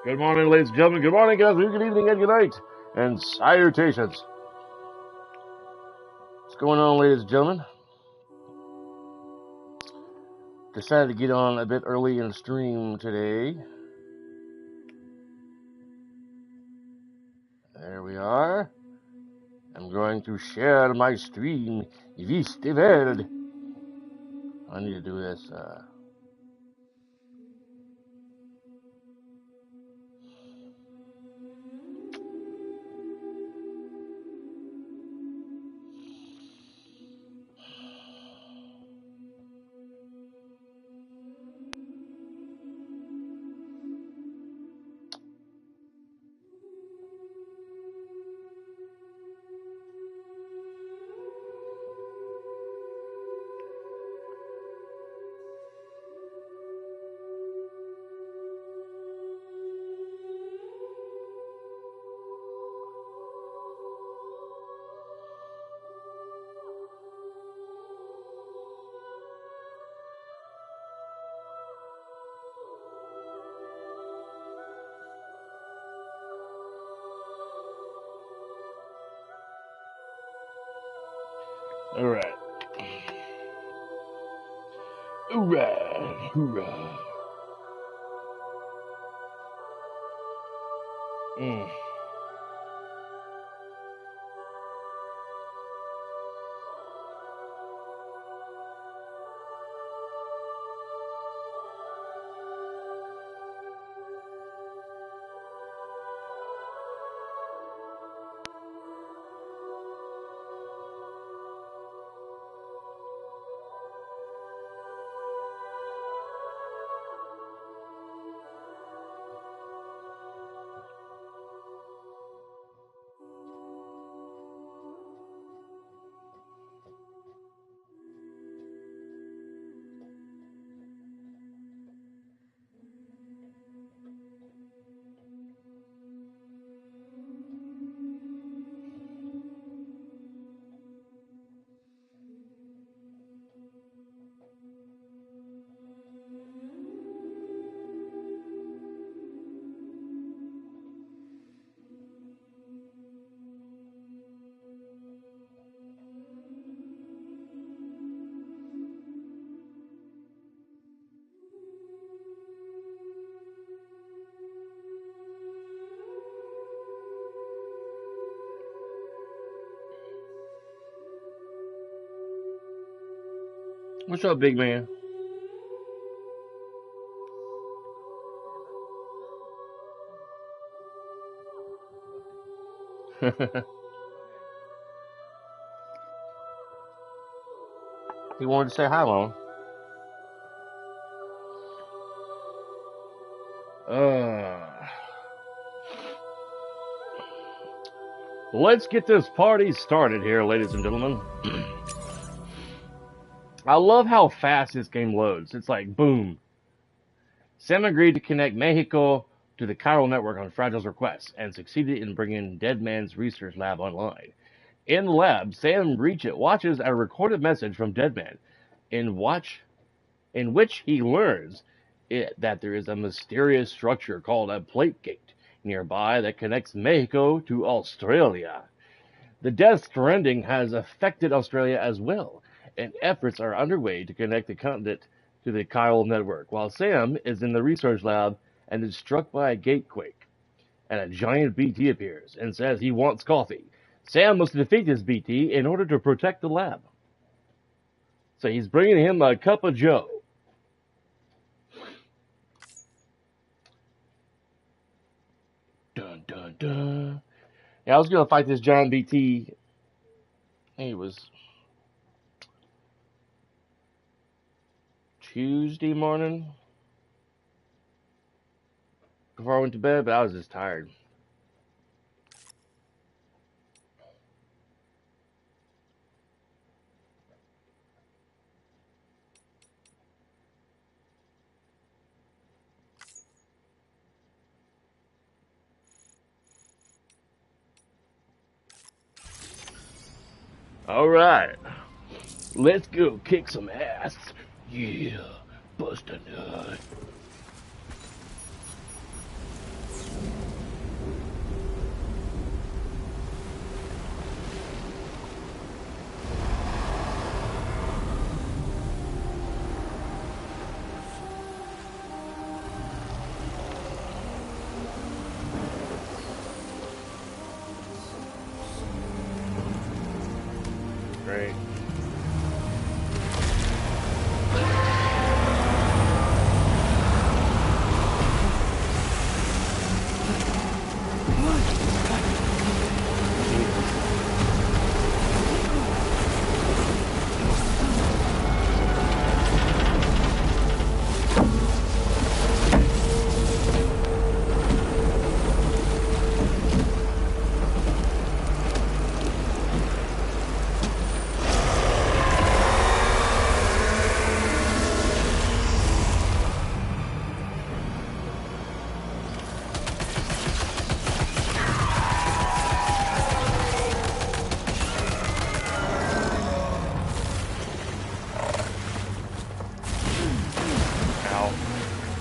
Good morning, ladies and gentlemen. Good morning, guys. Good evening, and good night. And salutations. What's going on, ladies and gentlemen? Decided to get on a bit early and stream today. There we are. I'm going to share my stream with the world. I need to do this. Alright. Hoorah! Hoorah! What's up, big man? He wanted to say hi, Mom. Let's get this party started here, ladies and gentlemen. I love how fast this game loads. It's like, boom. Sam agreed to connect Mexico to the chiral network on Fragile's request and succeeded in bringing Deadman's research lab online. In the lab, Sam watches a recorded message from Deadman in which he learns that there is a mysterious structure called a plate gate nearby that connects Mexico to Australia. The Death Stranding has affected Australia as well, and efforts are underway to connect the continent to the chiral network, while Sam is in the research lab and is struck by a gatequake. And a giant BT appears and says he wants coffee. Sam must defeat this BT in order to protect the lab. So he's bringing him a cup of joe. Dun, dun, dun. Yeah, I was going to fight this giant BT. I think it was Tuesday morning before I went to bed, but I was just tired. All right, let's go kick some ass. Yeah, bust a nut. Great.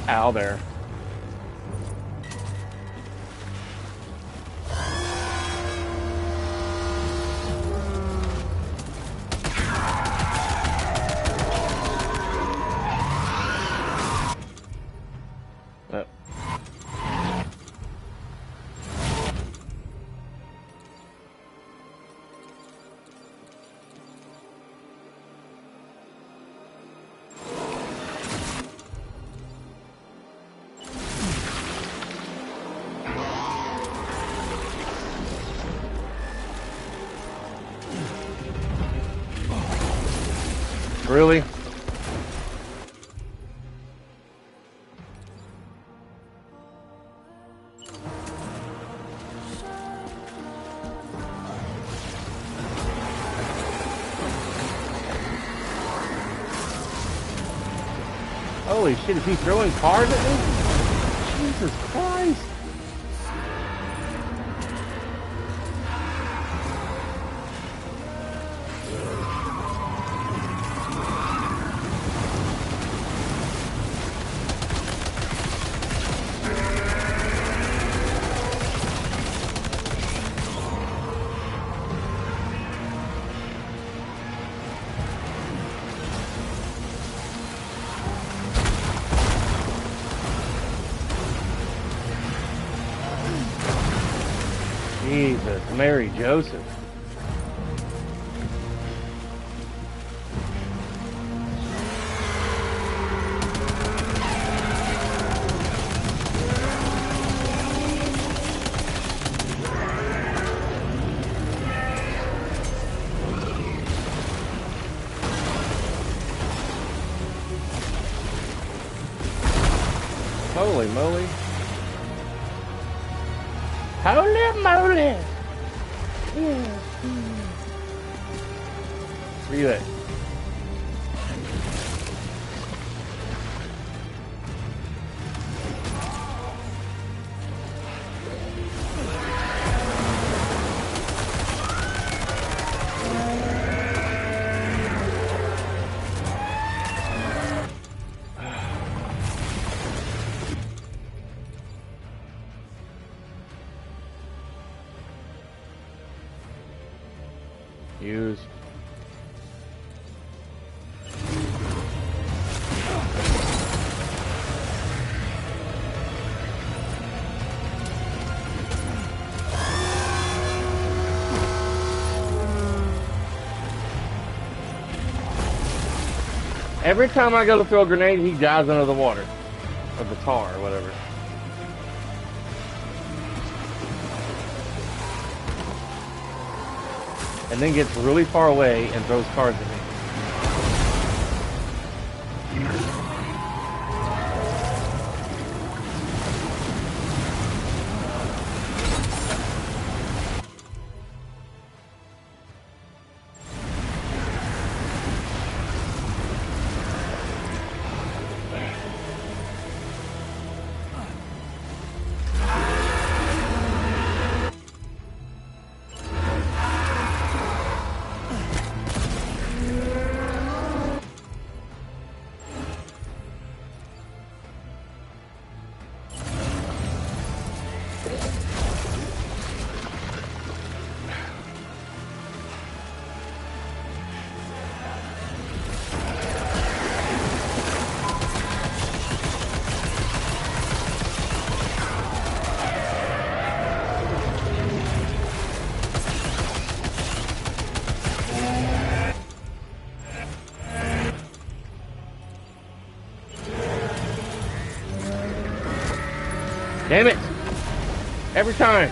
Ow there. Really? Holy shit, is he throwing cars at me? Jesus Christ! Jesus, Mary Joseph. Holy moly. Holy moly! Yeah. Where you at? Use. Every time I go to throw a grenade, he dives under the water. Or the tar, or whatever. And then gets really far away and throws cards at me. Damn it! Every time.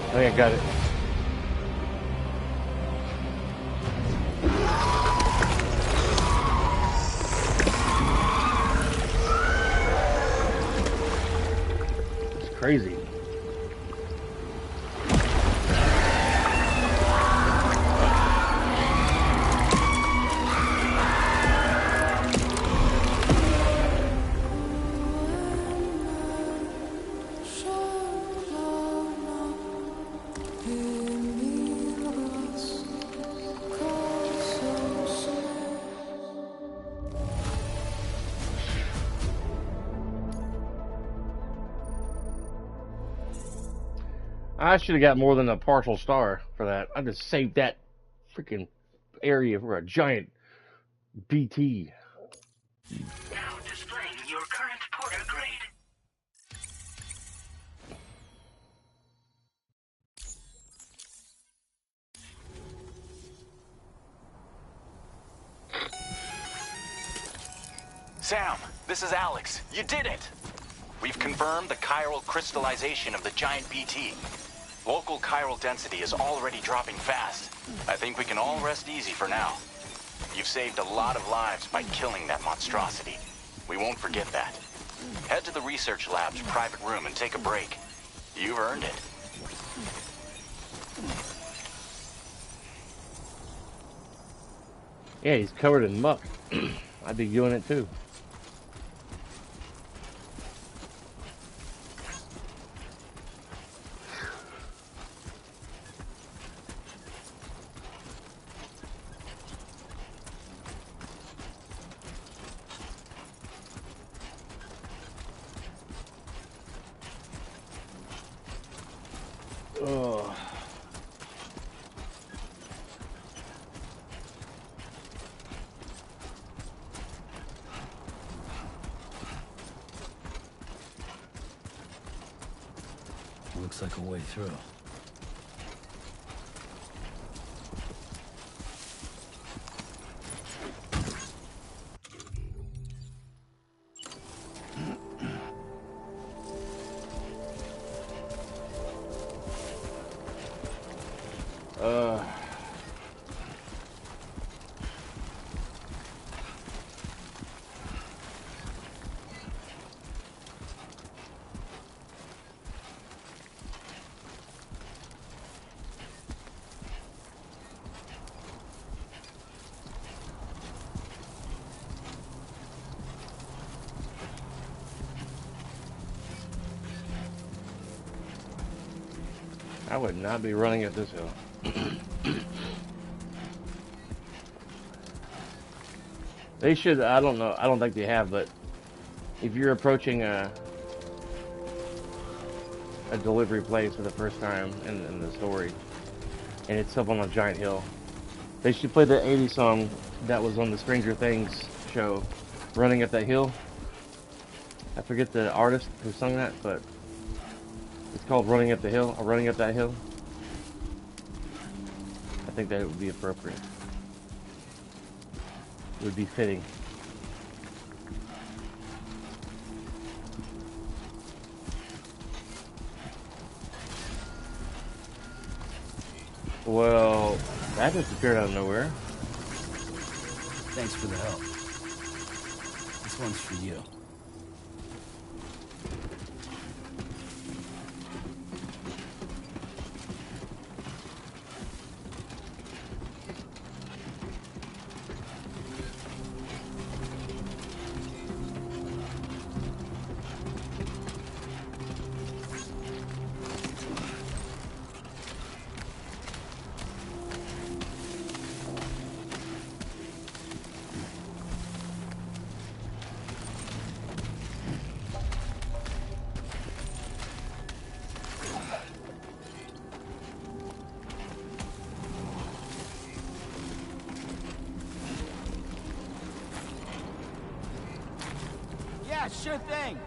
I think I got it. It's crazy. I should have got more than a partial star for that. I just saved that freaking area for a giant BT. Now displaying your current porter grade. Sam, this is Alex. You did it! We've confirmed the chiral crystallization of the giant BT. Local chiral density is already dropping fast. I think we can all rest easy for now. You've saved a lot of lives by killing that monstrosity. We won't forget that. Head to the research lab's private room and take a break. You've earned it. Yeah, he's covered in muck. I'd be doing it too. Oh. Looks like a way through. I would not be running up this hill. They should, I don't know, I don't think they have, but if you're approaching a delivery place for the first time in the story, and it's up on a giant hill, they should play the 80s song that was on the Stranger Things show, Running Up That Hill. I forget the artist who sung that, but it's called Running Up the Hill, or Running Up That Hill. I think that it would be appropriate. It would be fitting. Well, that disappeared out of nowhere. Thanks for the help. This one's for you. Yeah, sure thing.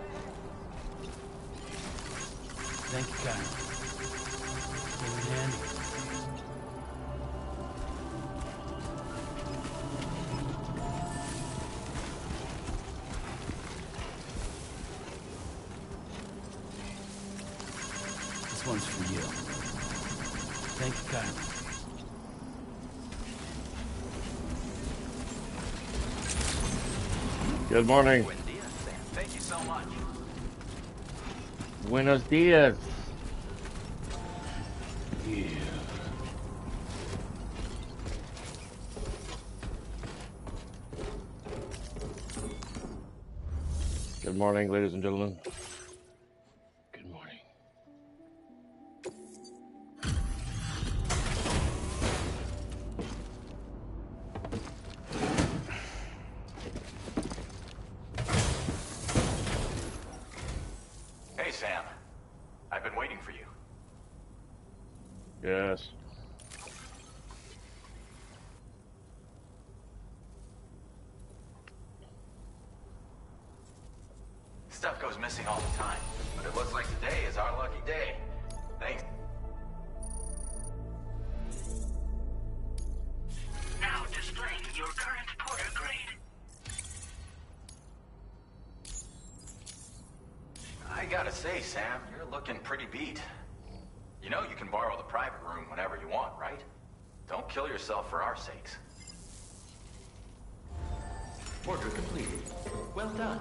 Thank you, Kyle. Came in handy. This one's for you. Thank you, Kyle. Good morning. Buen dia, Sam. Thank you so much. Buenos dias. Yeah. Good morning, ladies and gentlemen. Good morning. Hey, Sam. I've been waiting for you. Yes. Stuff goes missing all the time, but it looks like today is our lucky day. Thanks. Now displaying your current porter grade. I gotta say, Sam, you're looking pretty beat. You know you can borrow the private room whenever you want, right? Don't kill yourself for our sakes. Order completed. Well done.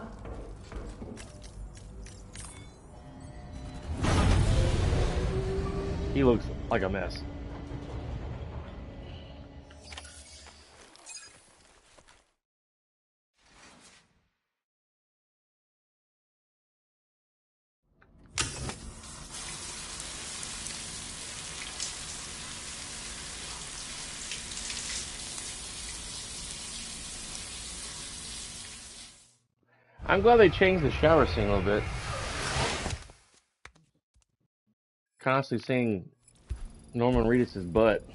He looks like a mess. I'm glad they changed the shower scene a little bit. Constantly seeing Norman Reedus' butt.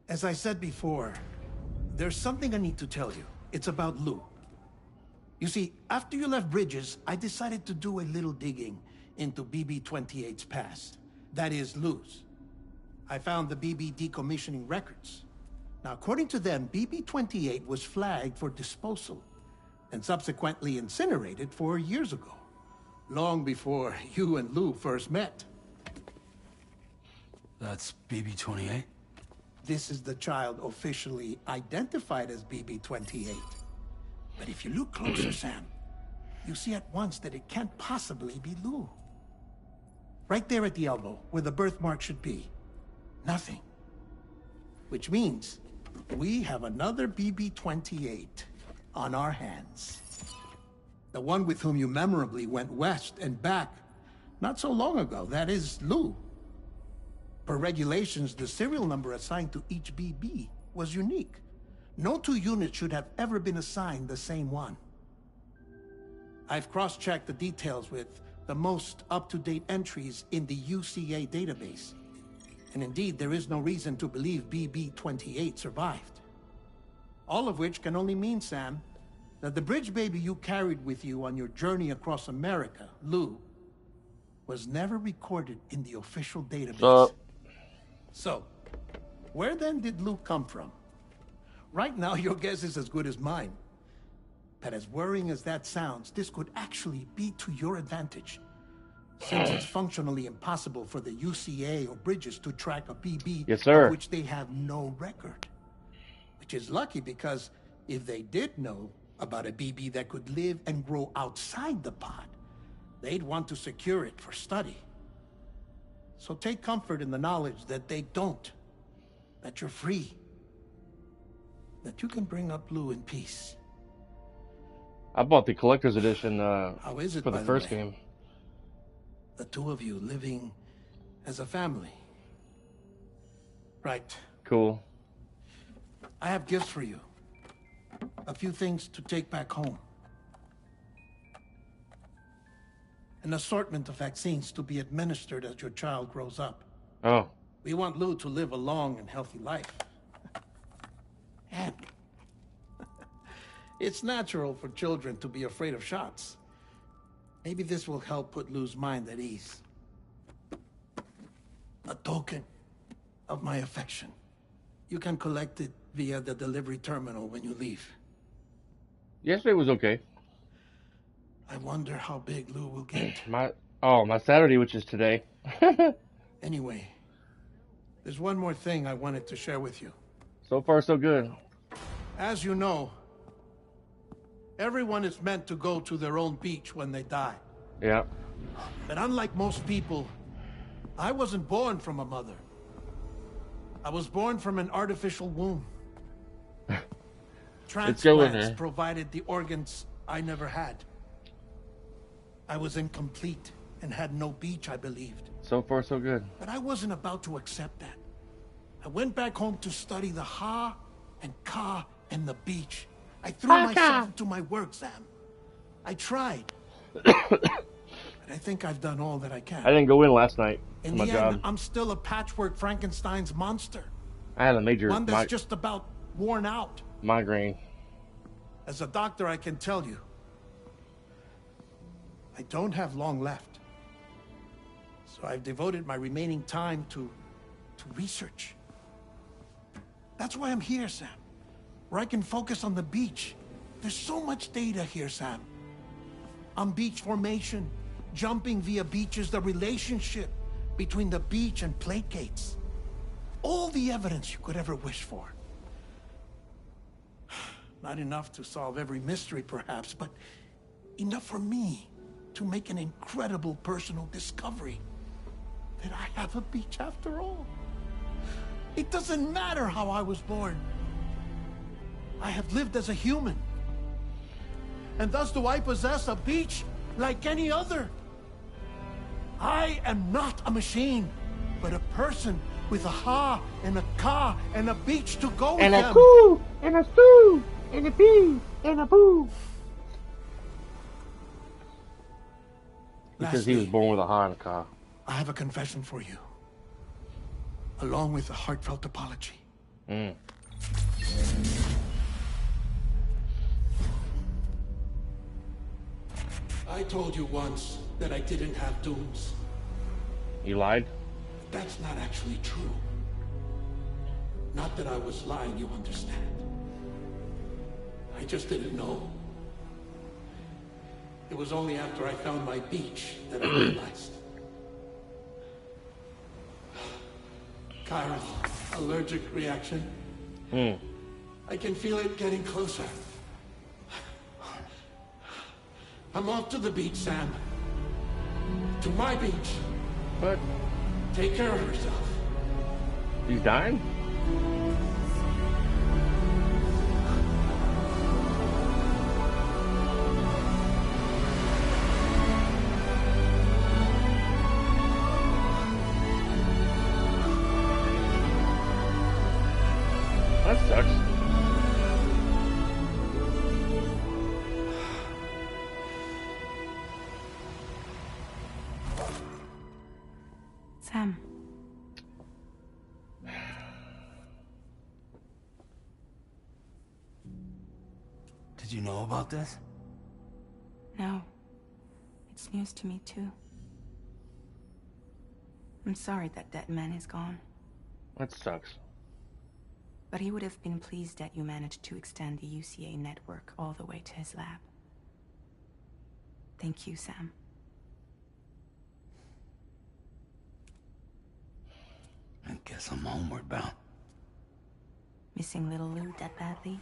As I said before, there's something I need to tell you. It's about Lou. You see, after you left Bridges, I decided to do a little digging into BB-28's past. That is, Lou's. I found the BB decommissioning records. Now, according to them, BB-28 was flagged for disposal and subsequently incinerated 4 years ago, long before you and Lou first met. That's BB-28? This is the child officially identified as BB-28. But if you look closer, Sam, you see at once that it can't possibly be Lou. Right there at the elbow, where the birthmark should be. Nothing. Which means we have another BB-28 on our hands. The one with whom you memorably went west and back not so long ago. That is Lou. Per regulations, the serial number assigned to each BB was unique. No two units should have ever been assigned the same one. I've cross-checked the details with the most up-to-date entries in the UCA database. And indeed, there is no reason to believe BB-28 survived. All of which can only mean, Sam, that the bridge baby you carried with you on your journey across America, Lou, was never recorded in the official database. So, where then did Lou come from? Right now, your guess is as good as mine. But as worrying as that sounds, this could actually be to your advantage. Since it's functionally impossible for the UCA or Bridges to track a BB Yes, sir. of which they have no record. Which is lucky because if they did know about a BB that could live and grow outside the pod, they'd want to secure it for study. So take comfort in the knowledge that they don't. That you're free. That you can bring up Lou in peace. I bought the collector's edition How is it, for the by first way? game. The two of you living as a family. Right. Cool. I have gifts for you. A few things to take back home. An assortment of vaccines to be administered as your child grows up. Oh, We want Lou to live a long and healthy life. And it's natural for children to be afraid of shots. Maybe this will help put Lou's mind at ease. A token of my affection. You can collect it via the delivery terminal when you leave. yesterday was okay. I wonder how big Lou will get. My Saturday, which is today. Anyway, there's one more thing I wanted to share with you. So far, so good. As you know, everyone is meant to go to their own beach when they die. Yeah. But unlike most people, I wasn't born from a mother. I was born from an artificial womb. Transplants provided the organs I never had. I was incomplete and had no beach, I believed. So far, so good. But I wasn't about to accept that. I went back home to study the Ha and Ka and the beach. I threw myself into my work, Sam. I tried. But I think I've done all that I can. I didn't go in last night. In my the job. end, I'm still a patchwork Frankenstein's monster. I had a major One that's just about worn out. migraine. As a doctor, I can tell you, I don't have long left. So I've devoted my remaining time to research. That's why I'm here, Sam. Where I can focus on the beach. There's so much data here, Sam. On beach formation, jumping via beaches, the relationship between the beach and placates. All the evidence you could ever wish for. Not enough to solve every mystery, perhaps, but enough for me to make an incredible personal discovery. That I have a beach after all. It doesn't matter how I was born. I have lived as a human. And thus do I possess a beach like any other. I am not a machine, but a person with a Ha and a Ka and a beach to go with And them. a coo, and a stew, and a bee, and a boo. Because he was Lastly, born with a Ha and a Ka. I have a confession for you, along with a heartfelt apology. I told you once that I didn't have dooms. You lied? That's not actually true. Not that I was lying, you understand. I just didn't know. It was only after I found my beach that I realized. Chiral allergic reaction. I can feel it getting closer. I'm off to the beach, Sam. To my beach. What? Take care of yourself. He's dying? That sucks. Sam. Did you know about this? No. It's news to me, too. I'm sorry that that man is gone. That sucks. But he would have been pleased that you managed to extend the UCA network all the way to his lab. Thank you, Sam. I guess I'm homeward bound. Missing little Lou that badly?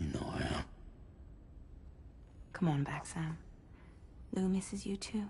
You know I am. Come on back, Sam. Lou misses you, too.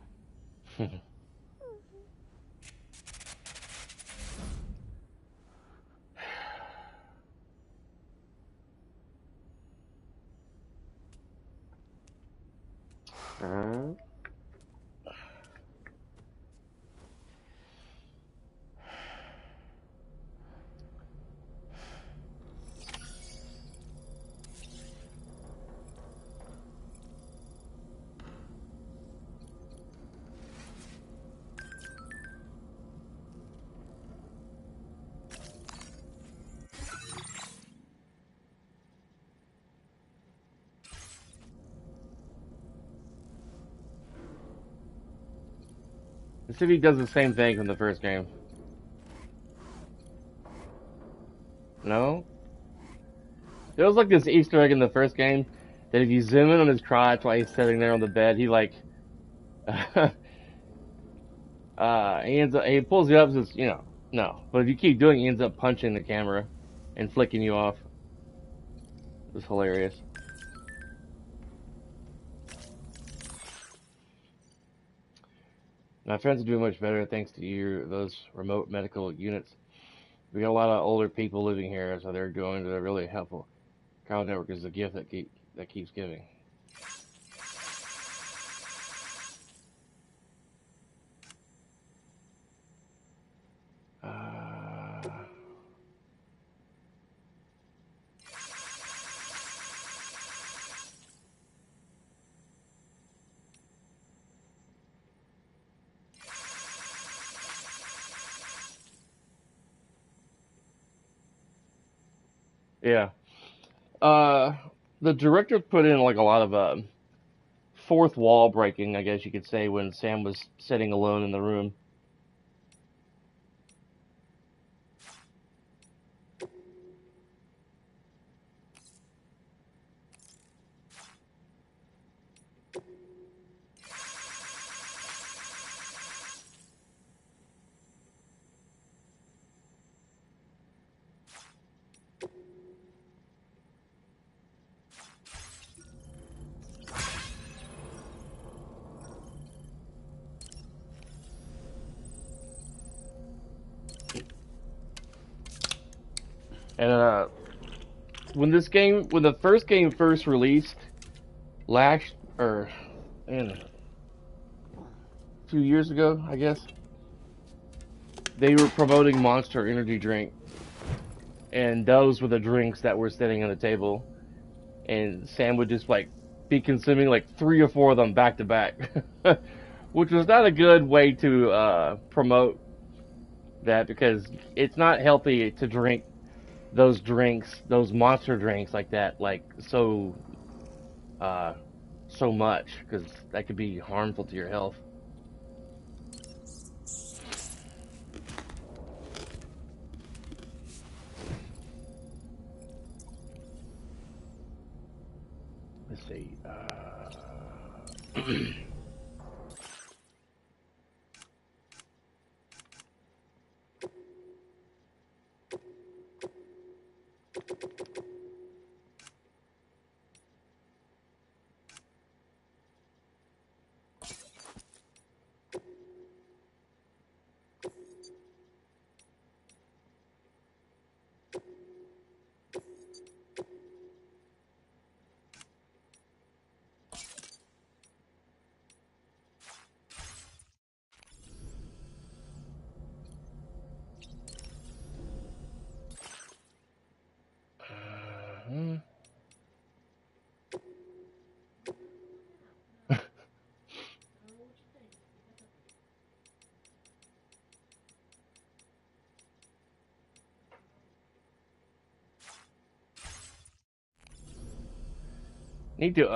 The city does the same thing from the first game. No? There was like this Easter egg in the first game that if you zoom in on his crotch while he's sitting there on the bed, he like he pulls you up and says, no. But if you keep doing it, he ends up punching the camera and flicking you off. It was hilarious. My friends are doing much better thanks to those remote medical units. We got a lot of older people living here, so they're going to really helpful. Carl Network is the gift that keeps giving. Yeah. The director put in like a lot of fourth wall breaking, I guess you could say, when Sam was sitting alone in the room. And when the first game first released, last or in a few years ago, I guess, they were promoting Monster Energy drink, and those were the drinks that were sitting on the table, and Sam would just like be consuming like 3 or 4 of them back to back, which was not a good way to promote that, because it's not healthy to drink those drinks, those monster drinks like that, like uh, so much, because that could be harmful to your health. Let's see. Need to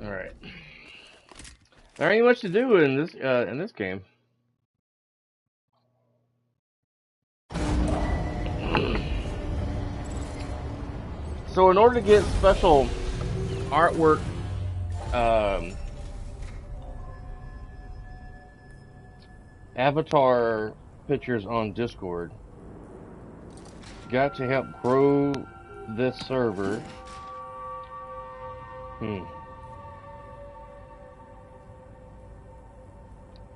All right. There ain't much to do in this game. So in order to get special artwork, um, avatar pictures on Discord, got to help grow this server.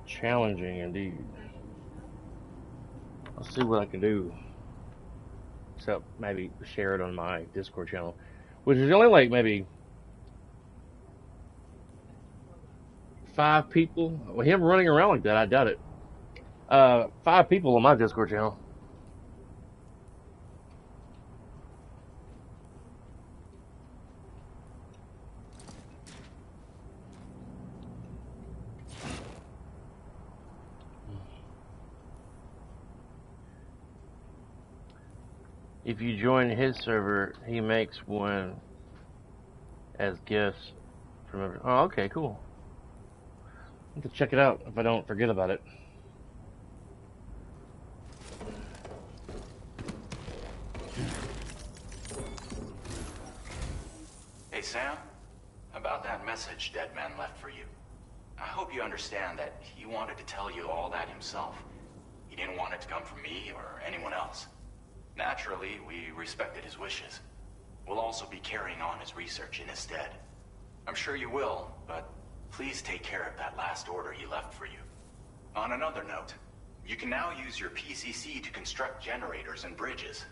Challenging indeed. I'll see what I can do. Except maybe share it on my Discord channel, which is only like maybe 5 people. With him running around like that, I doubt it. 5 people on my Discord channel. If you join his server, he makes one as gifts from every. Oh, okay, cool. I have to check it out if I don't forget about it. Hey, Sam. About that message Deadman left for you. I hope you understand that he wanted to tell you all that himself. He didn't want it to come from me or anyone else. Naturally, we respected his wishes. We'll also be carrying on his research in his stead. I'm sure you will, but please take care of that last order he left for you. On another note, you can now use your PCC to construct generators and bridges.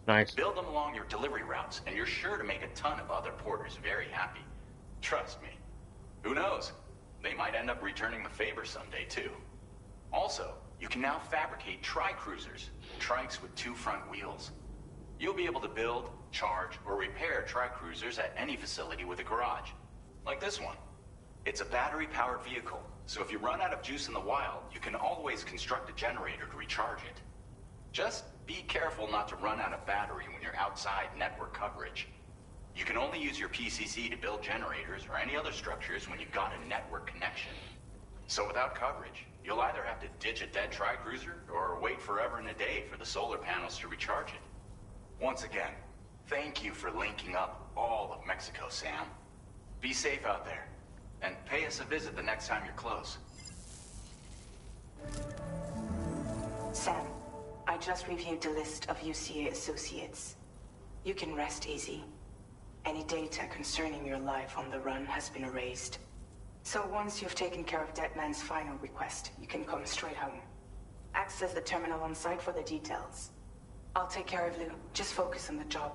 Nice. Build them along your delivery routes, and you're sure to make a ton of other porters very happy. Trust me. Who knows? They might end up returning the favor someday, too. Also, you can now fabricate tri-cruisers, trikes with 2 front wheels. You'll be able to build, charge, or repair tri-cruisers at any facility with a garage. Like this one. It's a battery-powered vehicle, so if you run out of juice in the wild, you can always construct a generator to recharge it. Just be careful not to run out of battery when you're outside network coverage. You can only use your PCC to build generators or any other structures when you've got a network connection. So without coverage, you'll either have to ditch a dead tri-cruiser or wait forever and a day for the solar panels to recharge it. Once again, thank you for linking up all of Mexico, Sam. Be safe out there, and pay us a visit the next time you're close. Sam, I just reviewed the list of UCA associates. You can rest easy. Any data concerning your life on the run has been erased. So once you've taken care of Deadman's final request, you can come straight home. Access the terminal on site for the details. I'll take care of Lou. Just focus on the job.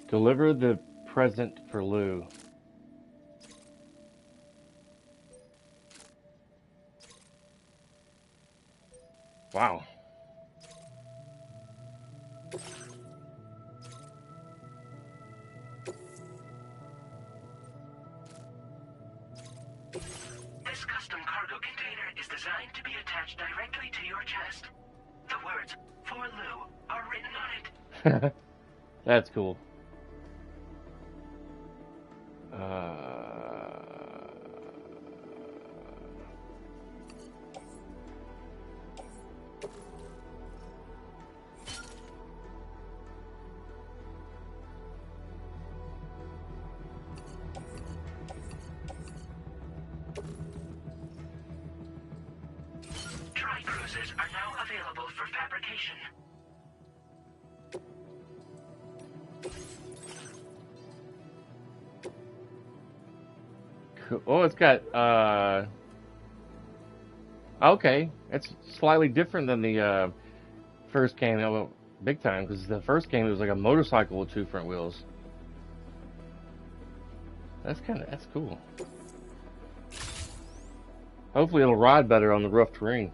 Deliver the present for Lou. Wow. This custom cargo container is designed to be attached directly to your chest. The words, "For Lou," are written on it. That's cool. Tri-cruisers are now available for fabrication. Cool. Oh, it's got okay. It's slightly different than the first game. Well, big time, because the first game it was like a motorcycle with 2 front wheels. That's cool. Hopefully it'll ride better on the rough terrain.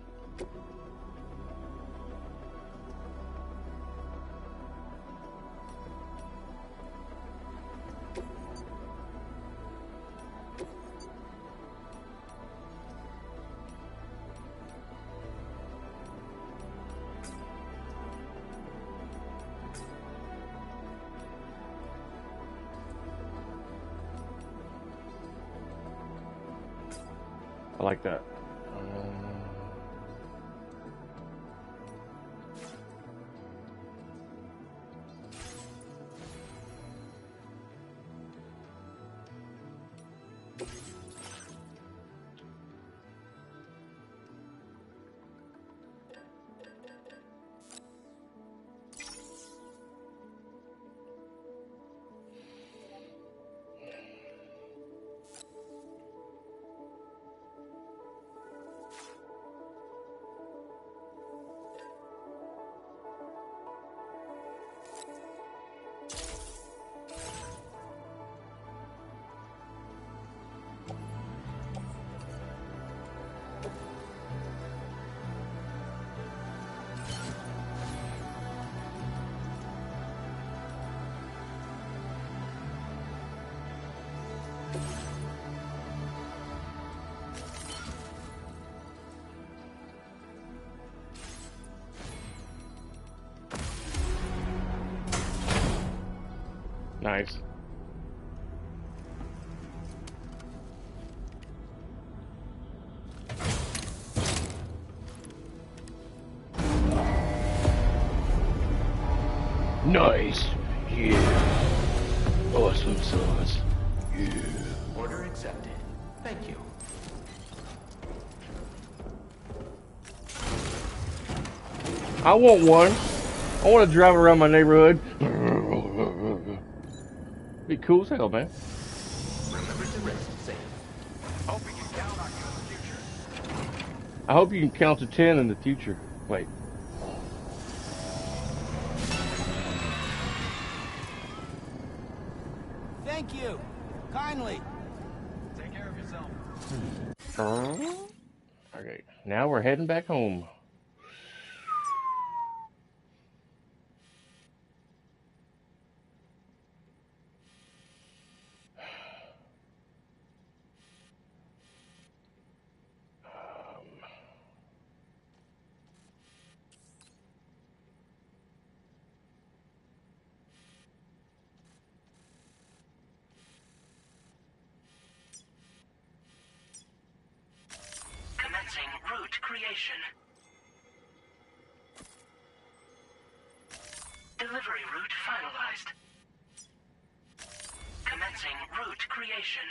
I like that. Nice. Nice. Yeah. Awesome sauce. Yeah. Order accepted. Thank you. I want one. I want to drive around my neighborhood. Be cool as hell, man. Remember to rest safe. Hope we can count on you in the future. I hope you can count to 10 in the future. Wait. Thank you. Kindly. Take care of yourself. Okay, now we're heading back home. Commencing route creation. Delivery route finalized. Commencing route creation.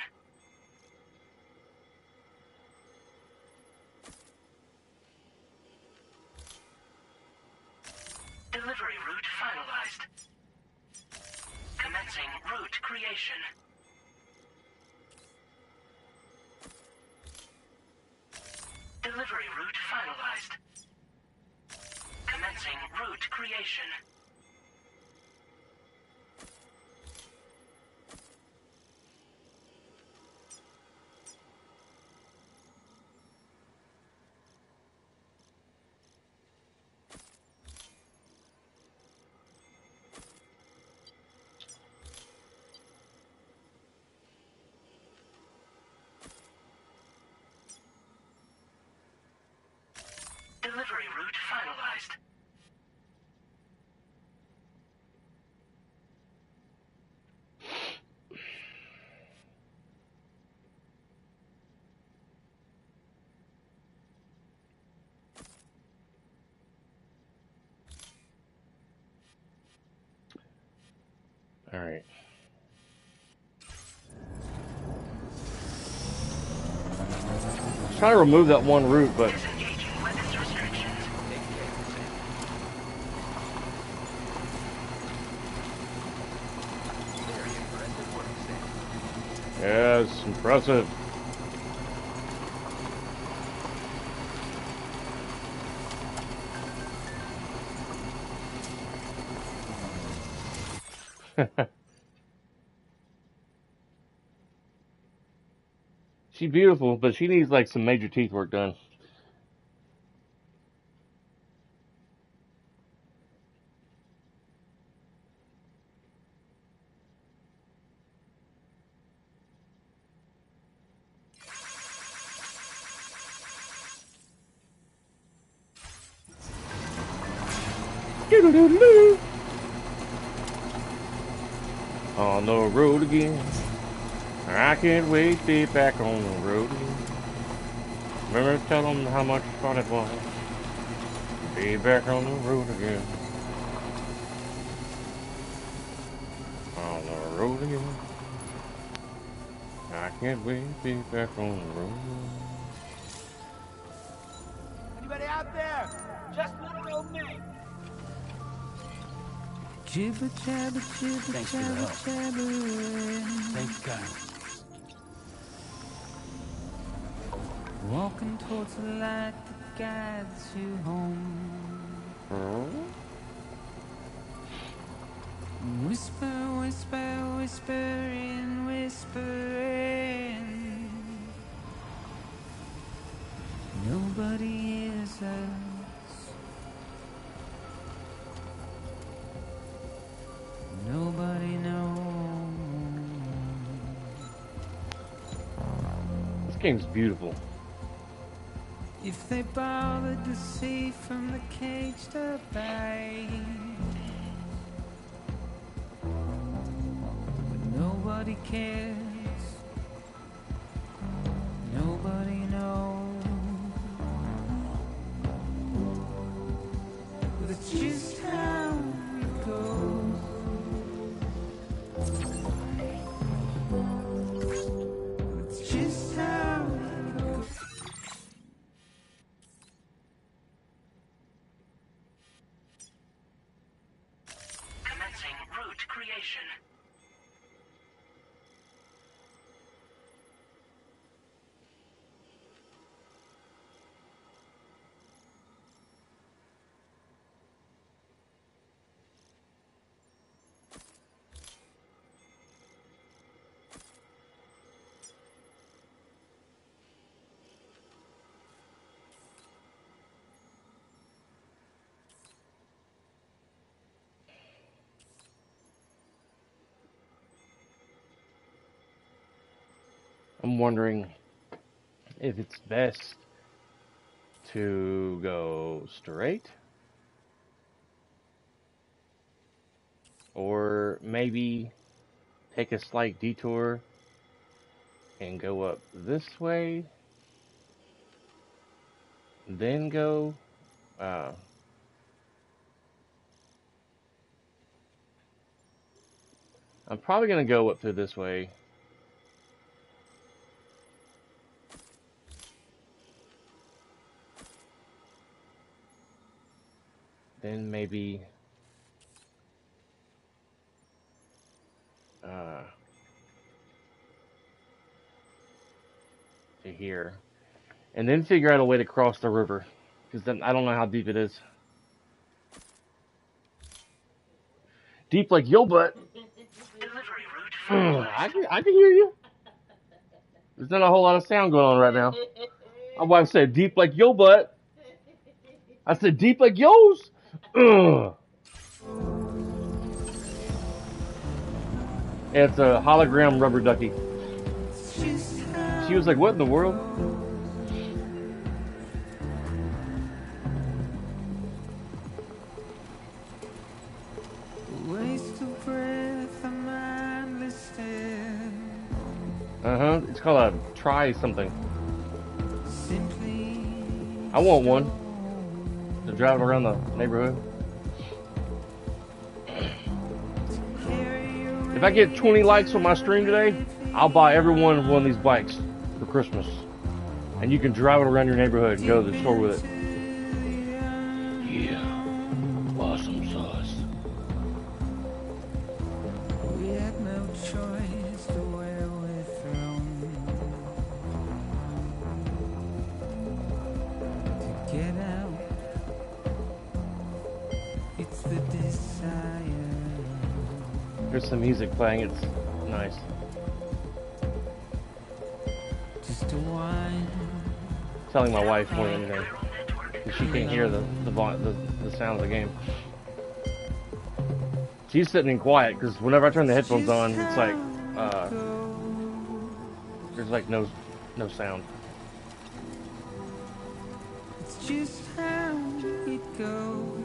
Delivery route finalized. Commencing route creation. Delivery route finalized. Commencing route creation. Delivery route finalized. All right. Try to remove that one route, but Disengaging weapons restrictions. yes, impressive. She's beautiful, but she needs like some major teeth work done. Doo-doo-doo-doo. On the road again. I can't wait to be back on the road again. Remember to tell them how much fun it was. Be back on the road again. On the road again. I can't wait to be back on the road. Anybody out there? Just little old me. Jibber jabber, jibber Thanks for the jabber, help. jabbering. Thank you kindly. Walking towards the light that guides you home. Whisper, whisper, whispering, whispering. Nobody hears us. Nobody knows. This game's beautiful. If they bothered to see from the cage to bay. But nobody cares. Nobody knows. That's just how it goes. It's just how it goes. Commencing route creation. I'm wondering if it's best to go straight or maybe take a slight detour and go up this way, then go I'm probably gonna go up through this way. Then maybe to here, and then figure out a way to cross the river, because then I don't know how deep it is. Deep like yo butt. Delivery route I can hear you. There's not a whole lot of sound going on right now. My wife said deep like yo butt. I said deep like yo's. Ugh. It's a hologram rubber ducky. She was like, what in the world? Waste of breath, a mindless stare. Uh-huh. It's called a try something. Simply I want one to drive around the neighborhood. If I get 20 likes on my stream today, I'll buy everyone one of these bikes for Christmas. And you can drive it around your neighborhood and go to the store with it. Yeah. Awesome sauce. we had no choice to where we're thrown. To get out, it's the desire. There's some music playing. It's nice. Just to whine. Telling my wife more than anything. Because she can't hear the sound of the game. She's sitting in quiet because whenever I turn the headphones on, it's like there's like no sound. It's just how it goes.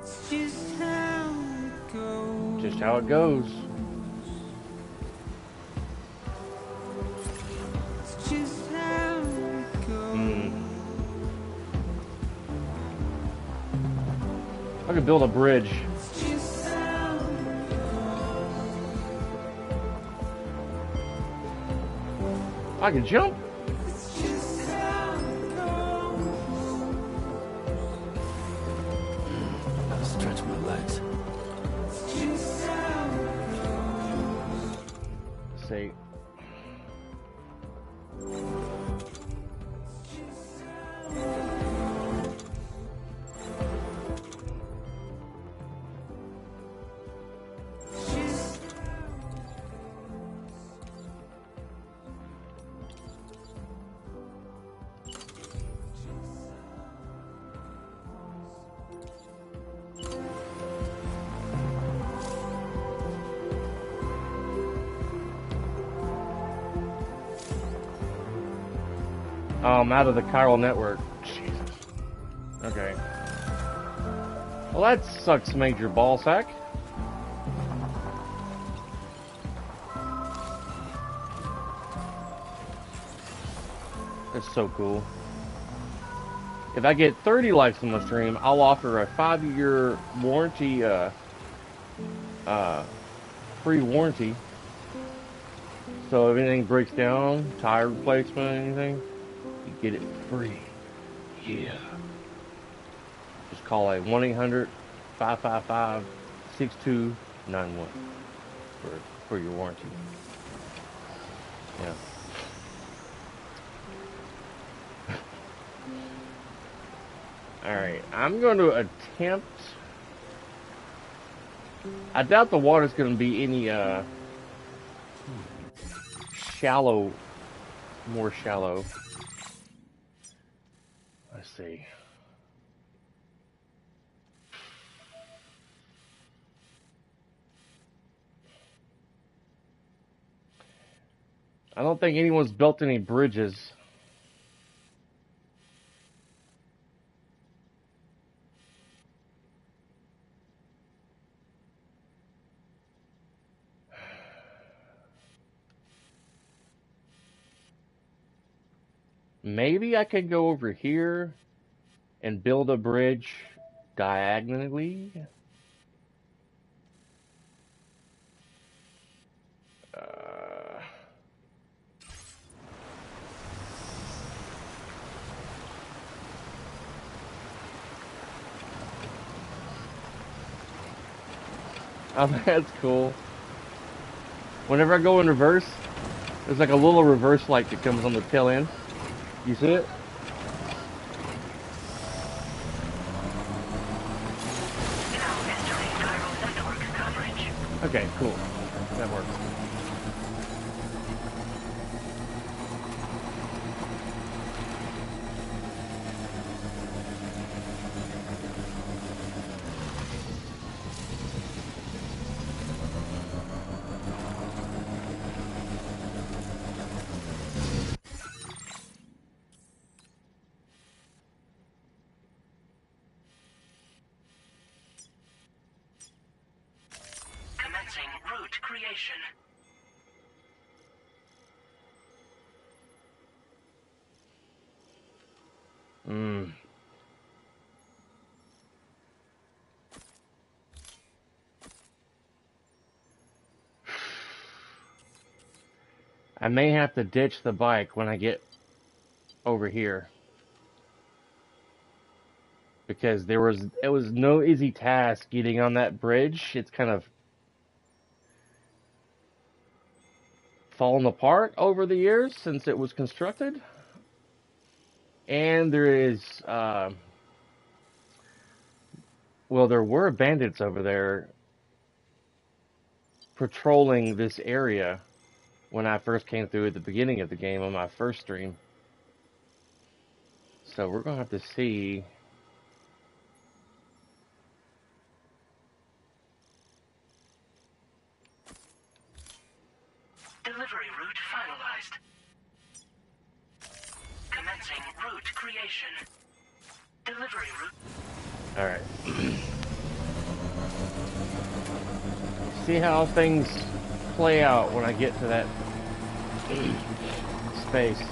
It's just how it goes. Just how it goes. I could build a bridge. I can jump. I'll stretch my legs. Let's see. Oh, I'm out of the chiral network. Jesus. Okay. Well, that sucks, Major Ballsack. That's so cool. If I get 30 likes on the stream, I'll offer a 5-year warranty, free warranty. So if anything breaks down, tire replacement, anything, you get it free. Yeah. Just call a 1-800-555-6291 for your warranty. Yeah. Alright, I'm going to attempt... I doubt the water's going to be any, shallow, more shallow. Let's see. I don't think anyone's built any bridges. Maybe I could go over here and build a bridge diagonally. Oh, that's cool. Whenever I go in reverse, there's like a little reverse light that comes on the tail end. You see it? Okay, cool. That works. Route creation. I may have to ditch the bike when I get over here. Because it was no easy task getting on that bridge. It's kind of fallen apart over the years since it was constructed. And there is, well, there were bandits over there patrolling this area when I first came through at the beginning of the game on my first stream. So we're going to have to see. Delivery route finalized. Commencing route creation. Delivery route. Alright. See how things play out when I get to that space.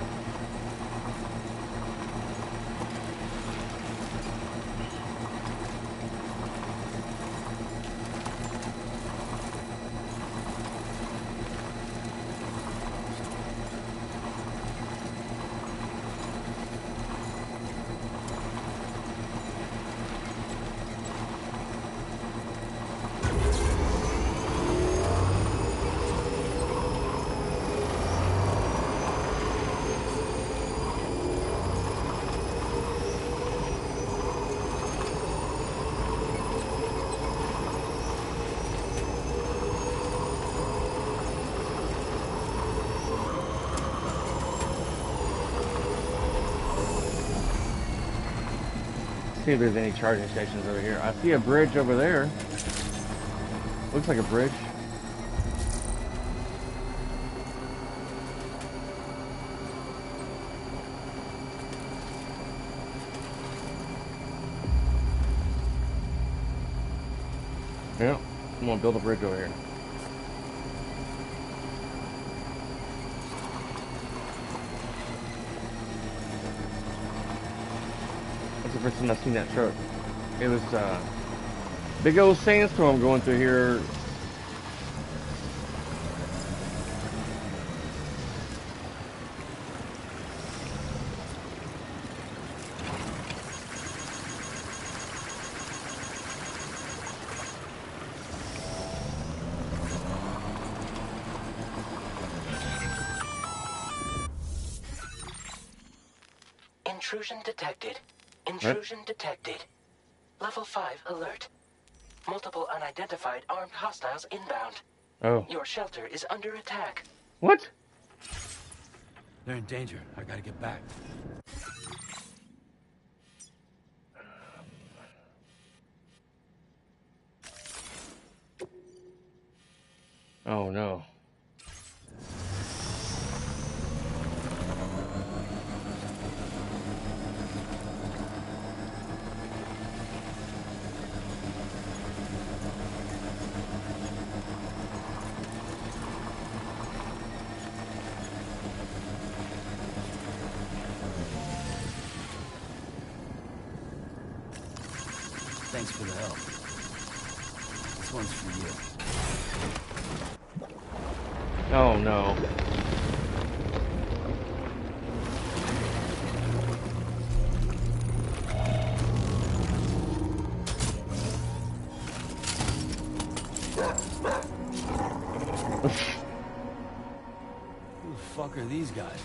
See if there's any charging stations over here. I see a bridge over there. Looks like a bridge. Yeah, I'm gonna build a bridge over here. That's the first time I've seen that truck. It was big old sandstorm going through here. Intrusion detected. Intrusion detected. Level 5 alert. Multiple unidentified armed hostiles inbound. Oh. Your shelter is under attack. What? They're in danger. I gotta get back. Oh no. Thanks for the help. This one's for you. Oh no. Who the fuck are these guys?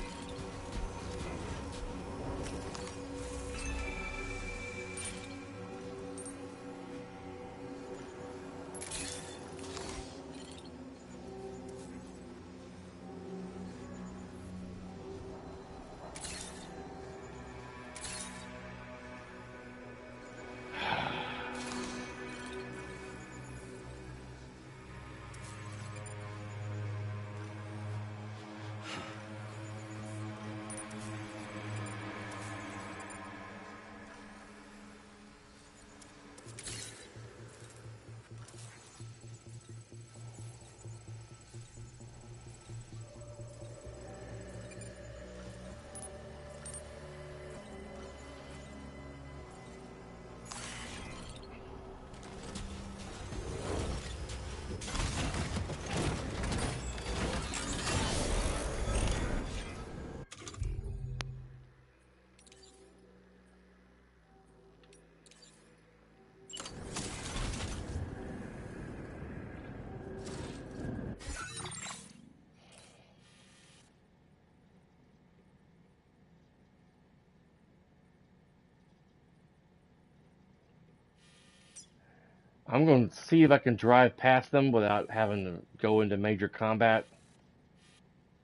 I'm going to see if I can drive past them without having to go into major combat.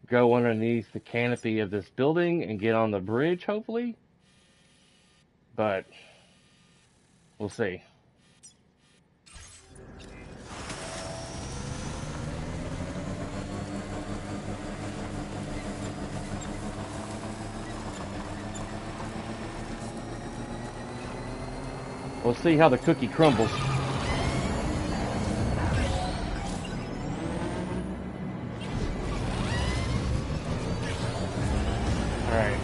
Go underneath the canopy of this building and get on the bridge, hopefully. But we'll see. We'll see how the cookie crumbles. Alright.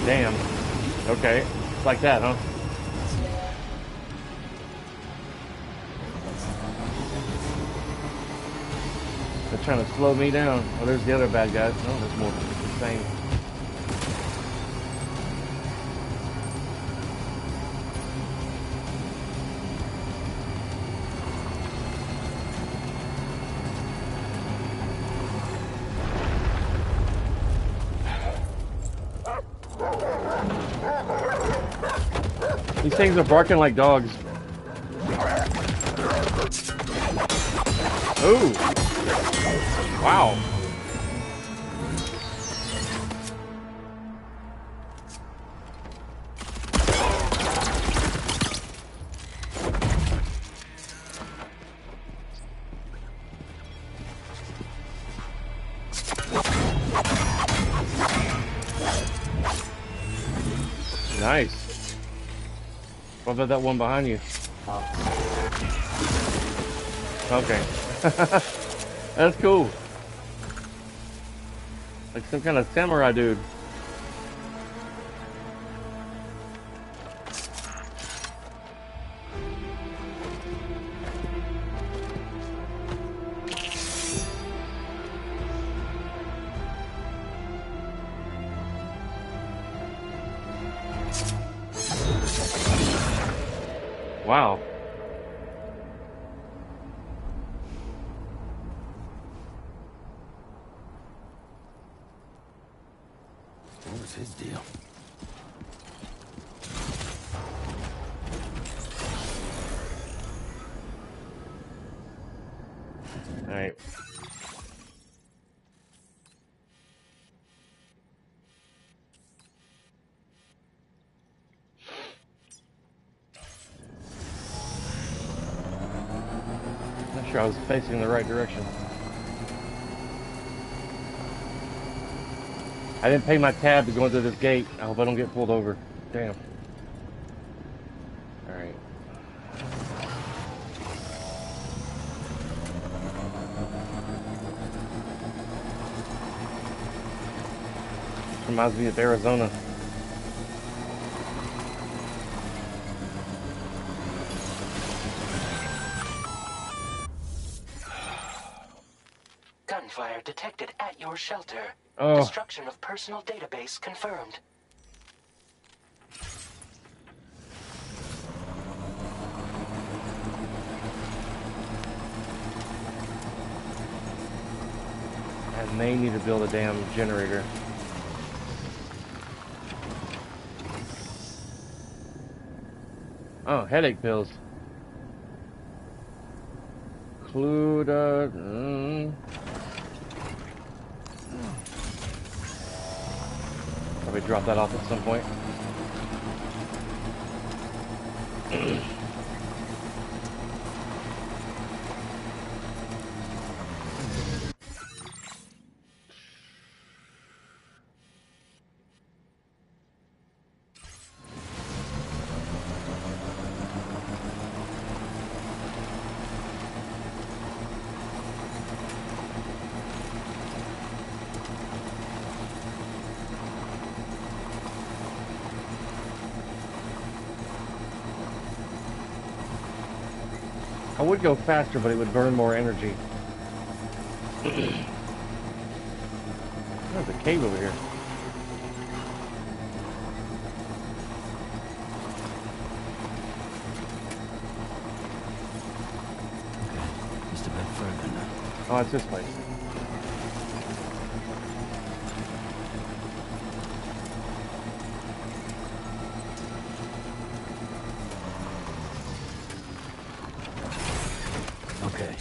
Damn. Okay. It's like that, huh? They're trying to slow me down. Oh, there's the other bad guys. Oh, there's more. It's the same. These things are barking like dogs. Ooh. Wow. Nice. What about that one behind you? Okay. That's cool. Like some kind of samurai dude. Wow. What was his deal? All right. Not sure I was facing in the right direction. I didn't pay my tab to go into this gate. I hope I don't get pulled over. Damn. All right. Reminds me of Arizona. Gunfire detected at your shelter. Oh. Destruction of personal database confirmed. I may need to build a damn generator. Oh, headache pills. Cluda. Probably drop that off at some point. I would go faster, but it would burn more energy. There's a cave over here. Okay, just a bit further now. Oh, it's this place. Okay.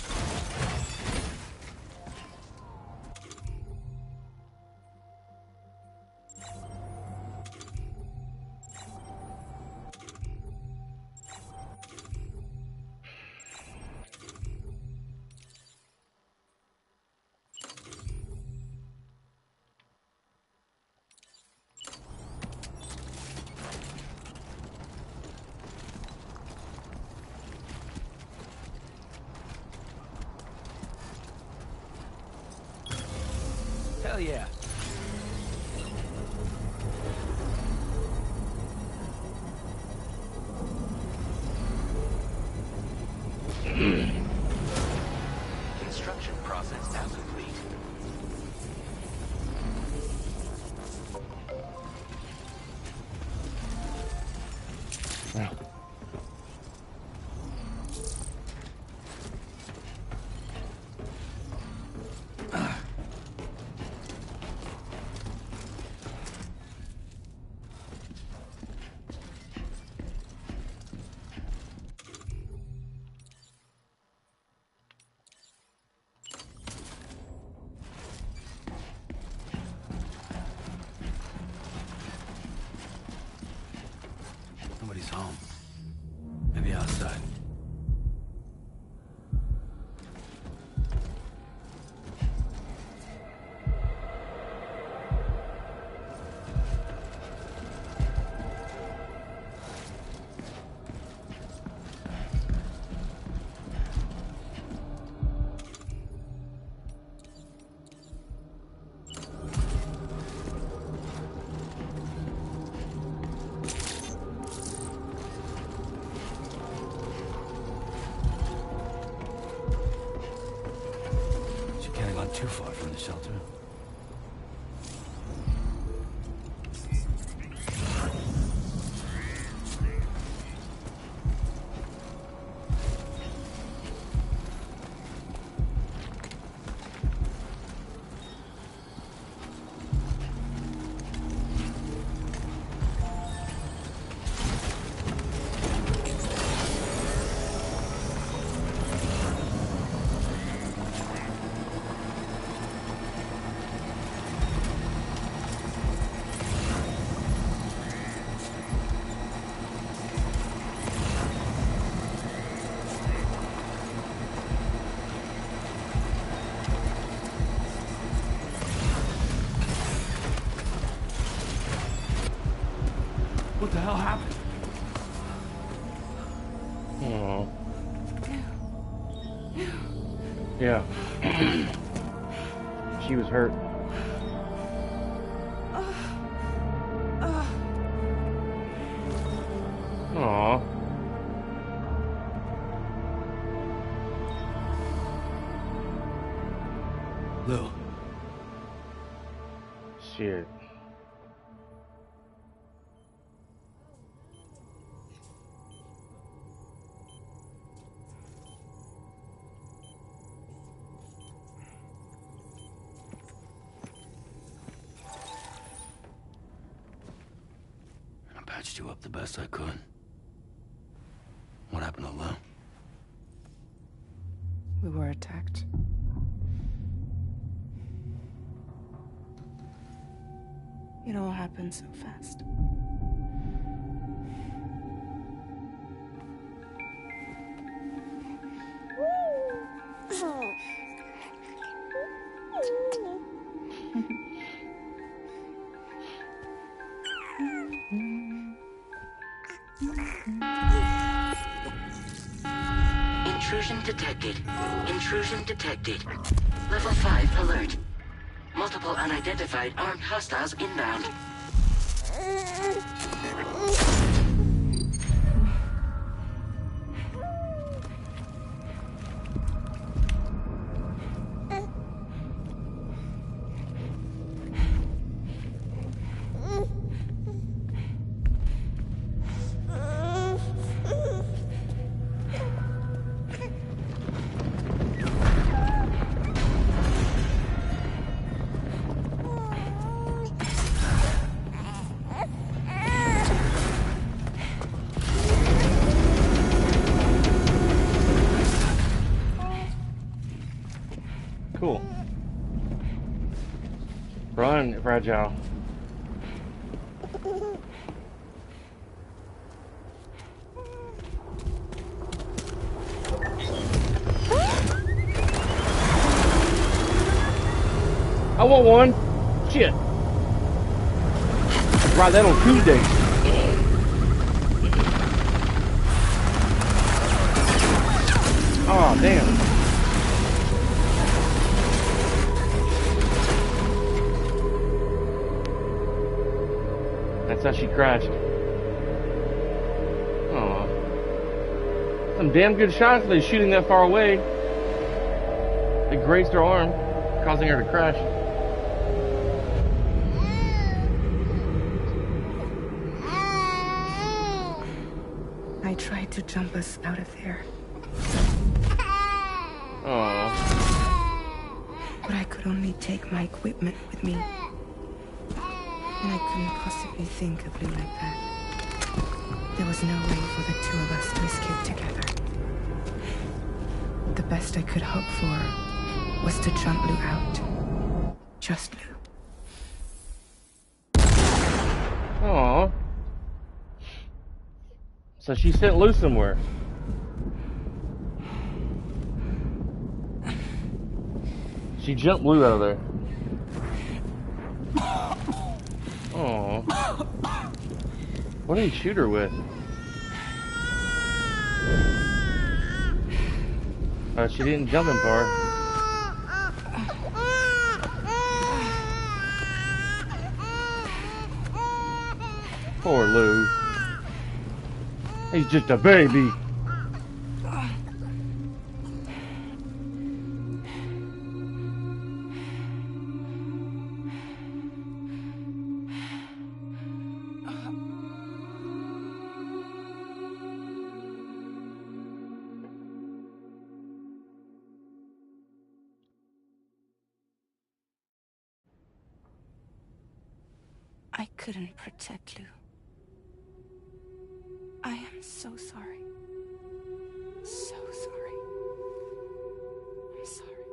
Hell yeah. Construction process now complete. Nobody's home. Maybe outside. Too far from the shelter. What the hell happened? Oh. Yeah. She was hurt. Aww. Lou. Shit. I patched you up the best I could. What happened to Lou? We were attacked. It all happened so fast. Intrusion detected. Intrusion detected. Level 5 alert. Multiple unidentified armed hostiles inbound. Cool. Run, Fragile. I want one. Shit. Right, that on Tuesday. Oh, damn. That's how she crashed. Aw. Some damn good shots, they shooting that far away. They grazed her arm, causing her to crash. I tried to jump us out of there. Aw. But I could only take my equipment with me. And I couldn't possibly think of Lou like that. There was no way for the two of us to escape together. The best I could hope for was to jump Lou out. Just Lou. Aw. So she sent Lou somewhere. She jumped Lou out of there. Oh. What did he shoot her with? She didn't jump him far. Poor Lou. He's just a baby. I couldn't protect Lou. I am so sorry. So sorry. I'm sorry.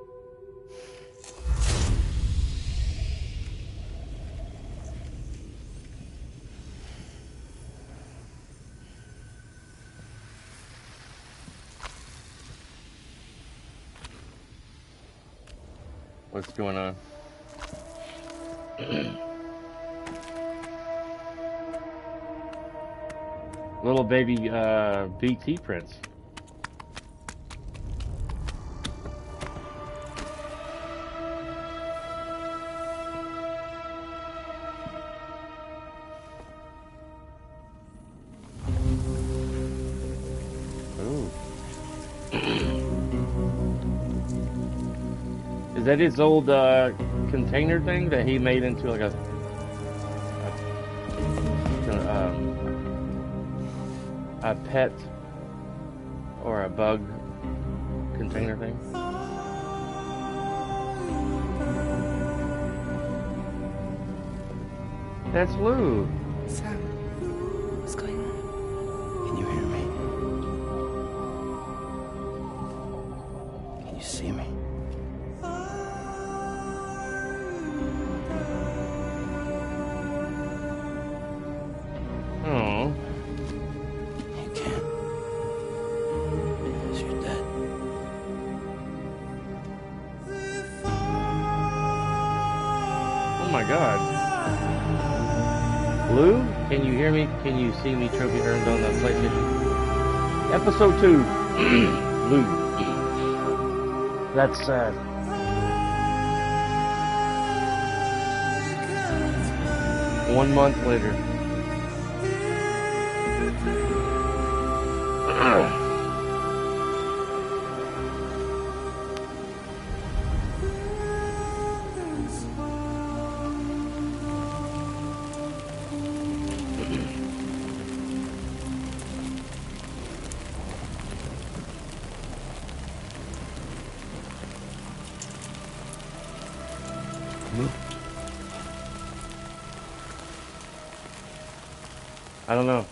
What's going on? Little baby BT Prince. Ooh. Is that his old container thing that he made into like a pet or a bug container thing? That's Lou. Sam, what's going on? Can you hear me? Can you see me? Oh. You can't. Because you're dead. Oh my God. Lou, can you hear me? Can you see me? Trophy earned on the PlayStation. Episode 2. Lou. That's sad. One month later. I don't know.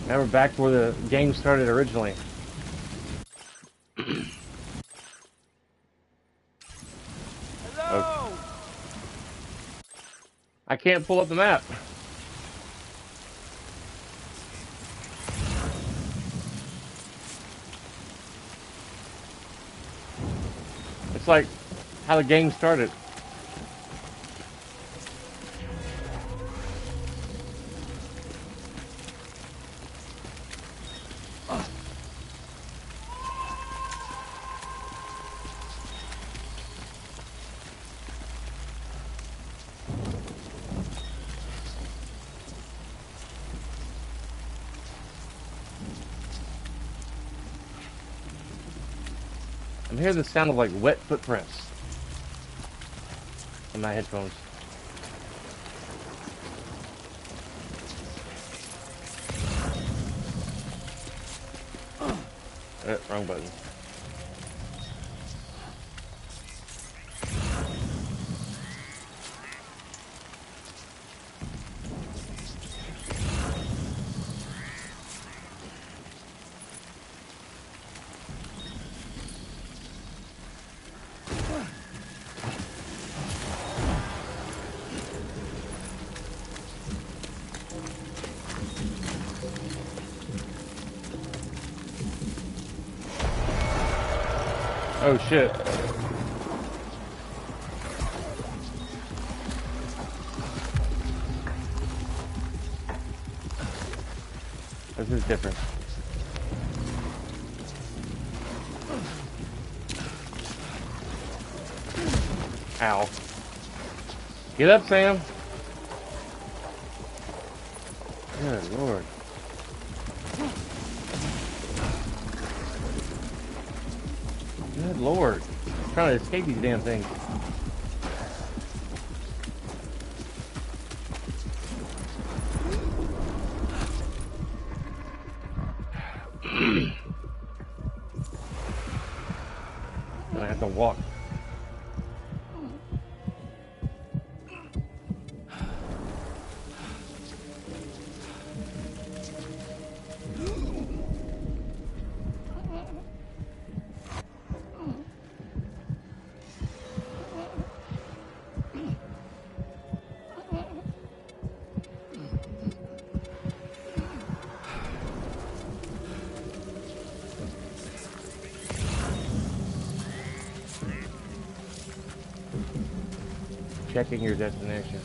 Now we're back where the game started originally. Hello! I can't pull up the map. It's like how the game started. I'm hearing the sound of like wet footprints in my headphones. Wrong button. Oh shit. This is different. Ow. Get up, Sam. Good lord. Good lord. I'm trying to escape these damn things. I have to walk. Checking your destination.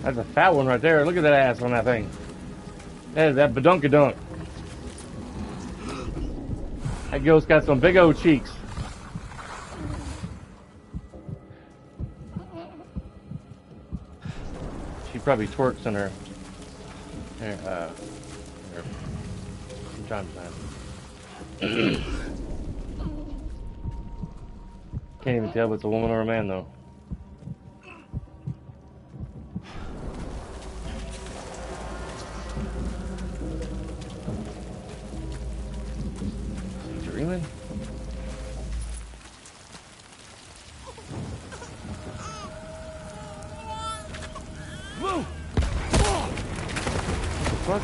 That's a fat one right there. Look at that ass on that thing. That is that badunkadunk. That girl's got some big old cheeks. She probably twerks in her from time to time. Can't even tell if it's a woman or a man though. Is he dreaming? What?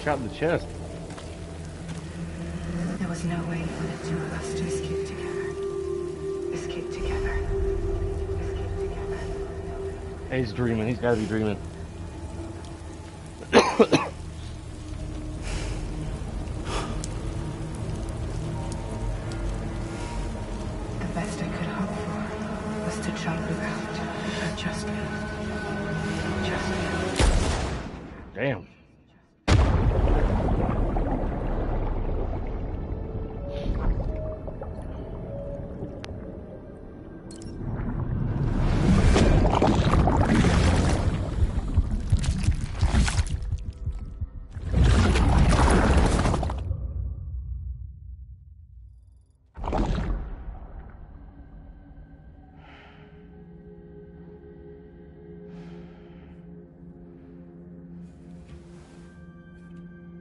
Shot in the chest. There was no way for the two of us to escape together. Escape together. Escape together. He's dreaming. He's got to be dreaming. The best I could hope for was to jump around. Just me. Just me. Damn.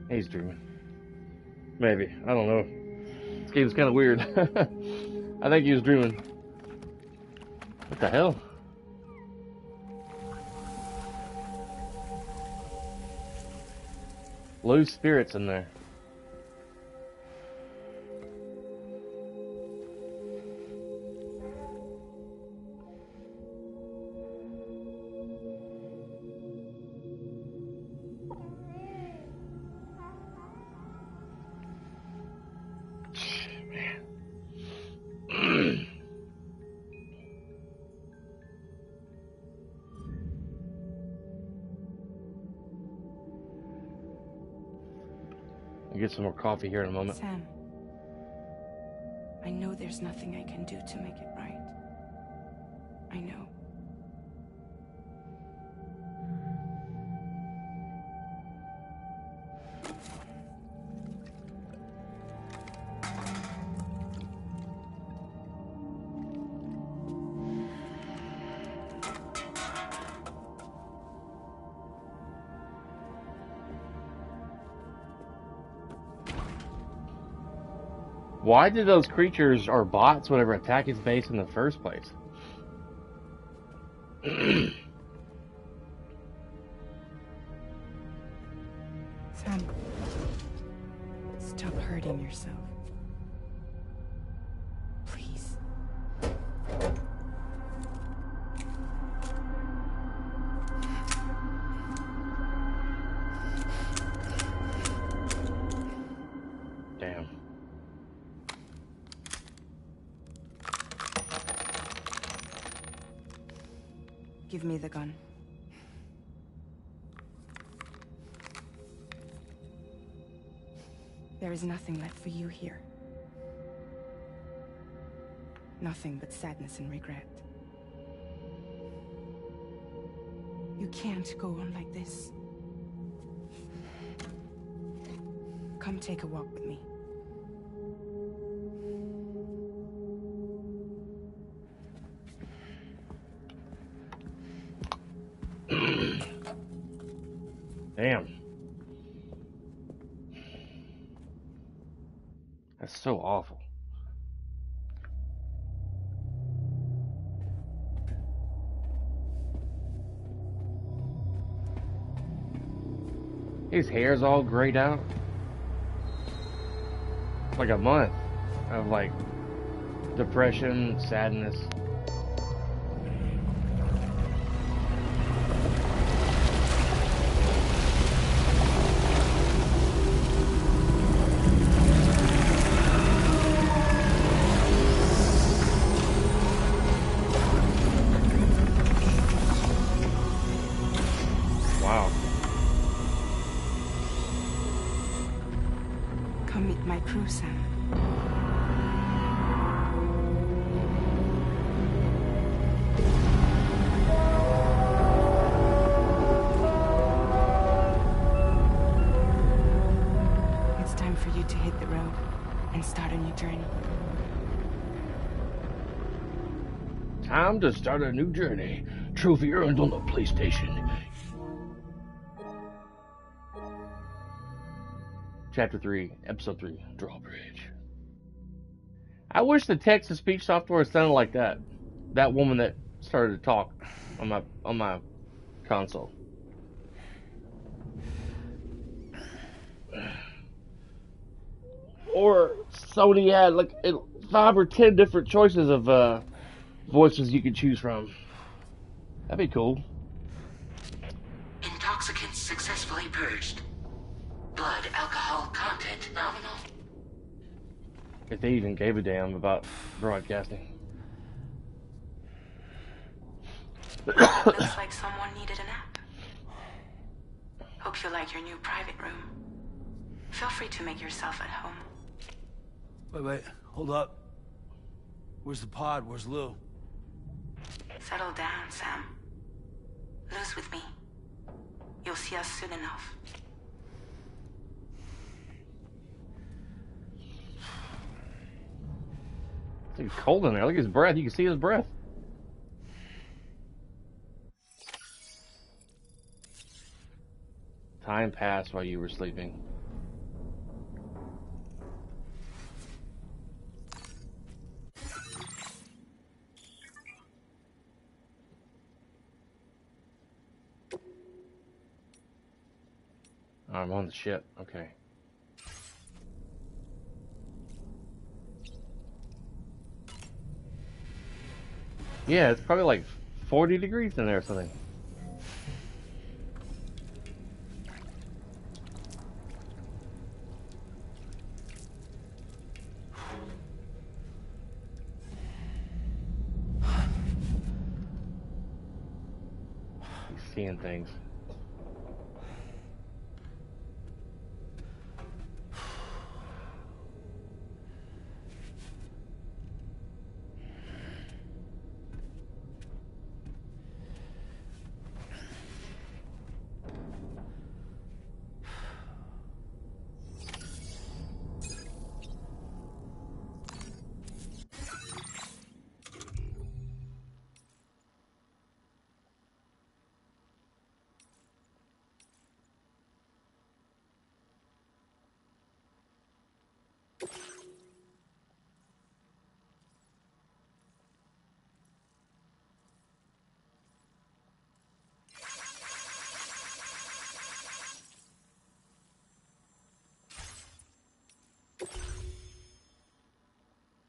He's dreaming. Maybe. I don't know. This game's kind of weird. I think he was dreaming. What the hell? Loose spirits in there. I'll get some more coffee here in a moment. Sam, I know there's nothing I can do to make it right. I know. Why did those creatures or bots, whatever, attack his base in the first place? Sam, stop hurting yourself. Please. Damn. Give me the gun. There is nothing left for you here. Nothing but sadness and regret. You can't go on like this. Come take a walk with me. Damn. That's so awful. His hair's all grayed out. Like a month of like depression, sadness. Wow. Come meet my crew, Sam. It's time for you to hit the road and start a new journey. Time to start a new journey. Trophy earned on the PlayStation. Chapter 3, Episode 3, Drawbridge. I wish the text-to-speech software sounded like that. That woman that started to talk on my console. Or Sony had like 5 or 10 different choices of voices you could choose from. That'd be cool. Intoxicants successfully purged. Blood alcohol content nominal. If they even gave a damn about broadcasting. Looks like someone needed a nap. Hope you like your new private room. Feel free to make yourself at home. Wait, hold up. Where's the pod? Where's Lou? Settle down, Sam. Lou's with me. You'll see us soon enough. It's cold in there. Look at his breath. You can see his breath. Time passed while you were sleeping. I'm on the ship. Okay. Yeah, it's probably like 40 degrees in there or something. He's seeing things.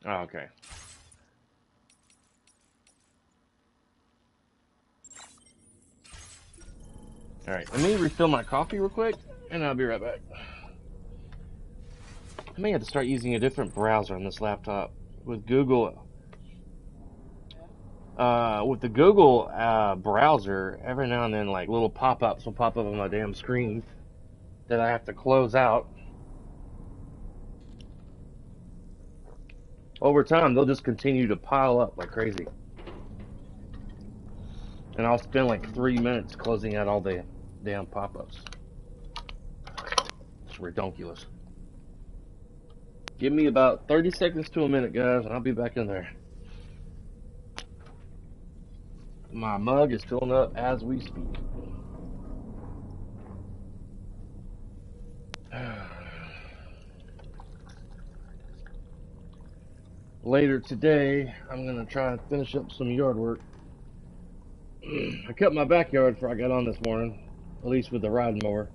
Oh, okay. Alright, let me refill my coffee real quick, and I'll be right back. I may have to start using a different browser on this laptop. With Google, with the Google browser, every now and then, like, little pop-ups will pop up on my damn screen that I have to close out. Over time, they'll just continue to pile up like crazy. And I'll spend like 3 minutes closing out all the damn pop-ups. It's redonkulous. Give me about 30 seconds to a minute, guys, and I'll be back in there. My mug is filling up as we speak. Later today, I'm going to try and finish up some yard work. I cut my backyard before I got on this morning, at least with the riding mower.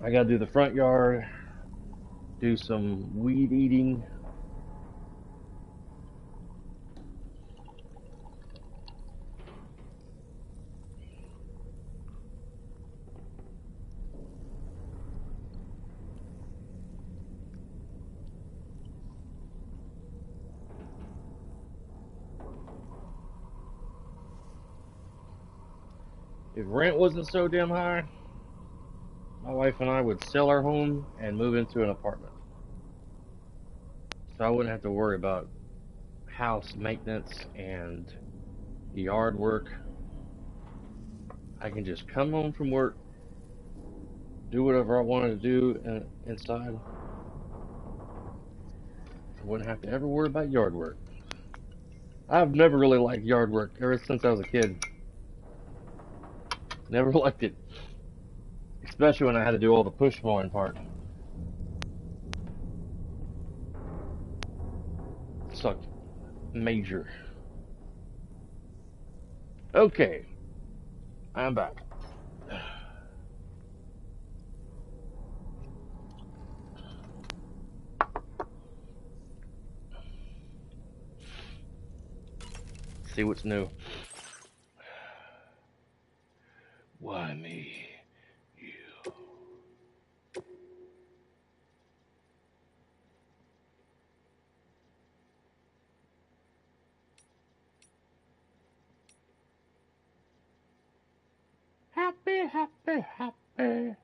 I got to do the front yard, do some weed eating. If rent wasn't so damn high, my wife and I would sell our home and move into an apartment. So I wouldn't have to worry about house maintenance and yard work. I can just come home from work, do whatever I wanted to do inside. I wouldn't have to ever worry about yard work. I've never really liked yard work ever since I was a kid. Never liked it. Especially when I had to do all the push mowing part. Sucked major. Okay. I'm back. See what's new. Why me? You. Happy, happy, happy.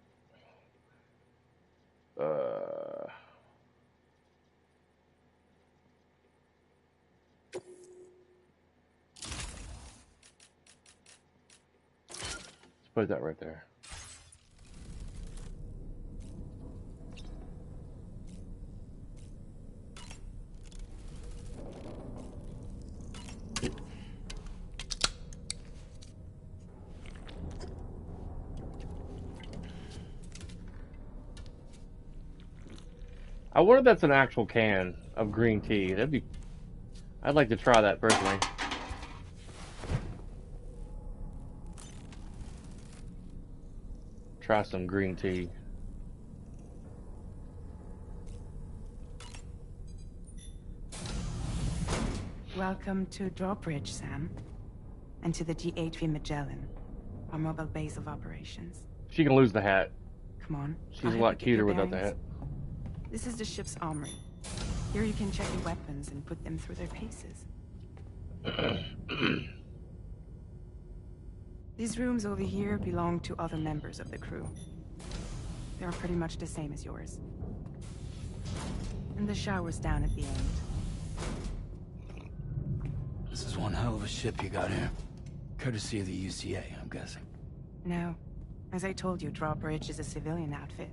Let's put that right there. I wonder if that's an actual can of green tea. I'd like to try that personally. Try some green tea. Welcome to Drawbridge, Sam. And to the GHV Magellan, our mobile base of operations. She can lose the hat. Come on. She's a lot cuter without the hat. This is the ship's armory. Here you can check your weapons and put them through their paces. These rooms over here belong to other members of the crew. They are pretty much the same as yours. And the shower's down at the end. This is one hell of a ship you got here. Courtesy of the UCA, I'm guessing. No. As I told you, Drawbridge is a civilian outfit.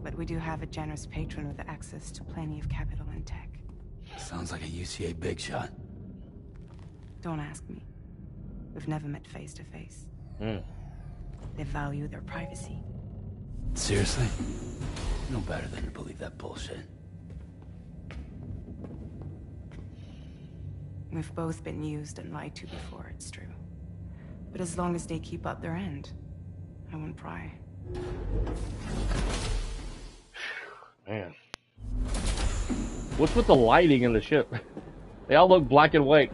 But we do have a generous patron with access to plenty of capital and tech. Sounds like a UCA big shot. Don't ask me. We've never met face to face. Mm. They value their privacy. Seriously? No better than to believe that bullshit. We've both been used and lied to before, it's true. But as long as they keep up their end, I won't pry. Man. What's with the lighting in the ship? They all look black and white.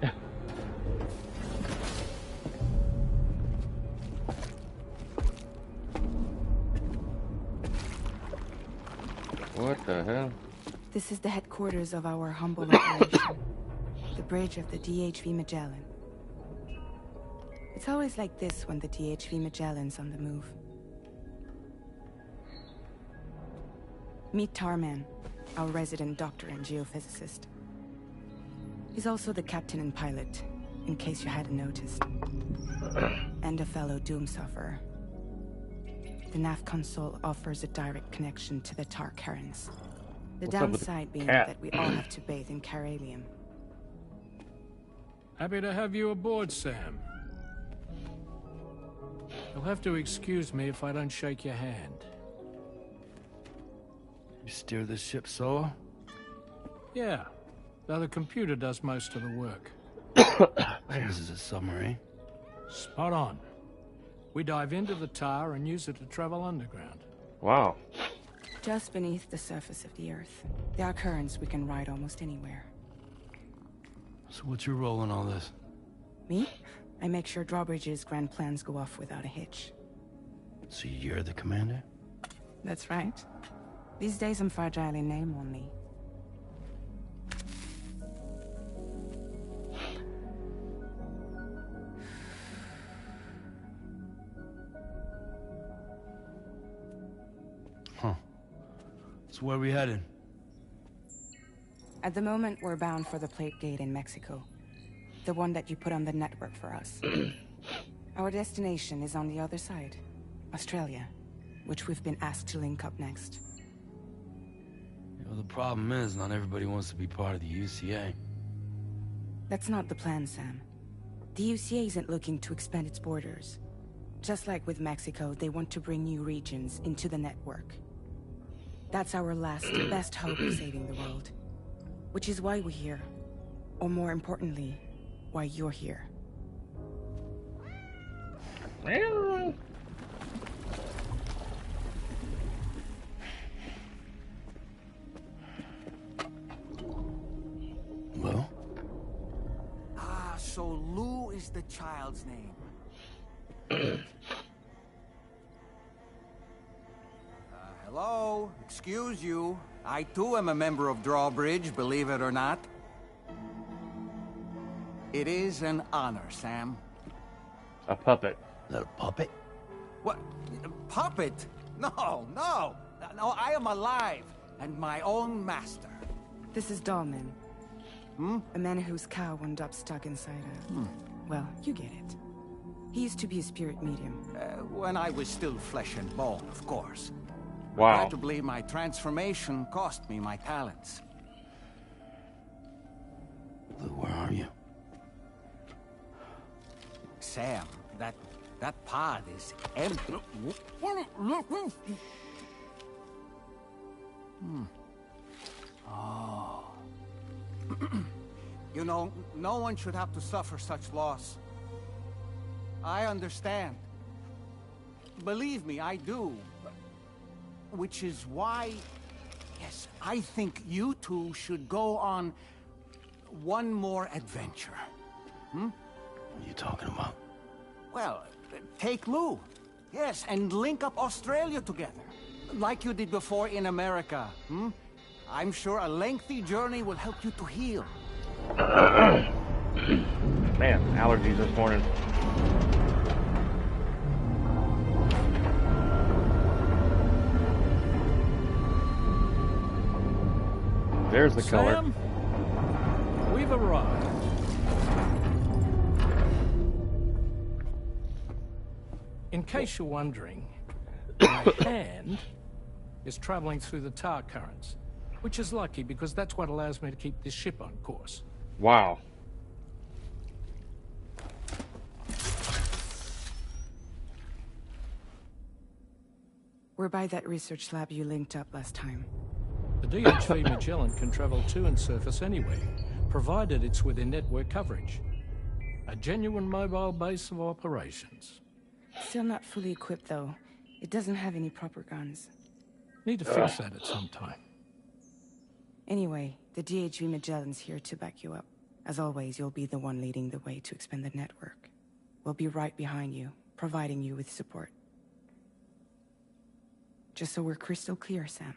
What the hell? This is the headquarters of our humble operation. The bridge of the DHV Magellan. It's always like this when the DHV Magellan's on the move. Meet Tarman, our resident doctor and geophysicist. He's also the captain and pilot, in case you hadn't noticed. And a fellow doom sufferer. The nav console offers a direct connection to the Tar Currents. The downside being that we all have to bathe in Caralium. Happy to have you aboard, Sam. You'll have to excuse me if I don't shake your hand. You steer this ship solo? Yeah, though the computer does most of the work. This is a submarine. Spot on. We dive into the tar and use it to travel underground. Wow. Just beneath the surface of the Earth, there are currents we can ride almost anywhere. So what's your role in all this? Me? I make sure Drawbridge's grand plans go off without a hitch. So you're the commander? That's right. These days I'm fragile in name only. Huh. So where are we headed? At the moment, we're bound for the Plate Gate in Mexico. The one that you put on the network for us. Our destination is on the other side. Australia, which we've been asked to link up next. You know, the problem is, not everybody wants to be part of the UCA. That's not the plan, Sam. The UCA isn't looking to expand its borders. Just like with Mexico, they want to bring new regions into the network. That's our last, best hope of saving the world. Which is why we're here. Or more importantly, why you're here. Well? Ah, so Lou is the child's name. Hello? Excuse you. I too am a member of Drawbridge, believe it or not. It is an honor, Sam. A puppet. Is that a puppet? What? Puppet? No, no. No, I am alive and my own master. This is Dahlman. A man whose cow wound up stuck inside a... Well, you get it. He used to be a spirit medium. When I was still flesh and bone, of course. Wow. Regrettably, my transformation cost me my talents. Lou, where are you? Sam, that pod is empty. Oh. You know, no one should have to suffer such loss. I understand. Believe me, I do. Which is why, yes, I think you two should go on one more adventure. What are you talking about? Well, take Lou. Yes, and link up Australia together. Like you did before in America. I'm sure a lengthy journey will help you to heal. Man, allergies this morning. There's the color. Sam, we've arrived. In case you're wondering, my hand is traveling through the tar currents, which is lucky because that's what allows me to keep this ship on course. Wow. We're by that research lab you linked up last time. The DHV Magellan can travel to and surface anywhere, provided it's within network coverage. A genuine mobile base of operations. Still not fully equipped, though. It doesn't have any proper guns. Need to fix that at some time. Anyway, the DHV Magellan's here to back you up. As always, you'll be the one leading the way to expand the network. We'll be right behind you, providing you with support. Just so we're crystal clear, Sam.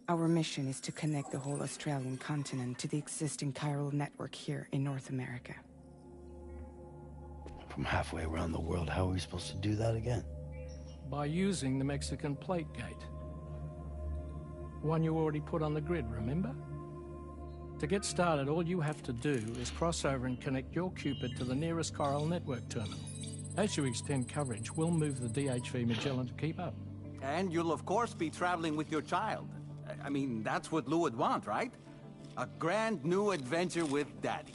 Our mission is to connect the whole Australian continent to the existing chiral network here in North America. From halfway around the world, how are we supposed to do that again? By using the Mexican plate gate. One you already put on the grid, remember? To get started, all you have to do is cross over and connect your Cupid to the nearest chiral network terminal. As you extend coverage, we'll move the DHV Magellan to keep up. And you'll of course be traveling with your child. I mean, that's what Lou would want, right? A grand new adventure with Daddy.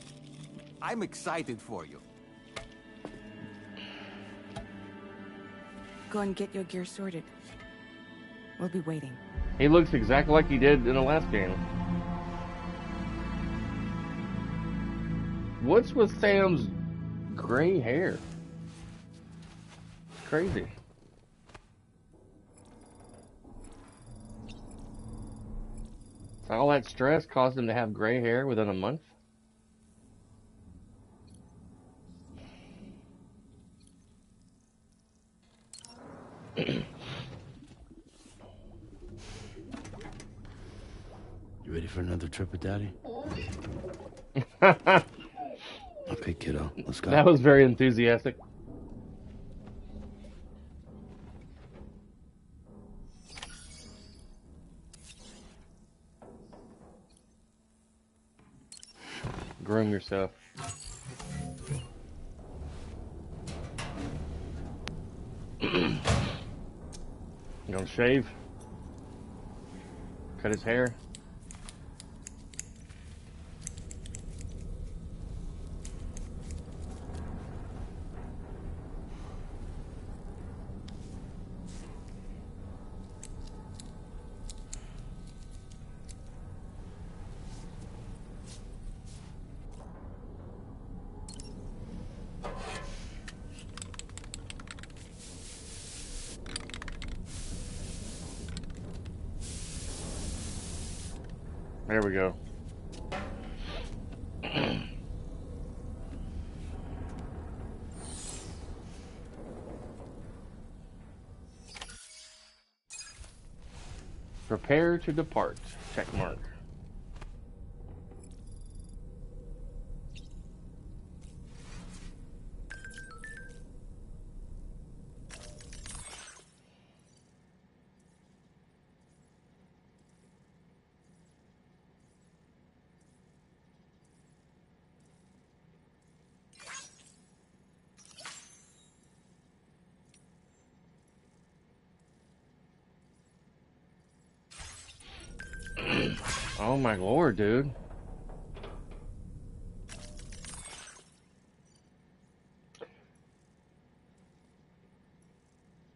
I'm excited for you. Go and get your gear sorted. We'll be waiting. He looks exactly like he did in the last game. What's with Sam's gray hair? It's crazy. So all that stress caused him to have gray hair within a month? You ready for another trip with Daddy? Okay, kiddo, let's go. That was very enthusiastic. Groom yourself. You gonna shave? Cut his hair? There we go. Prepare to depart. Check mark. Oh my lord, dude.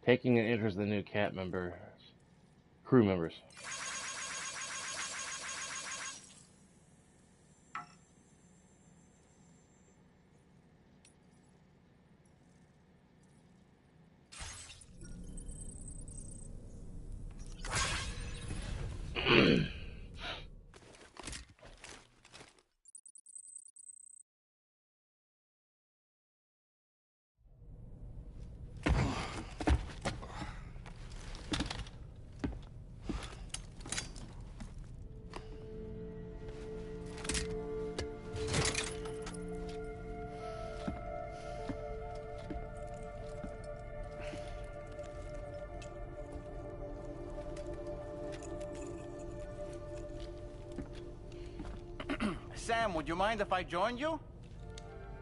Taking an interest in the new crew members. Sam, would you mind if I joined you?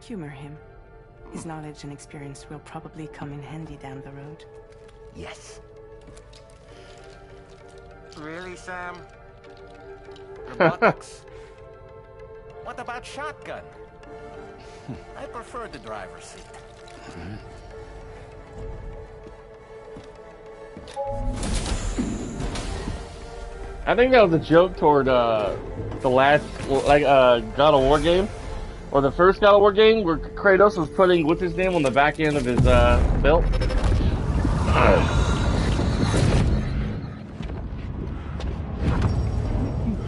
Humor him. His knowledge and experience will probably come in handy down the road. Yes. Really, Sam? Robotics? What about shotgun? I prefer the driver's seat. I think that was a joke toward the last God of War game, or the first God of War game, where Kratos was putting what's his name on the back end of his belt.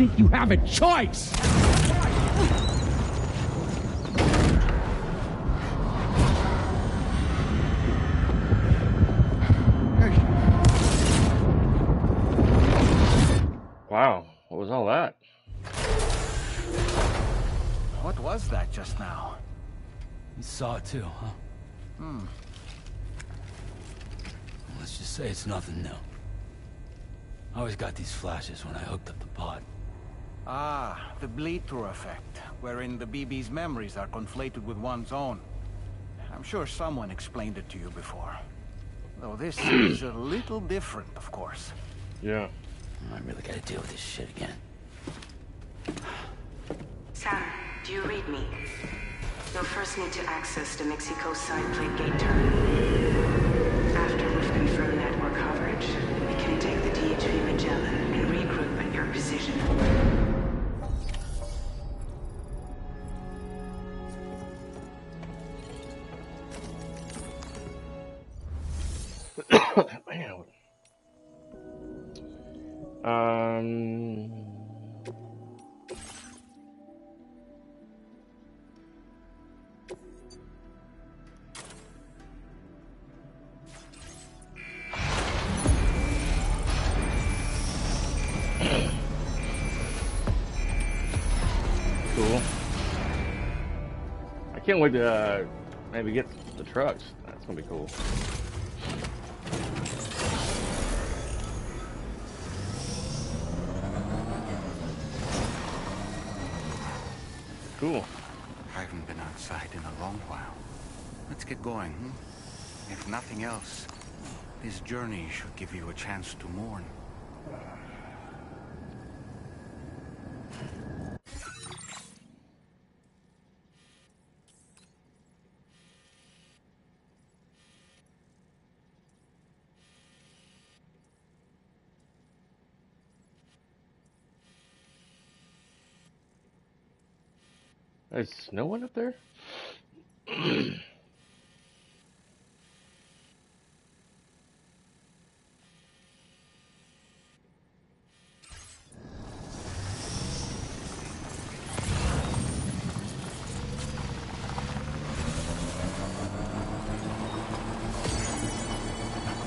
think you have a choice! Wow, what was all that? What was that just now? You saw it too, huh? Let's just say it's nothing new. I always got these flashes when I hooked up the pod. Ah, the bleed-through effect, wherein the BB's memories are conflated with one's own. I'm sure someone explained it to you before. Though this is a little different, of course. Yeah. I really gotta deal with this shit again. Sam, do you read me? You'll first need to access the Mexico side plate gate terminal. After we've confirmed network coverage, we can take the DHV Magellan and regroup at your position. Man. Cool. I can't wait to maybe get the trucks. That's gonna be cool. Cool. I haven't been outside in a long while. Let's get going, If nothing else, this journey should give you a chance to mourn. Is no one up there? You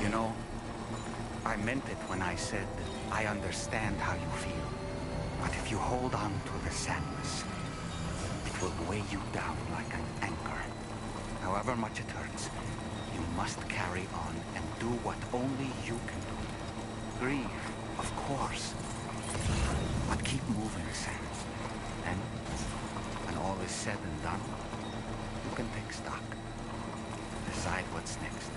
know, I meant it when I said I understand how you feel. But if you hold on to the sadness, it will weigh you down like an anchor. However much it hurts, you must carry on and do what only you can do. Grieve, of course. But keep moving, Sam. And when all is said and done, you can take stock. Decide what's next.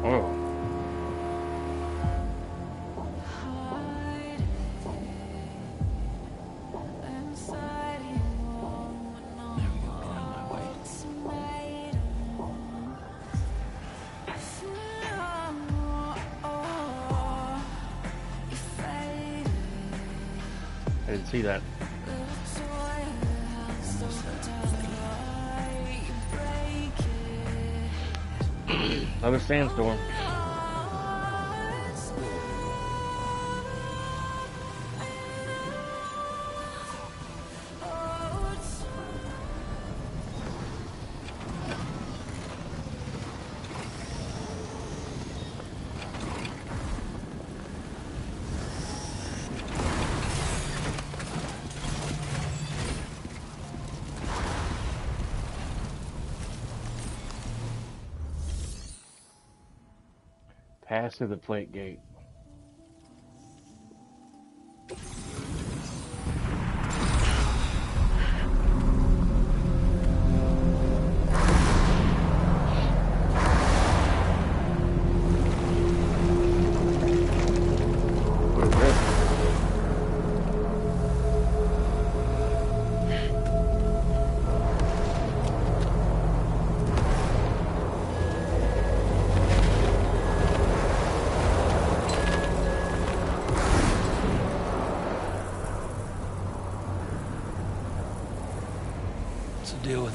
Oh. I didn't see that. Another sandstorm. Pass through the plate gate.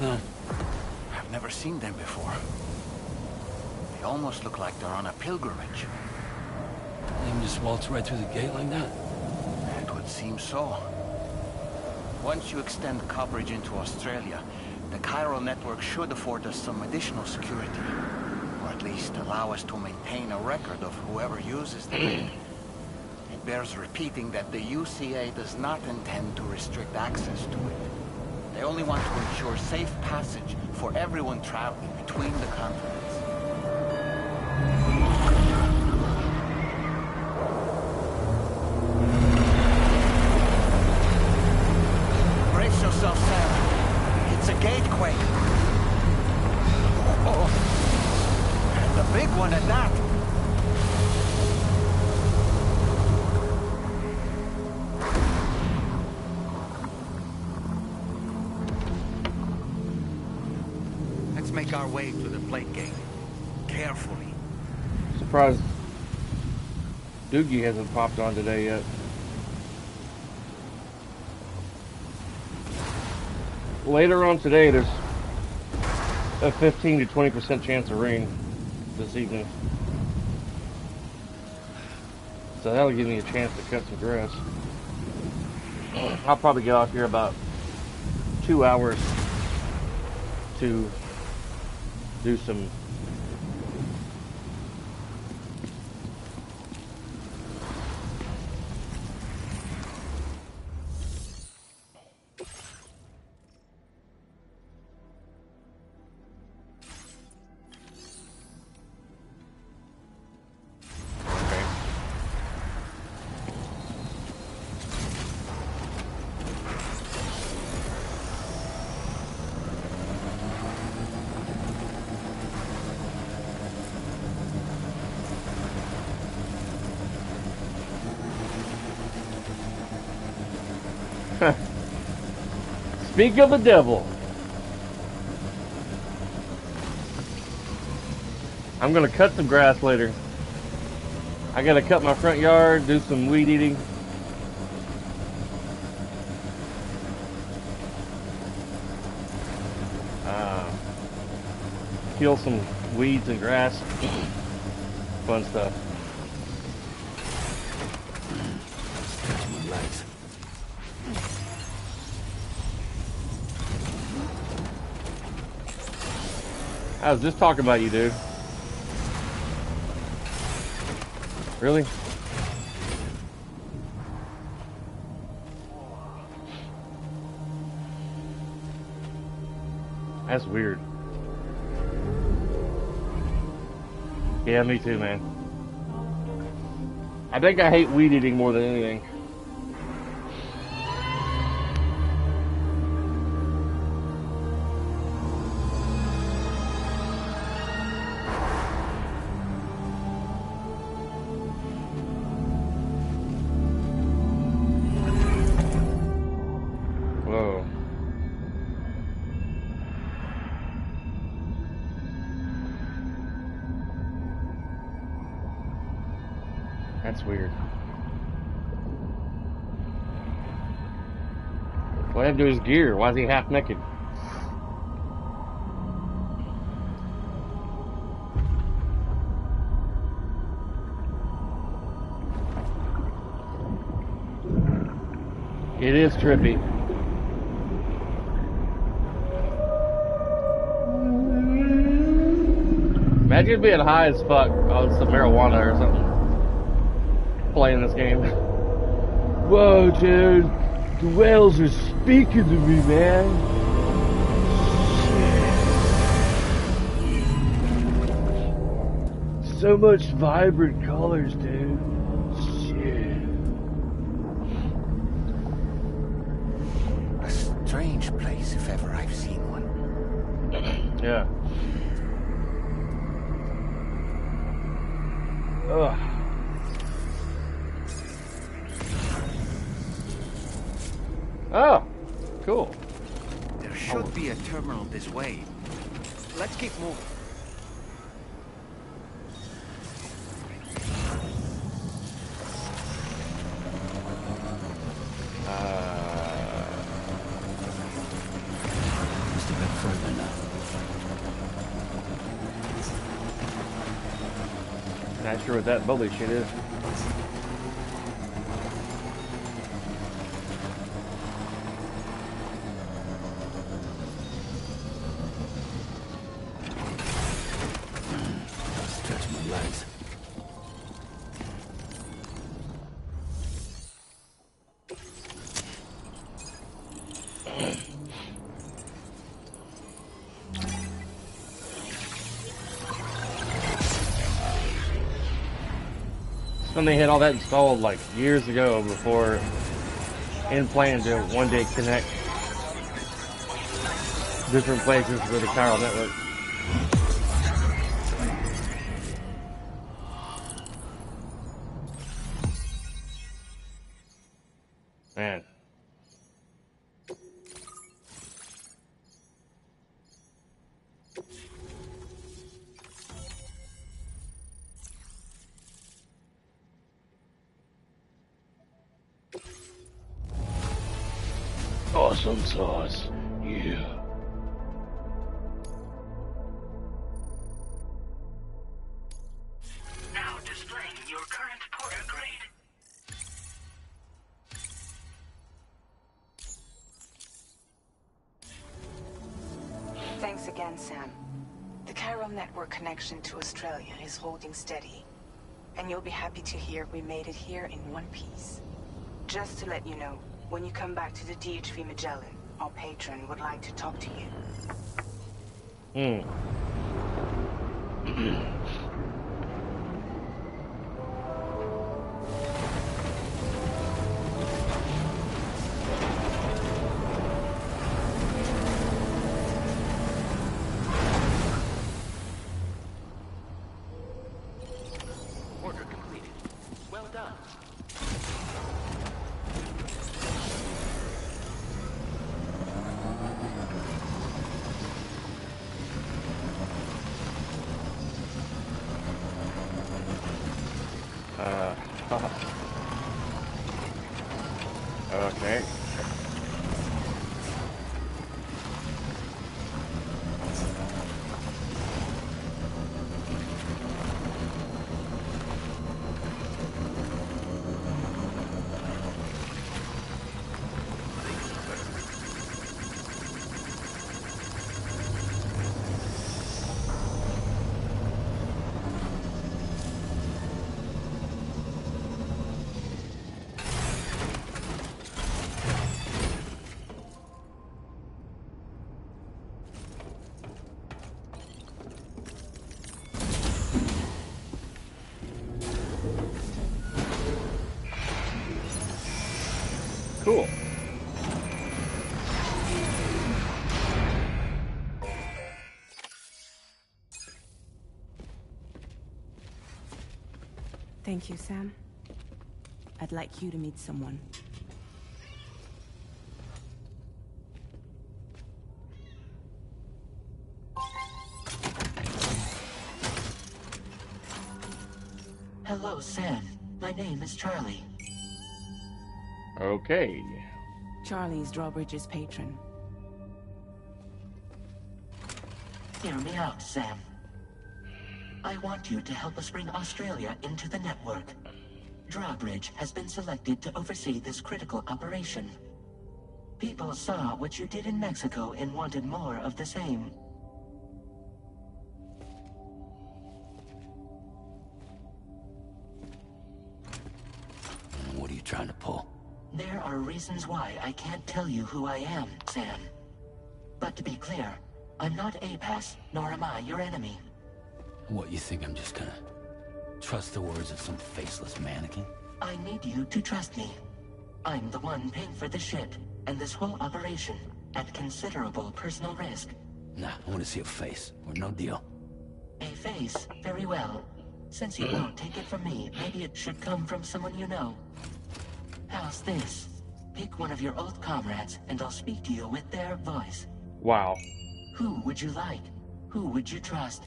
with them? I've never seen them before. They almost look like they're on a pilgrimage. They can just waltz right through the gate like that? It would seem so. Once you extend coverage into Australia, the chiral network should afford us some additional security. Or at least allow us to maintain a record of whoever uses the gate. It bears repeating that the UCA does not intend to restrict access to it. They only want to ensure safe passage for everyone traveling between the continents. Brace yourself, Sam. It's a gatequake. Oh, and a big one at that. Let's make our way to the plate gate. Carefully. Surprised Doogie hasn't popped on today yet. Later on today, there's a 15 to 20% chance of rain this evening. So that'll give me a chance to cut some grass. I'll probably get off here about 2 hours to do some Speak of the devil. I'm gonna cut some grass later. I gotta cut my front yard, do some weed eating. Kill some weeds and grass. Fun stuff. Touch my legs. I was just talking about you, dude. Really? That's weird. Yeah, me too, man. I think I hate weed eating more than anything. Whoa. That's weird. What happened to his gear? Why is he half naked? It is trippy. Imagine being high as fuck on some marijuana or something. Playing this game. Whoa, dude. The whales are speaking to me, man. Shit. So much vibrant colors, dude. Shit. A strange place if ever I've seen one. Yeah. Ugh. Oh, cool. There should be a terminal this way. Let's keep moving. Must have been Not sure what that bubbly shit is. Stretch my legs. When they had all that installed like years ago before in plan to one day connect different places with the chiral network. Man. Awesome sauce. Yeah. Now displaying your current porter grade. Thanks again, Sam. The chiral network connection to Australia is holding steady. And you'll be happy to hear we made it here in one piece. Just to let you know, when you come back to the DHV Magellan, our patron would like to talk to you. Order completed. Well done. Okay. Cool. Thank you, Sam. I'd like you to meet someone. Hello, Sam. My name is Charlie. Okay. Charlie's Drawbridge's patron. Hear me out, Sam. I want you to help us bring Australia into the network. Drawbridge has been selected to oversee this critical operation. People saw what you did in Mexico and wanted more of the same. What are you trying to pull? There are reasons why I can't tell you who I am, Sam. But to be clear, I'm not APAS, nor am I your enemy. What, you think I'm just gonna trust the words of some faceless mannequin? I need you to trust me. I'm the one paying for the ship and this whole operation at considerable personal risk. Nah, I want to see a face, or no deal. A face, very well. Since you won't take it from me, maybe it should come from someone you know. How's this? Pick one of your old comrades, and I'll speak to you with their voice. Wow. Who would you like? Who would you trust?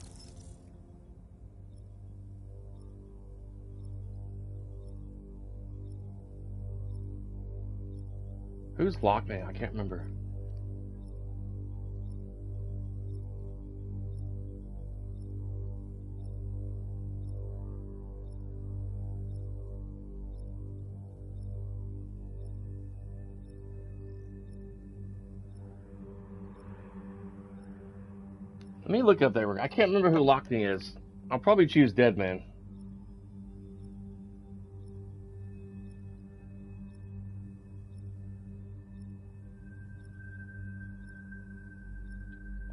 Who's Lockman? I can't remember. Let me look up that. I can't remember who Lockney is. I'll probably choose Deadman.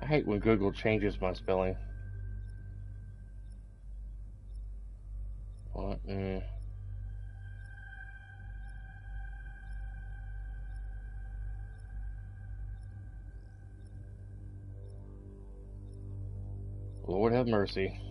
I hate when Google changes my spelling. What? Lord have mercy.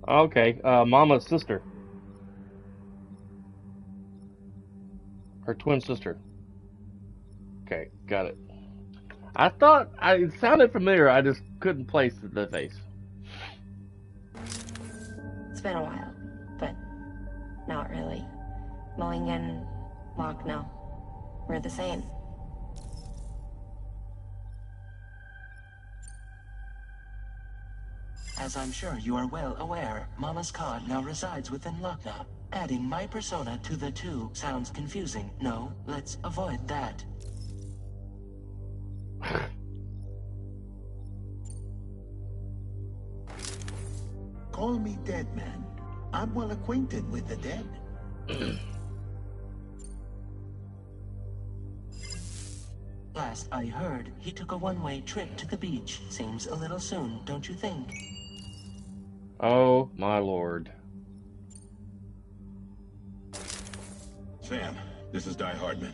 Okay, Mama's sister. Her twin sister. Okay, got it. I thought it sounded familiar. I just couldn't place the face. It's been a while, but not really. Mulligan, Lochno, we're the same. As I'm sure you are well aware, Mama's card now resides within Lochna. Adding my persona to the two sounds confusing. No, let's avoid that. Call me dead man. I'm well acquainted with the dead. Last I heard, he took a one-way trip to the beach. Seems a little soon, don't you think? Oh, my lord. Sam, this is Die Hardman.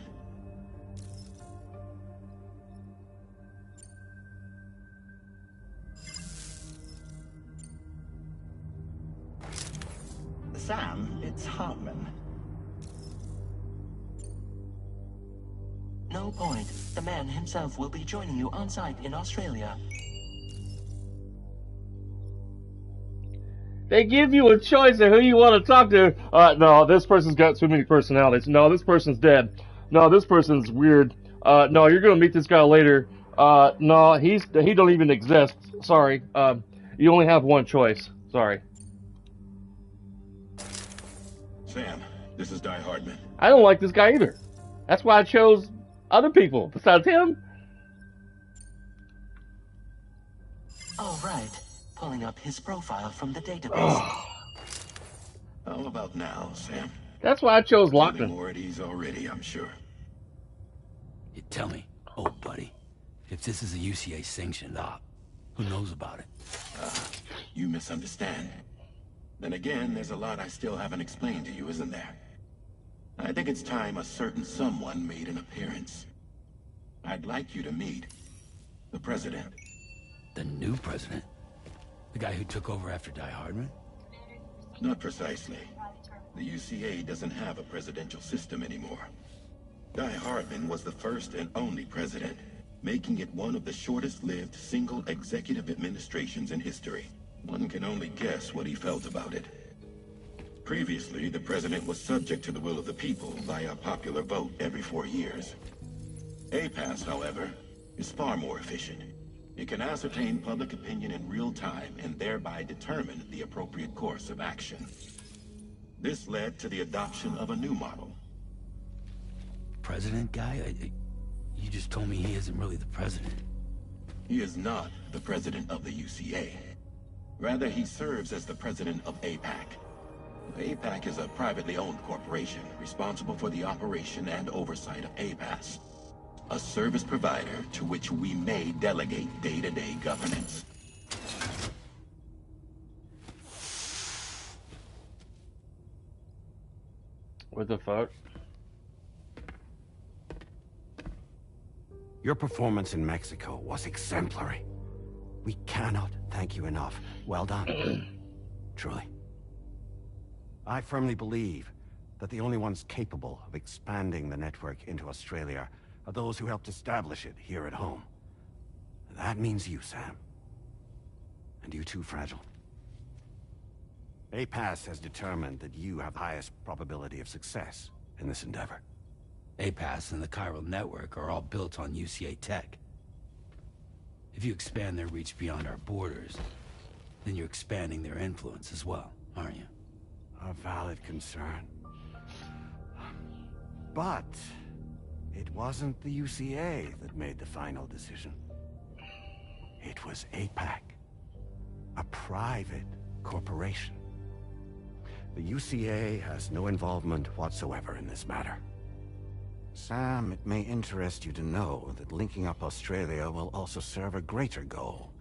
Sam, it's Hartman. No point. The man himself will be joining you on site in Australia. They give you a choice of who you want to talk to. No, this person's got too many personalities. No, this person's dead. No, this person's weird. No, you're gonna meet this guy later. No, he don't even exist. Sorry. You only have one choice. Sorry. Sam, this is Die Hardman. I don't like this guy either. That's why I chose other people besides him. All right. Pulling up his profile from the database. How about now, Sam? That's why I chose Feeling Lockton. more at ease already, I'm sure. You tell me, old buddy, if this is a UCA sanctioned op, who knows about it? You misunderstand. Then again, there's a lot I still haven't explained to you, isn't there? I think it's time a certain someone made an appearance. I'd like you to meet the president. The new president? The guy who took over after Die Hardman? Not precisely. The UCA doesn't have a presidential system anymore. Die Hardman was the first and only president, making it one of the shortest-lived single executive administrations in history. One can only guess what he felt about it. Previously, the president was subject to the will of the people via a popular vote every 4 years. APAS, however, is far more efficient. It can ascertain public opinion in real time and thereby determine the appropriate course of action. This led to the adoption of a new model. President guy? You just told me he isn't really the president. He is not the president of the UCA. Rather, he serves as the president of APAC. APAC is a privately owned corporation responsible for the operation and oversight of APAS, a service provider to which we may delegate day-to-day governance. What the fuck? Your performance in Mexico was exemplary. We cannot thank you enough. Well done. Truly. I firmly believe that the only ones capable of expanding the network into Australia are those who helped establish it here at home. That means you, Sam. And you too, Fragile. APAS has determined that you have the highest probability of success in this endeavor. APAS and the chiral network are all built on UCA tech. If you expand their reach beyond our borders, then you're expanding their influence as well, aren't you? A valid concern. But it wasn't the UCA that made the final decision. It was APAC, a private corporation. The UCA has no involvement whatsoever in this matter. Sam, it may interest you to know that linking up Australia will also serve a greater goal.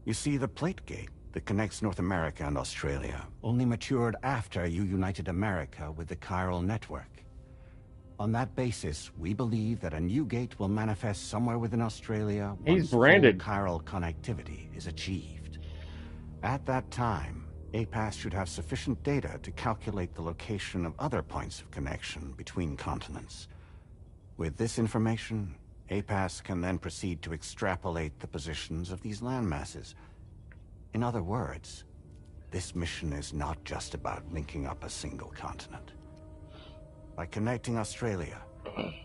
You see, the plate gate that connects North America and Australia only matured after you united America with the chiral network. On that basis, we believe that a new gate will manifest somewhere within Australia once full chiral connectivity is achieved. At that time, APAS should have sufficient data to calculate the location of other points of connection between continents. With this information, APAS can then proceed to extrapolate the positions of these landmasses. In other words, this mission is not just about linking up a single continent. By connecting Australia,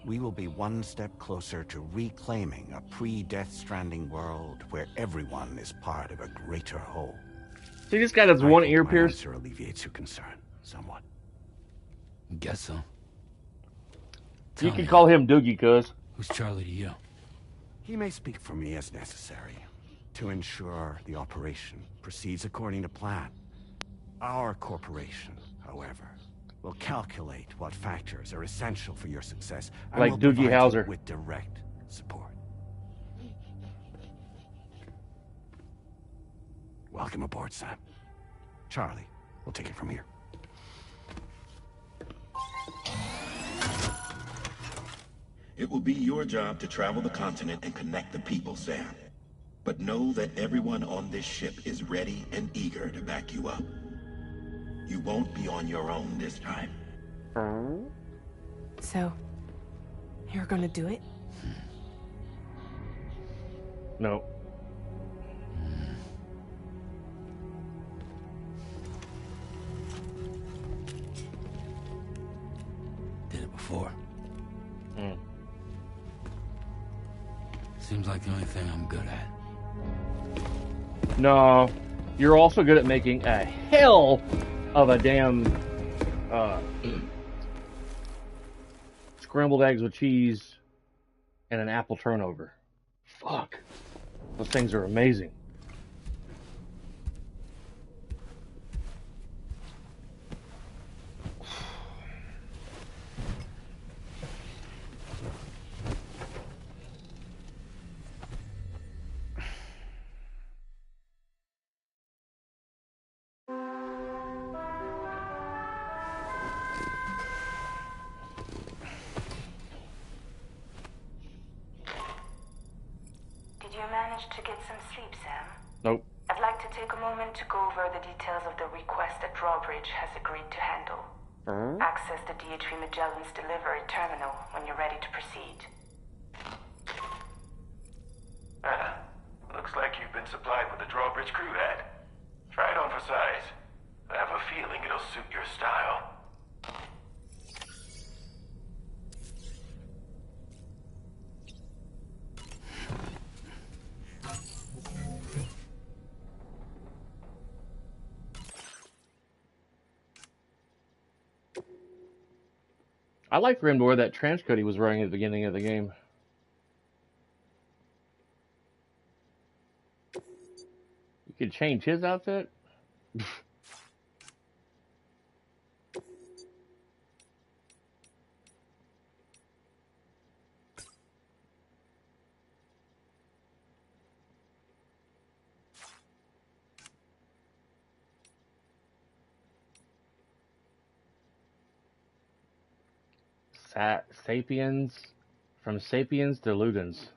we will be one step closer to reclaiming a pre-Death Stranding world where everyone is part of a greater whole. See, this guy has one ear pierced. Answer alleviates your concern somewhat. Guess so. You can call him Doogie, cuz. Who's Charlie to you? He may speak for me as necessary to ensure the operation proceeds according to plan. Our corporation, however, will calculate what factors are essential for your success and like will Doogie Howser with direct support. Welcome aboard, Sam. Charlie, we'll take it from here. It will be your job to travel the continent and connect the people, Sam. But know that everyone on this ship is ready and eager to back you up. You won't be on your own this time. So, you're gonna do it? No. Did it before. Seems like the only thing I'm good at. No, you're also good at making a hell of a damn scrambled eggs with cheese and an apple turnover. Fuck. Those things are amazing. To get some sleep, Sam? Nope. I'd like to take a moment to go over the details of the request that Drawbridge has agreed to handle. Access the DH3 Magellan's delivery terminal when you're ready to proceed. Looks like you've been supplied with the Drawbridge crew hat. Try it on for size. I have a feeling it'll suit your style. I like for him to wear that trench coat he was wearing at the beginning of the game. You could change his outfit? Sapiens, from Sapiens to Ludens.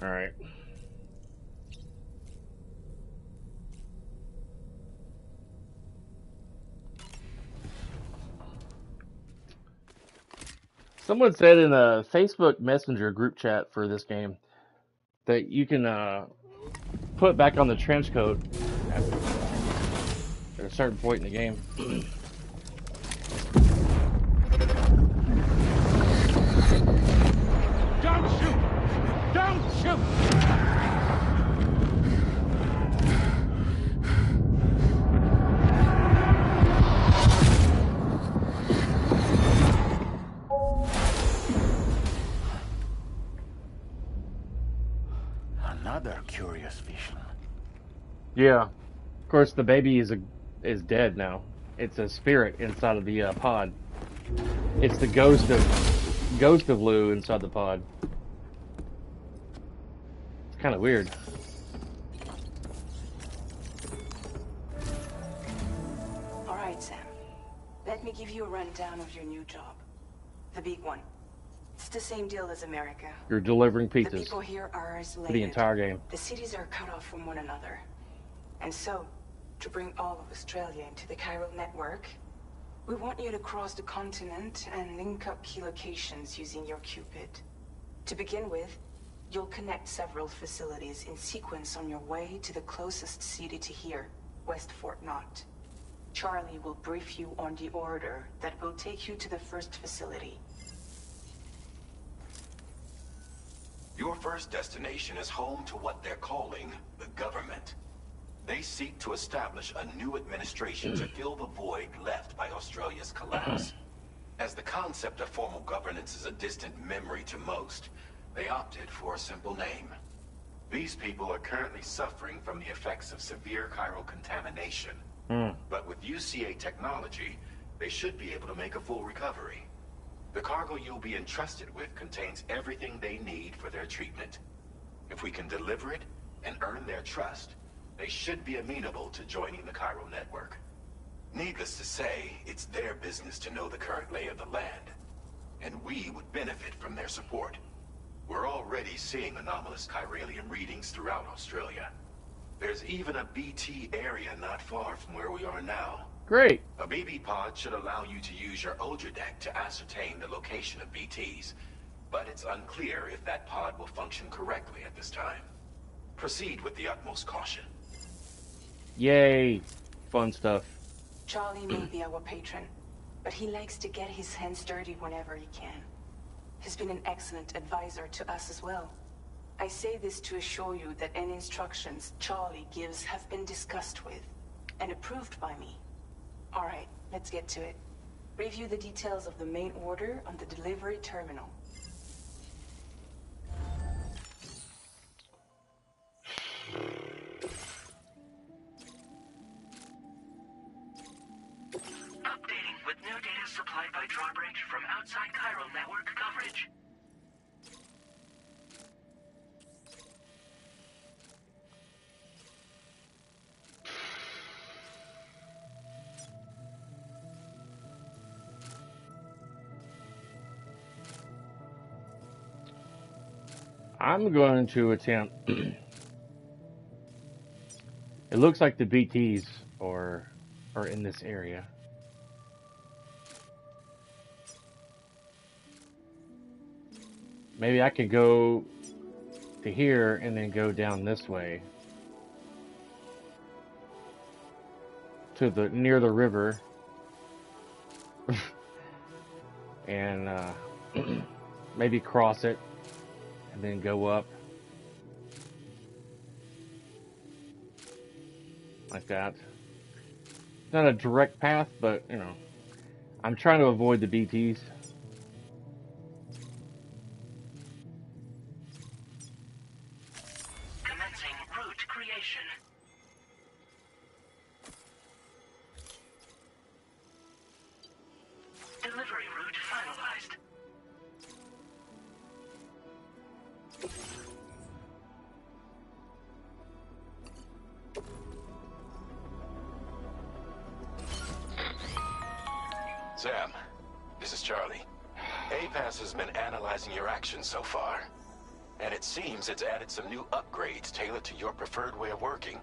Alright. Someone said in a Facebook Messenger group chat for this game that you can put back on the trench coat at a certain point in the game. Don't shoot! Don't shoot! Another curious vision. Yeah. Of course, the baby is dead now. It's a spirit inside of the pod. It's the ghost of Lou inside the pod. It's kind of weird. All right, Sam. Let me give you a rundown of your new job. The big one. It's the same deal as America. You're delivering The pizzas people here are isolated. for the entire game. The cities are cut off from one another. And so, to bring all of Australia into the chiral network, we want you to cross the continent and link up key locations using your Cupid. To begin with, you'll connect several facilities in sequence on your way to the closest city to here, West Fort Knott. Charlie will brief you on the order that will take you to the first facility. Your first destination is home to what they're calling the government. They seek to establish a new administration to fill the void left by Australia's collapse. As the concept of formal governance is a distant memory to most, they opted for a simple name. These people are currently suffering from the effects of severe chiral contamination. But with UCA technology, they should be able to make a full recovery. The cargo you'll be entrusted with contains everything they need for their treatment. If we can deliver it and earn their trust, they should be amenable to joining the chiral network. Needless to say, it's their business to know the current lay of the land, and we would benefit from their support. We're already seeing anomalous chiralium readings throughout Australia. There's even a BT area not far from where we are now. Great. A BB pod should allow you to use your Ultra deck to ascertain the location of BTs, but it's unclear if that pod will function correctly at this time. Proceed with the utmost caution. Yay. Fun stuff. Charlie may be our patron, but he likes to get his hands dirty whenever he can. He's been an excellent advisor to us as well. I say this to assure you that any instructions Charlie gives have been discussed with and approved by me. All right, let's get to it. Review the details of the main order on the delivery terminal. Updating with new data supplied by Drawbridge from outside chiral network coverage. I'm going to attempt. It looks like the BTs are in this area. Maybe I could go to here and then go down this way to the near the river and maybe cross it and then go up like that. Not a direct path, but you know, I'm trying to avoid the BTs. Commencing route creation. Delivery route finalized. Sam, this is Charlie. APAS has been analyzing your actions so far. And it seems it's added some new upgrades tailored to your preferred way of working.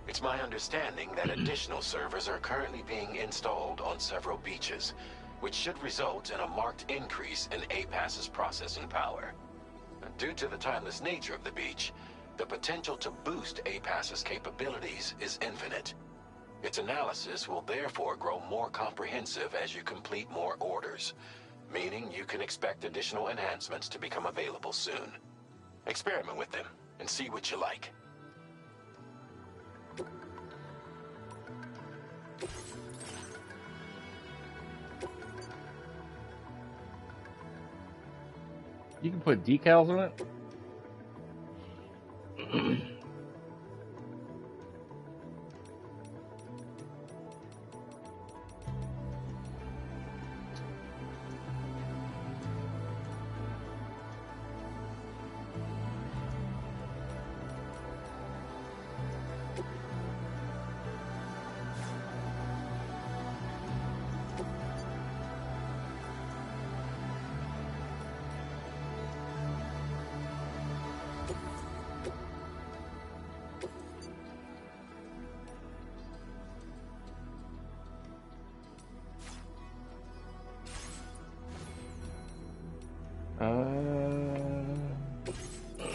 It's my understanding that additional servers are currently being installed on several beaches, which should result in a marked increase in APAS's processing power. Due to the timeless nature of the beach, the potential to boost APAS's capabilities is infinite. Its analysis will therefore grow more comprehensive as you complete more orders, meaning you can expect additional enhancements to become available soon. Experiment with them and see what you like. You can put decals on it?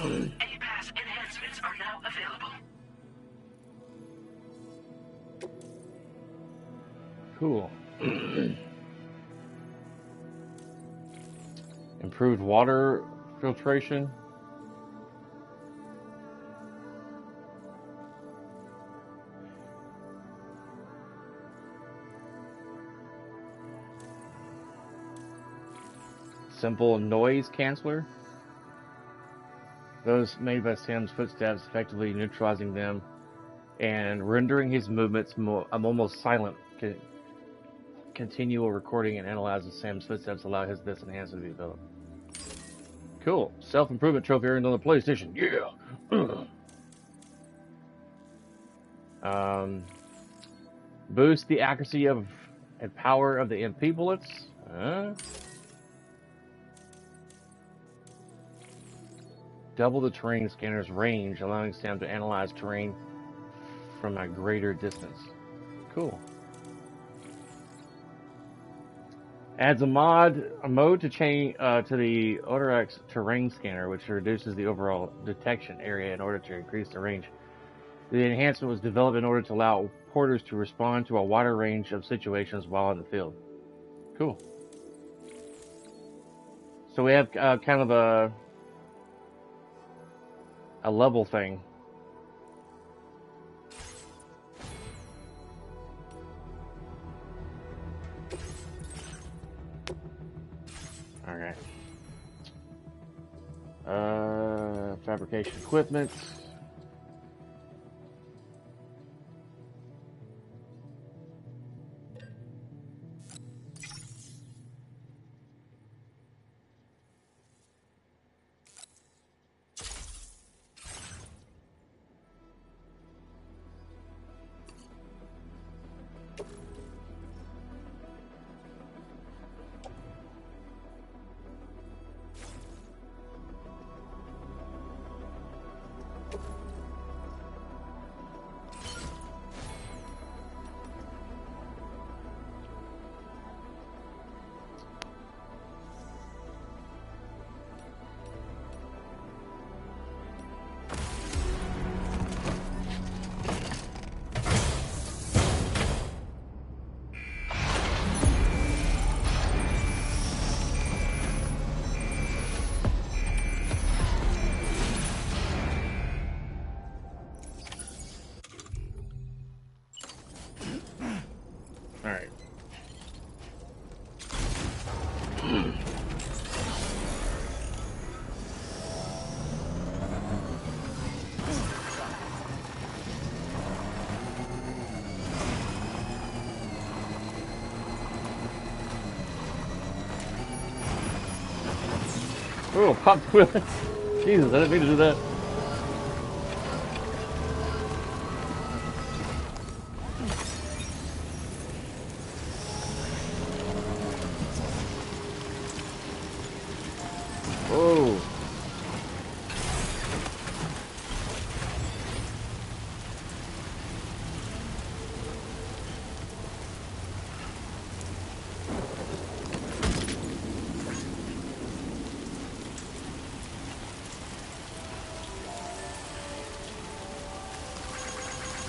APAS enhancements are now available. Cool. Improved water filtration. Simple noise canceller. Those made by Sam's footsteps, effectively neutralizing them and rendering his movements almost silent. Continual recording and analyzing Sam's footsteps allow this enhancement to be developed. Cool. Self-improvement trophy earned on the PlayStation. Yeah. Boost the accuracy of and power of the MP bullets. Double the terrain scanner's range, allowing Sam to analyze terrain from a greater distance. Cool. Adds a mode to change to the Odorex terrain scanner, which reduces the overall detection area in order to increase the range. The enhancement was developed in order to allow porters to respond to a wider range of situations while in the field. Cool. So we have kind of a level thing. Alright. Fabrication equipment. Alright. Oh, pop wheel. Jesus, I didn't mean to do that. Whoa.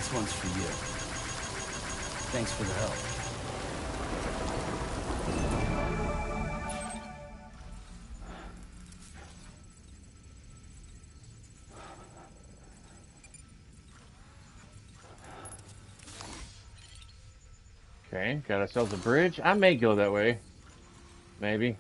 This one's for you. Thanks for the help. Okay, got ourselves a bridge. I may go that way. Maybe.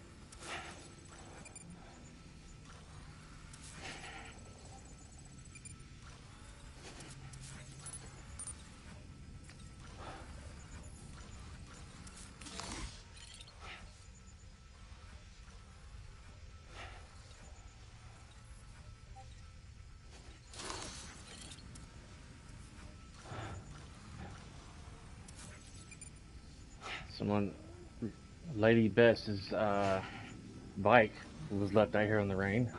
Someone, Lady Bess's bike was left out here in the rain.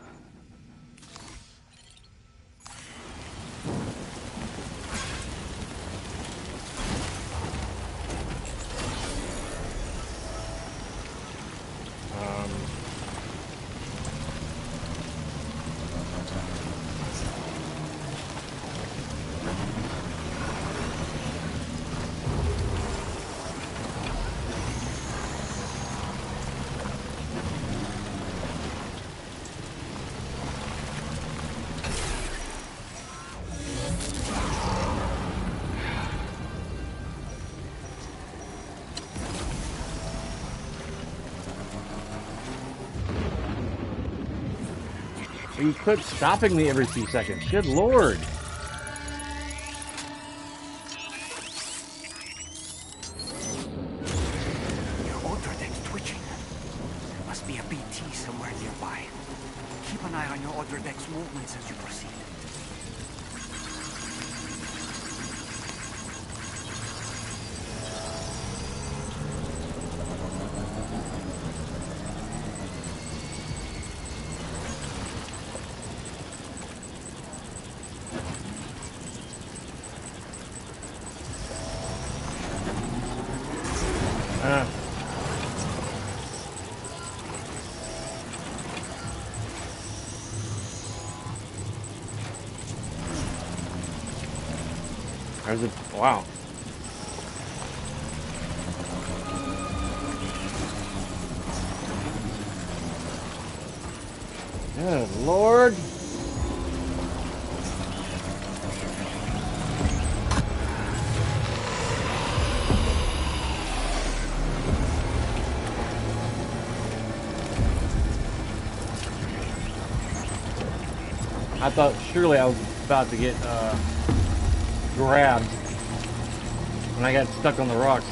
You quit stopping me every few seconds. Good lord. Your auto deck's twitching. There must be a BT somewhere nearby. Keep an eye on your auto deck's movements as you proceed. There's a wow. Good lord. I thought surely I was about to get grabbed when I got stuck on the rocks.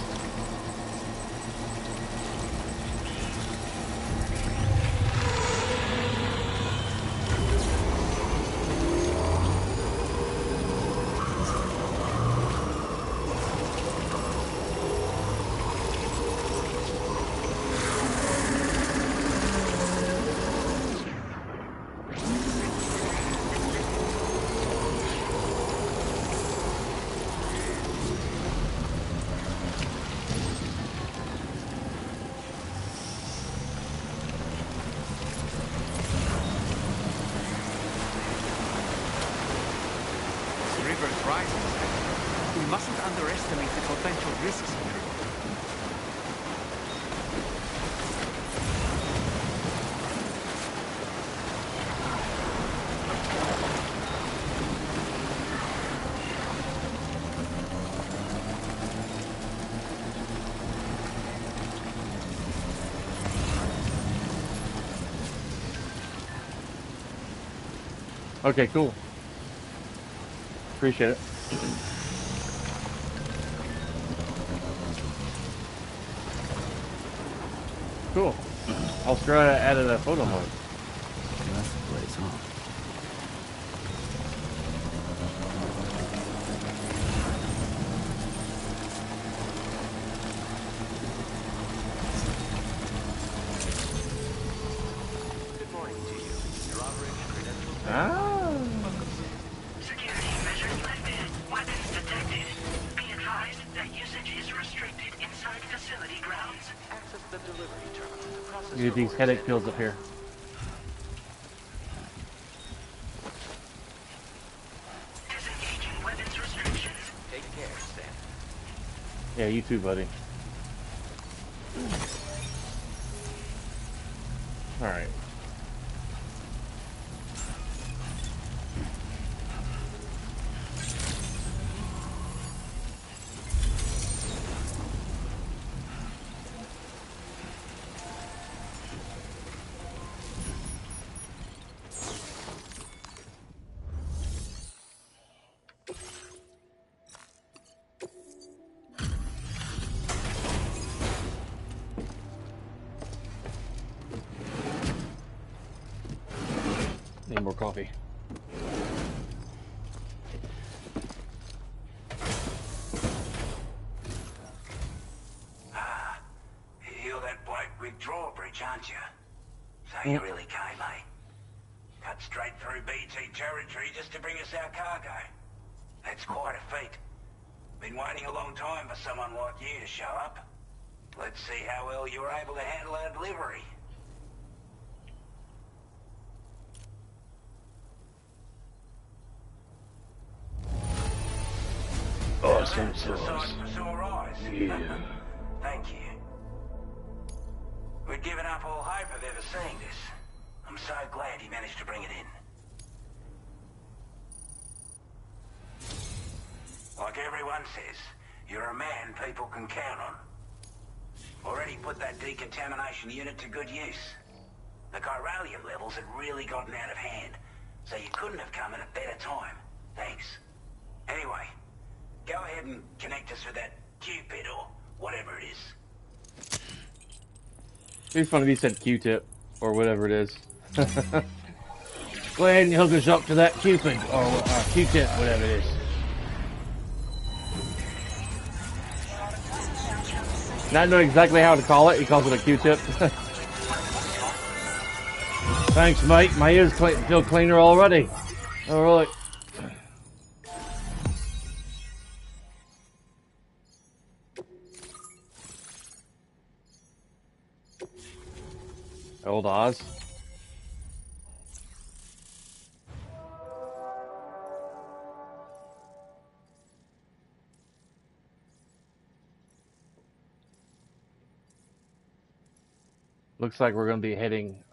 We mustn't underestimate the potential risks here. Okay, cool. Appreciate it. Cool. I'll try to add a photo mode. That's the place, huh? Good morning to you. Your average credentials. Security measures lifted. Weapons detected. Be advised that usage is restricted inside facility grounds. Access the delivery terminal to process Get these headache pills up here. Disengaging weapons restrictions. Yeah, you too, buddy. Alright. Need more coffee. You're that bloke with drawbridge, aren't you? So you really came, eh? Cut straight through BT territory just to bring us our cargo. That's quite a feat. Been waiting a long time for someone like you to show up. Let's see how well you were able to handle our delivery. Awesome That's a sight for sore eyes. Yeah. Thank you. We'd given up all hope of ever seeing this. I'm so glad you managed to bring it in. Like everyone says, you're a man people can count on. Already put that decontamination unit to good use. The chiralium levels had really gotten out of hand, so you couldn't have come at a better time. Thanks. Anyway, go ahead and connect us with that Cupid or whatever it is. It'd be funny if he said Q-tip or whatever it is. Go ahead and hook us up to that Cupid or Q-tip, whatever it is. Not knowing exactly how to call it, he calls it a Q-tip. Thanks, mate. My ears feel cleaner already. All right. Old Oz. Looks like we're going to be heading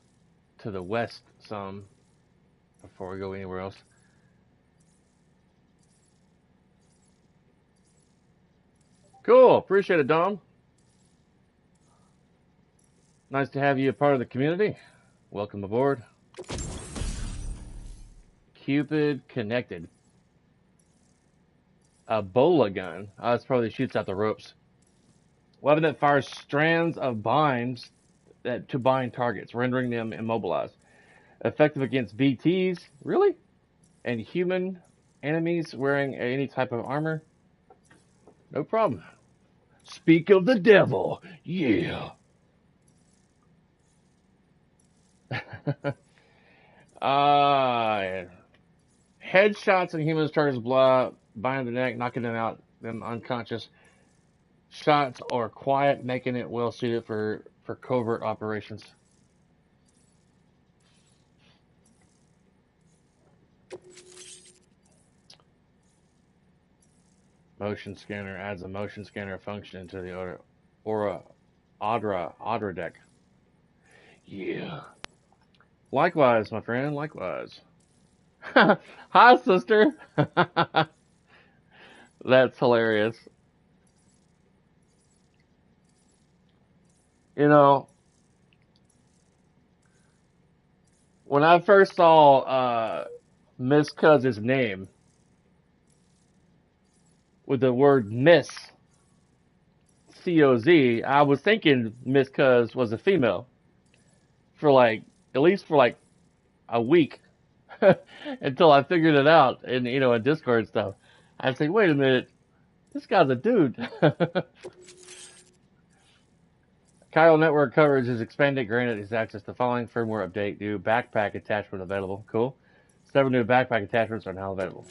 to the west some before we go anywhere else. Cool. Appreciate it, Dom. Nice to have you a part of the community. Welcome aboard. Cupid connected. A bola gun. Oh, that's probably shoots out the ropes. Weapon that fires strands of binds to bind targets, rendering them immobilized. Effective against BTs, really? And human enemies wearing any type of armor? No problem. Speak of the devil. Yeah. Headshots and humans targets blood, bind the neck, knocking them unconscious. Shots are quiet, making it well suited for covert operations. Motion scanner adds a motion scanner function into the Audra deck. Yeah. Likewise, my friend, likewise. Hi, sister. That's hilarious. You know, when I first saw Miss Cuz's name with the word Miss COZ, I was thinking Miss Cuz was a female for at least for a week until I figured it out in in Discord stuff. I say, wait a minute, this guy's a dude. Chiral network coverage is expanded, granted its access to following firmware update. New backpack attachment available. Cool. Several new backpack attachments are now available.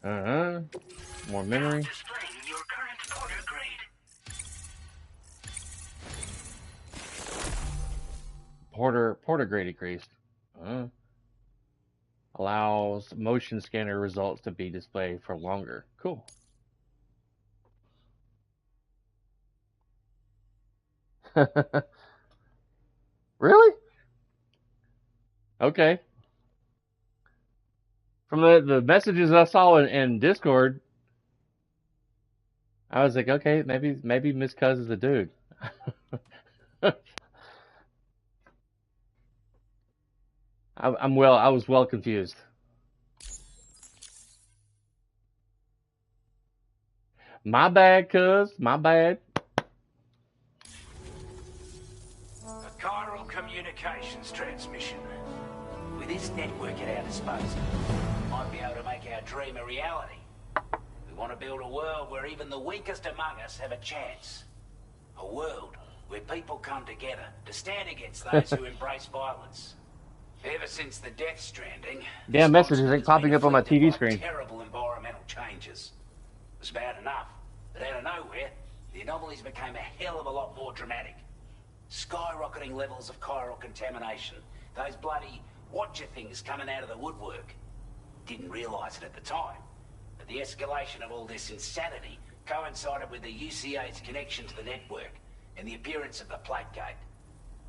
More memory. Porter grade increased. Allows motion scanner results to be displayed for longer. Cool. Really? Okay. From the messages I saw in Discord, I was like, okay, maybe Miss Cuz is a dude. I was well confused. My bad, Cuz. My bad. A chiral communications transmission. With this network at our disposal, we might be able to make our dream a reality. We want to build a world where even the weakest among us have a chance. A world where people come together to stand against those who embrace violence. Ever since the death stranding, Damn messages ain't popping up on my TV screen. terrible environmental changes. It was bad enough, but out of nowhere, the anomalies became a hell of a lot more dramatic. Skyrocketing levels of chiral contamination. Those bloody watcher things coming out of the woodwork. Didn't realise it at the time, but the escalation of all this insanity coincided with the UCA's connection to the network and the appearance of the plate gate.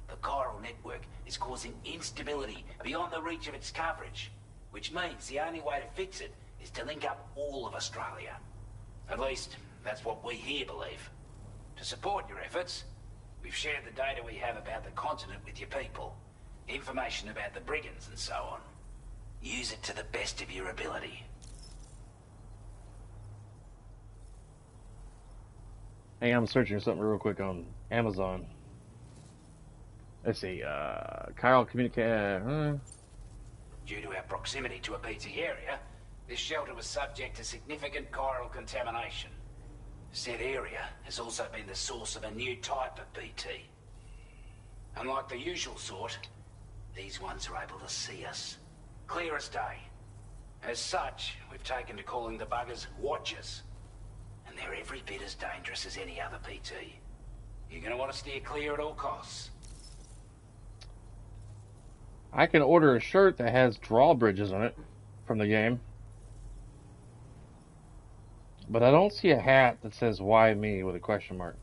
The chiral network is causing instability beyond the reach of its coverage, which means the only way to fix it is to link up all of Australia. At least, that's what we here believe. To support your efforts, we've shared the data we have about the continent with your people, information about the brigands and so on. Use it to the best of your ability. Hang on, I'm searching something real quick on Amazon. Let's see, chiral communication. Due to our proximity to a BT area, this shelter was subject to significant chiral contamination. Said area has also been the source of a new type of BT. Unlike the usual sort, these ones are able to see us. Clear as day. As such, we've taken to calling the buggers Watchers. And they're every bit as dangerous as any other PT. You're gonna want to steer clear at all costs. I can order a shirt that has drawbridges on it from the game. But I don't see a hat that says "Why me?" with a question mark.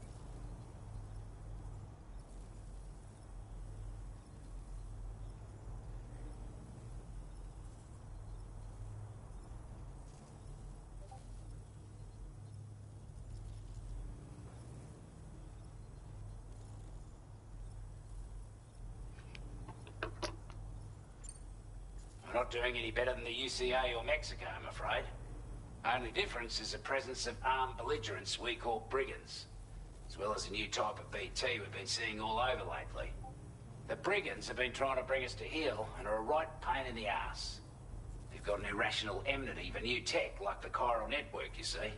We're not doing any better than the UCA or Mexico, I'm afraid. Only difference is the presence of armed belligerents we call brigands, as well as a new type of BT we've been seeing all over lately. The brigands have been trying to bring us to heel and are a right pain in the ass. They've got an irrational enmity for new tech like the chiral network, you see.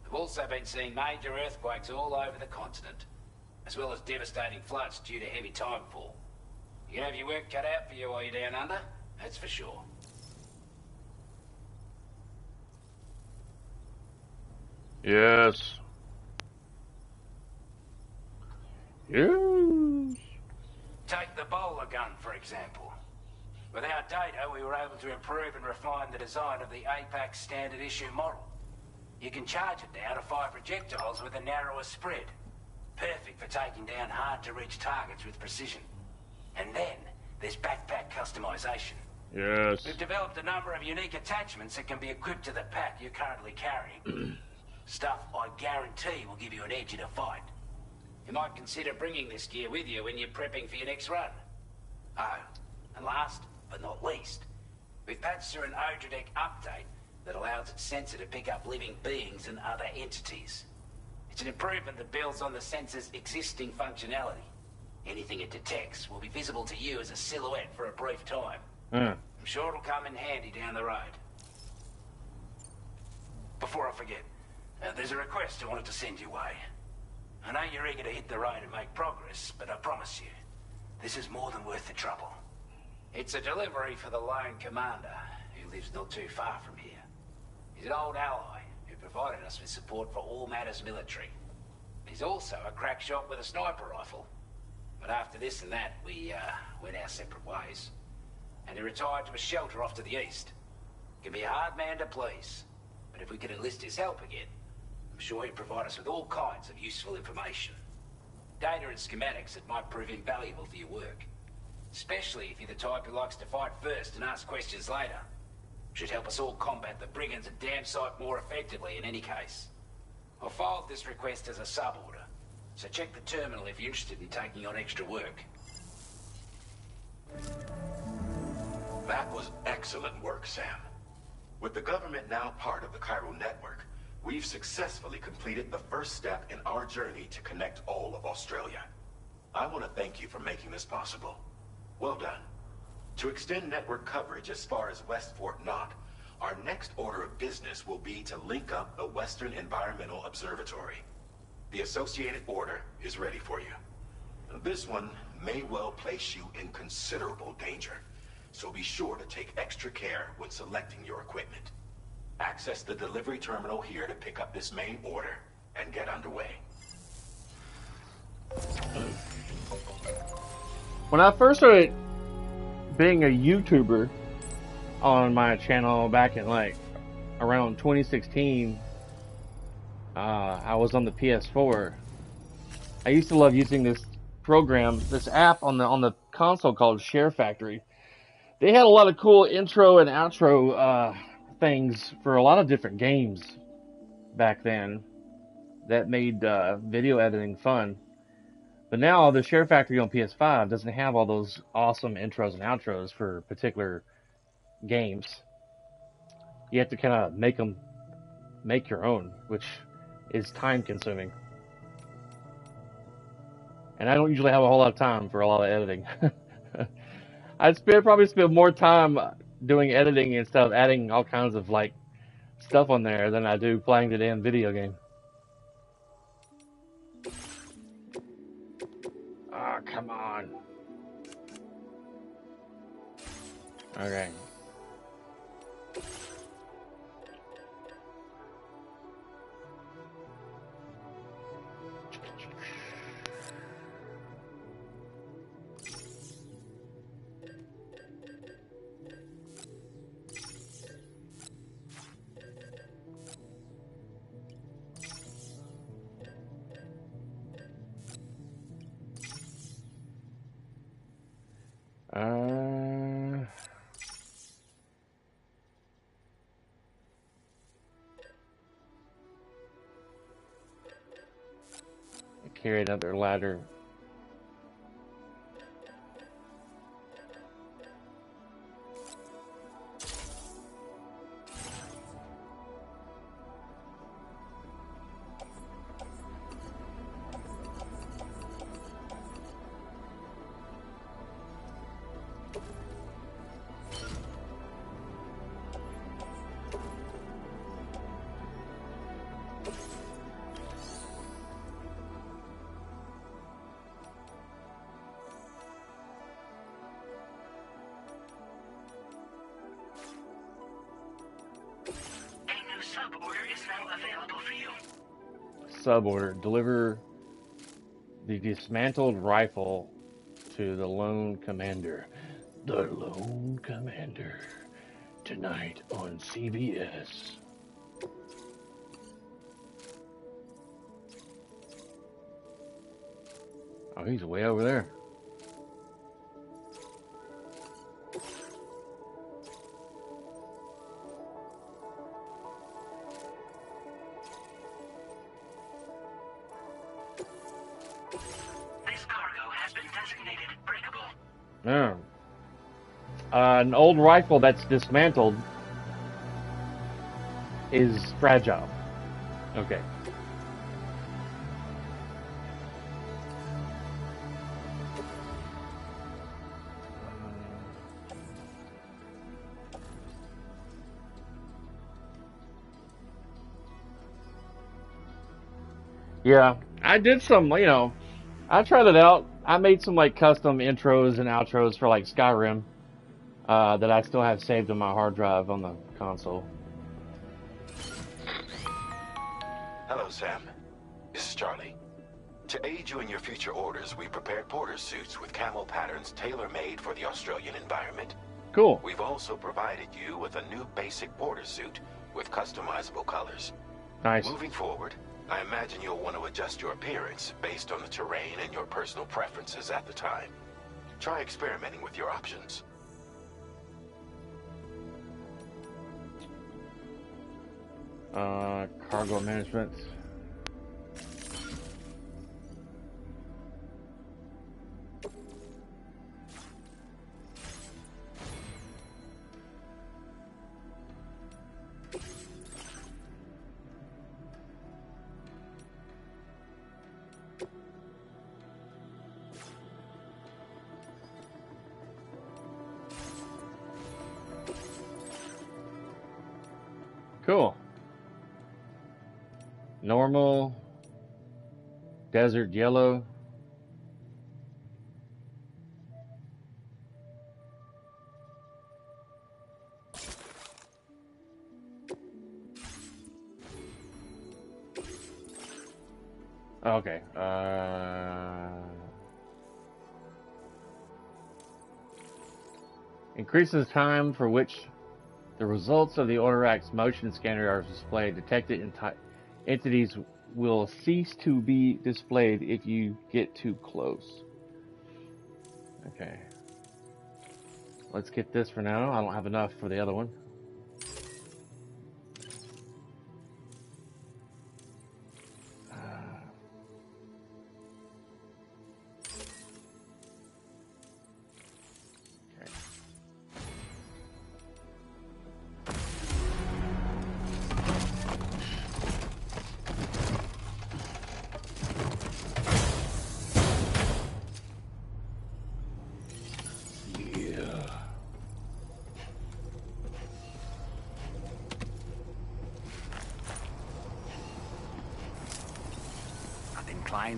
We've also been seeing major earthquakes all over the continent, as well as devastating floods due to heavy timefall. You can have your work cut out for you while you're down under, that's for sure. Yes. Yes. Take the bowler gun, for example. With our data, we were able to improve and refine the design of the APAC standard issue model. You can charge it now to fire projectiles with a narrower spread. Perfect for taking down hard-to-reach targets with precision. And then, there's backpack customization. Yes. We've developed a number of unique attachments that can be equipped to the pack you're currently carrying. Stuff I guarantee will give you an edge in a fight. You might consider bringing this gear with you when you're prepping for your next run. Oh, and last but not least, we've patched through an Odradec update that allows its sensor to pick up living beings and other entities. It's an improvement that builds on the sensor's existing functionality. Anything it detects will be visible to you as a silhouette for a brief time. I'm sure it'll come in handy down the road. Before I forget, there's a request I wanted to send your way. I know you're eager to hit the road and make progress, but I promise you, this is more than worth the trouble. It's a delivery for the lone commander, who lives not too far from here. He's an old ally who provided us with support for all matters military. He's also a crack shot with a sniper rifle. But after this and that, we went our separate ways. And he retired to a shelter off to the east. Can be a hard man to please, but if we could enlist his help again, I'm sure he'd provide us with all kinds of useful information. data and schematics that might prove invaluable for your work. Especially if you're the type who likes to fight first and ask questions later. Should help us all combat the brigands a damn sight more effectively in any case. I filed this request as a sub-order, so check the terminal if you're interested in taking on extra work. That was excellent work, Sam. With the government now part of the Chiral network, we've successfully completed the first step in our journey to connect all of Australia. I want to thank you for making this possible. Well done. To extend network coverage as far as West Fort Knott, our next order of business will be to link up the Western Environmental Observatory. The associated order is ready for you. This one may well place you in considerable danger, so be sure to take extra care when selecting your equipment. Access the delivery terminal here to pick up this main order and get underway. When I first started being a YouTuber on my channel back in like around 2016, I was on the PS4. I used to love using this program, this app on the console called Share Factory. They had a lot of cool intro and outro things for a lot of different games back then that made video editing fun. But now the Share Factory on PS5 doesn't have all those awesome intros and outros for particular games. You have to kind of make your own, which is time consuming. And I don't usually have a whole lot of time for a lot of editing. I'd probably spend more time doing editing instead of adding all kinds of like stuff on there than I do playing the damn video game. Ah, oh, come on. Okay. Carry another ladder. Suborder. Deliver the dismantled rifle to the Lone Commander. The Lone Commander. Tonight on CBS. Oh, he's way over there. Yeah. An old rifle that's dismantled is fragile. Okay. Yeah, I did some, I tried it out. I made some like custom intros and outros for like Skyrim that I still have saved on my hard drive on the console. Hello, Sam. This is Charlie. To aid you in your future orders, we prepared porter suits with camo patterns tailor-made for the Australian environment. Cool. We've also provided you with a new basic porter suit with customizable colors. Nice. Moving forward, I imagine you'll want to adjust your appearance based on the terrain and your personal preferences at the time. Try experimenting with your options. Cargo management. Cool. Normal. Desert yellow. Okay. Increases time for which the results of the Orderac's motion scanner are displayed. Detected entities will cease to be displayed if you get too close. Okay. Let's get this for now. I don't have enough for the other one.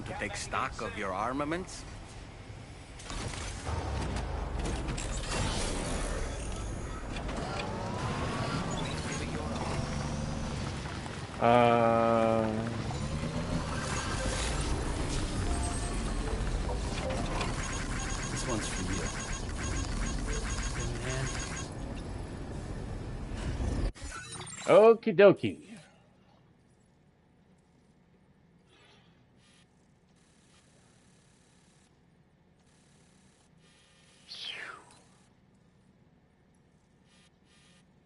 To take stock of your armaments? This one's for you. Okie dokie.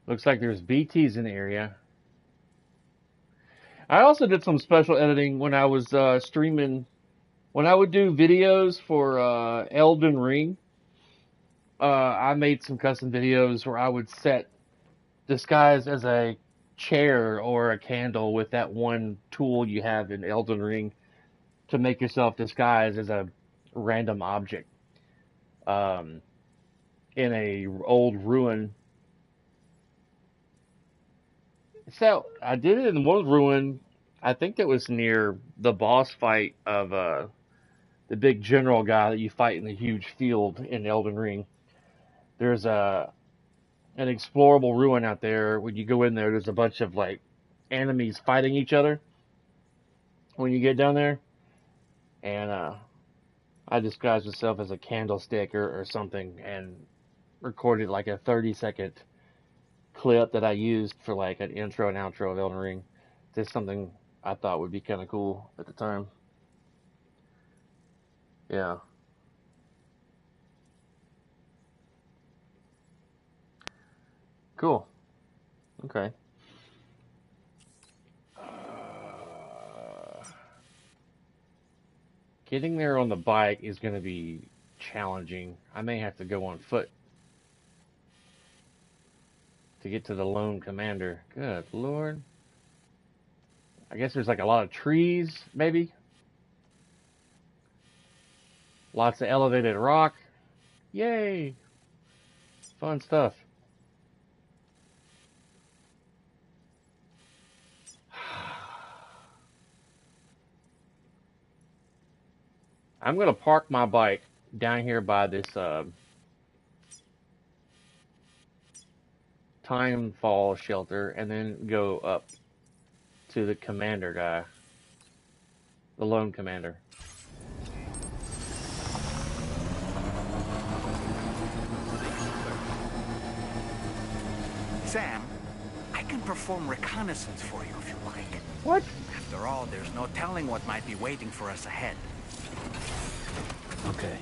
Looks like there's BTs in the area. I also did some special editing when I was streaming. When I would do videos for Elden Ring, I made some custom videos where I would set disguise as a chair or a candle with that one tool you have in Elden Ring to make yourself disguise as a random object in a old ruin. So I did it in one ruin. I think that was near the boss fight of the big general guy that you fight in the huge field in Elden Ring. There's an explorable ruin out there. When you go in there, there's a bunch of like enemies fighting each other when you get down there. And I disguised myself as a candlestick or something and recorded like a 30-second clip that I used for like an intro and outro of Elden Ring. Just something I thought would be kind of cool at the time. Yeah. Cool. Okay. Getting there on the bike is going to be challenging. I may have to go on foot to get to the lone commander. Good Lord. I guess there's like a lot of trees, maybe. Lots of elevated rock. Yay. Fun stuff. I'm going to park my bike down here by this time fall shelter and then go up to the commander guy. The lone commander. Sam, I can perform reconnaissance for you if you like. What? After all, there's no telling what might be waiting for us ahead. Okay.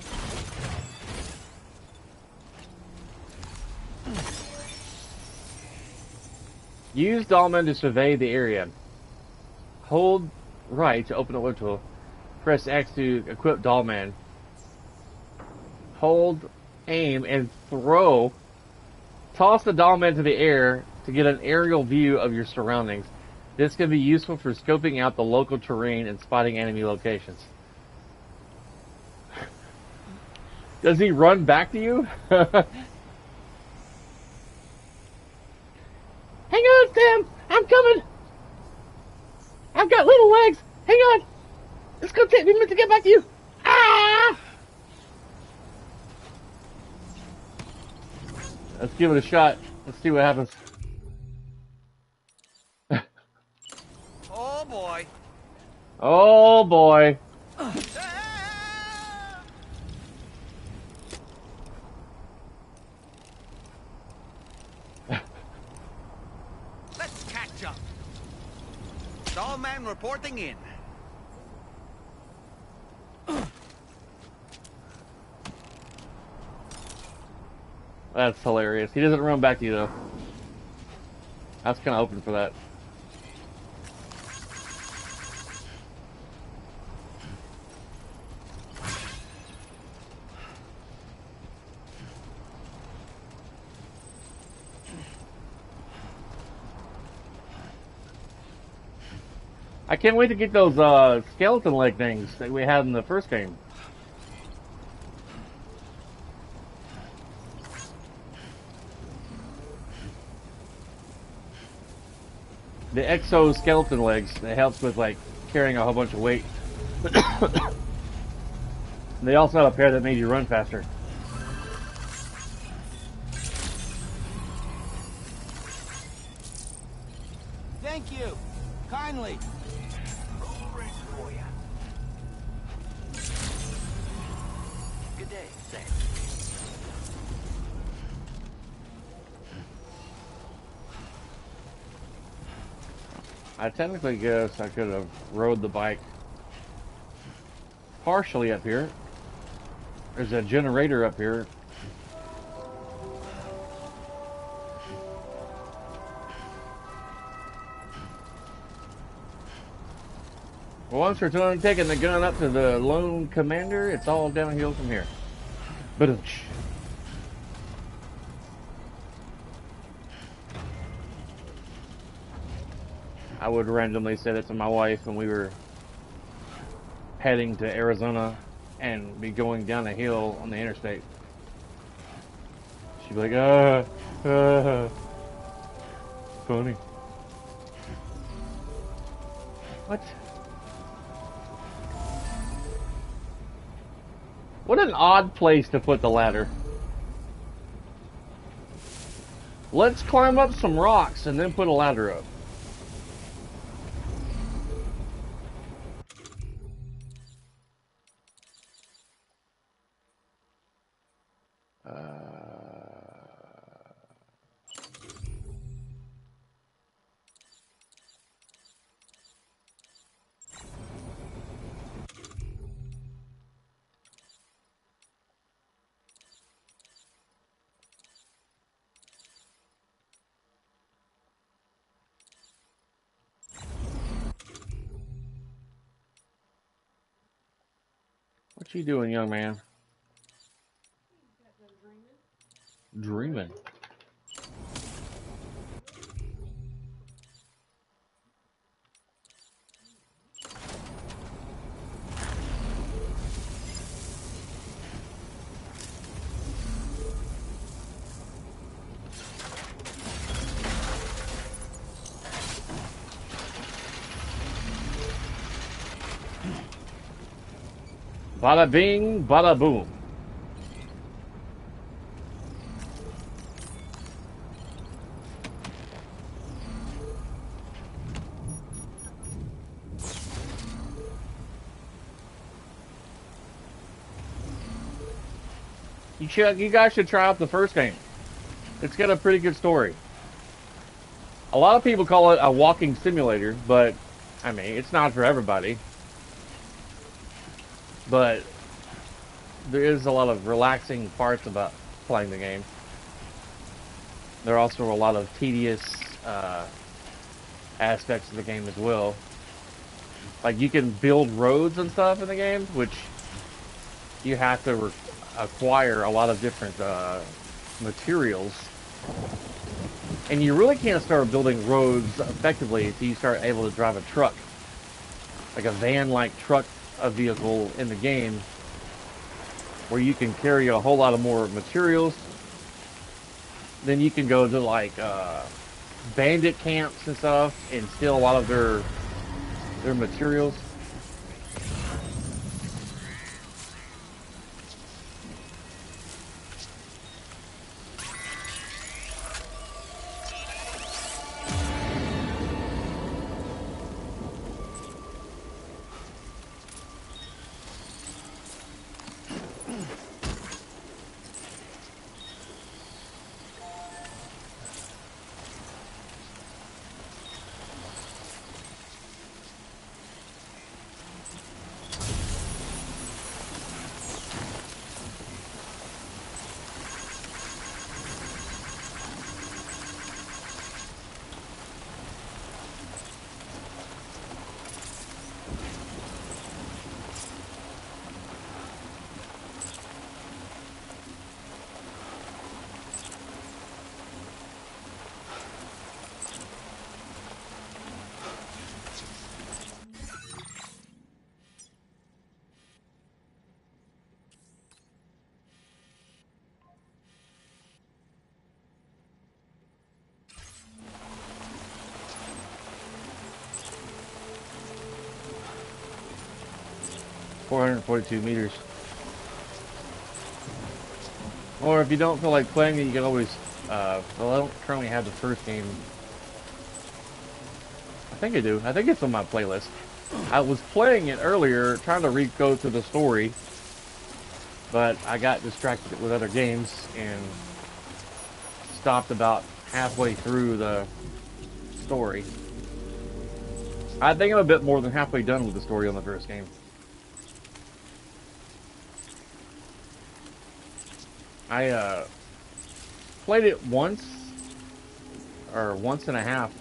Use Dahlman to survey the area. Hold right to open the load tool. Press X to equip Dahlman. Hold aim and throw. Toss the Dahlman to the air to get an aerial view of your surroundings. This can be useful for scoping out the local terrain and spotting enemy locations. Does he run back to you? Hang on, Sam! I'm coming! I've got little legs! Hang on! It's gonna take me a minute to get back to you! Ah! Let's give it a shot. Let's see what happens. Oh boy! Oh boy! Let's catch up. Stallman reporting in. That's hilarious. He doesn't run back to you though. I was kind of hoping for that. I can't wait to get those skeleton leg things that we had in the first game. The exoskeleton legs that helps with like carrying a whole bunch of weight. They also have a pair that made you run faster. Thank you. Kindly. Good day, Sam. I technically guess I could have rode the bike partially up here. There's a generator up here. Well, once we're done taking the gun up to the lone commander, it's all downhill from here. But I would randomly say that to my wife when we were heading to Arizona and be going down a hill on the interstate. She'd be like, funny. What? What an odd place to put the ladder. Let's climb up some rocks and then put a ladder up. What you doing, young man? Dreaming. Bada bing, bada boom. You guys should try out the first game. It's got a pretty good story. A lot of people call it a walking simulator, but I mean, it's not for everybody, but there is a lot of relaxing parts about playing the game. There are also a lot of tedious aspects of the game as well. Like, you can build roads and stuff in the game, which you have to acquire a lot of different materials. And you really can't start building roads effectively until you start able to drive a truck. Like a van-like truck, a vehicle in the game, where you can carry a whole lot of more materials. Then you can go to like bandit camps and stuff and steal a lot of their materials. $442 meters. Or if you don't feel like playing it, you can always, well, I don't currently have the first game. I think I do. I think it's on my playlist. I was playing it earlier, trying to go through the story, but I got distracted with other games and stopped about halfway through the story. I think I'm a bit more than halfway done with the story on the first game. I played it once, or once and a half,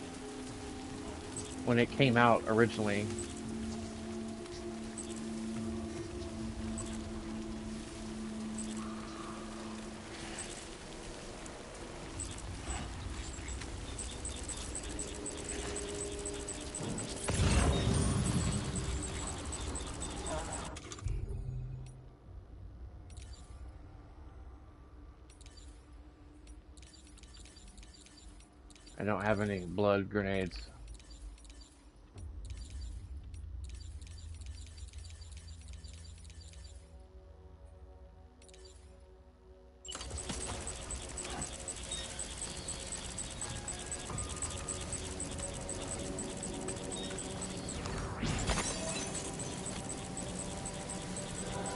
when it came out originally. I don't have any blood grenades.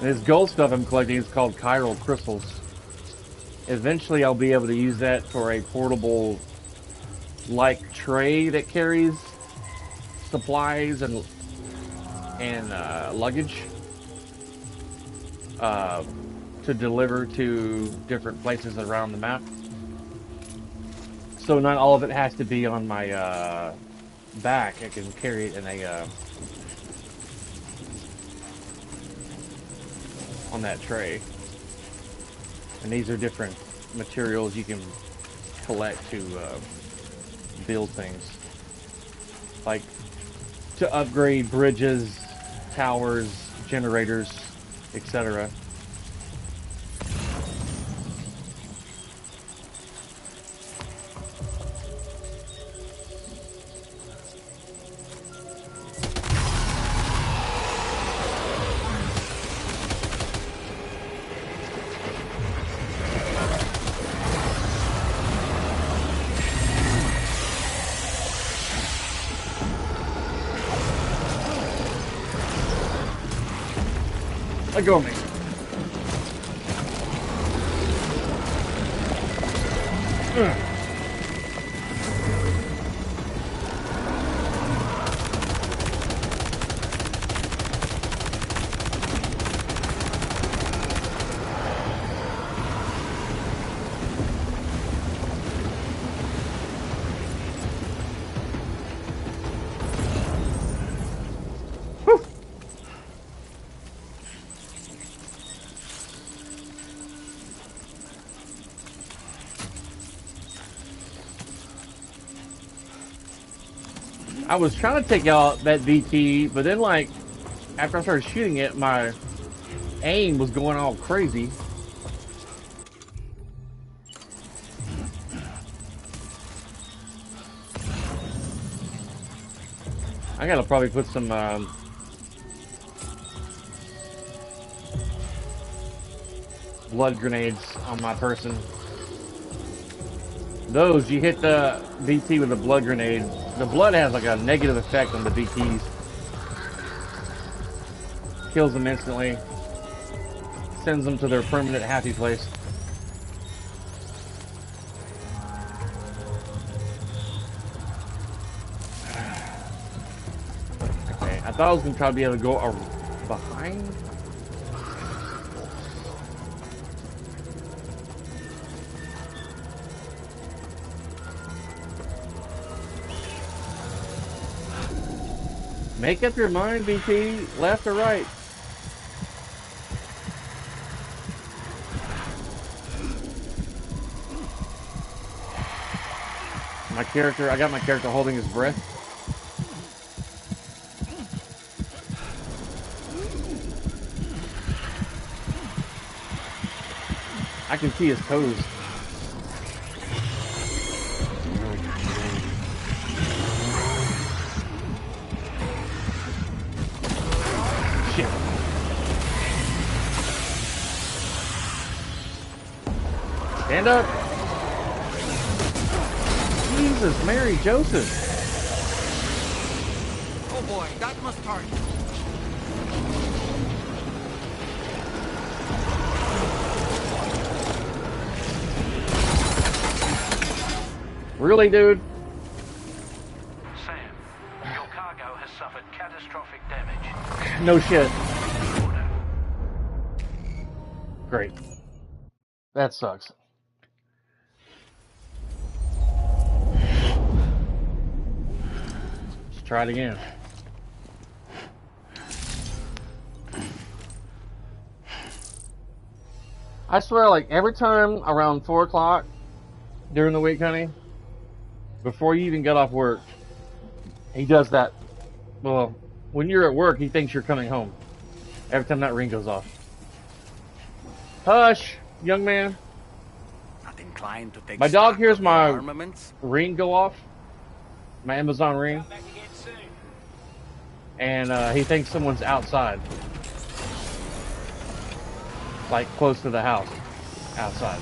This gold stuff I'm collecting is called chiral crystals. Eventually I'll be able to use that for a portable like tray that carries supplies and luggage to deliver to different places around the map. So not all of it has to be on my back. I can carry it in a on that tray. And these are different materials you can collect to build things. Like to upgrade bridges, towers, generators, etc. Let go of me. I was trying to take out that BT, but then like after I started shooting it, my aim was going all crazy. I gotta probably put some blood grenades on my person. Those, you hit the BT with a blood grenade, the blood has like a negative effect on the BTs. Kills them instantly. Sends them to their permanent happy place. Okay, I thought I was gonna try to be able to go behind. Make up your mind, BT, left or right. I got my character holding his breath. I can see his toes. Shit. Stand up. Jesus, Mary, Joseph. Oh boy, that must hurt. Really, dude? Sam, your cargo has suffered catastrophic damage. No shit. Great. That sucks. Let's try it again. I swear, like, every time around 4 o'clock during the week, honey, before you even get off work, he does that. Well, when you're at work, he thinks you're coming home. Every time that ring goes off. Hush, young man. Not inclined to take My dog stock hears of my your armaments? ring go off. My Amazon ring. And he thinks someone's outside. Like close to the house. Outside.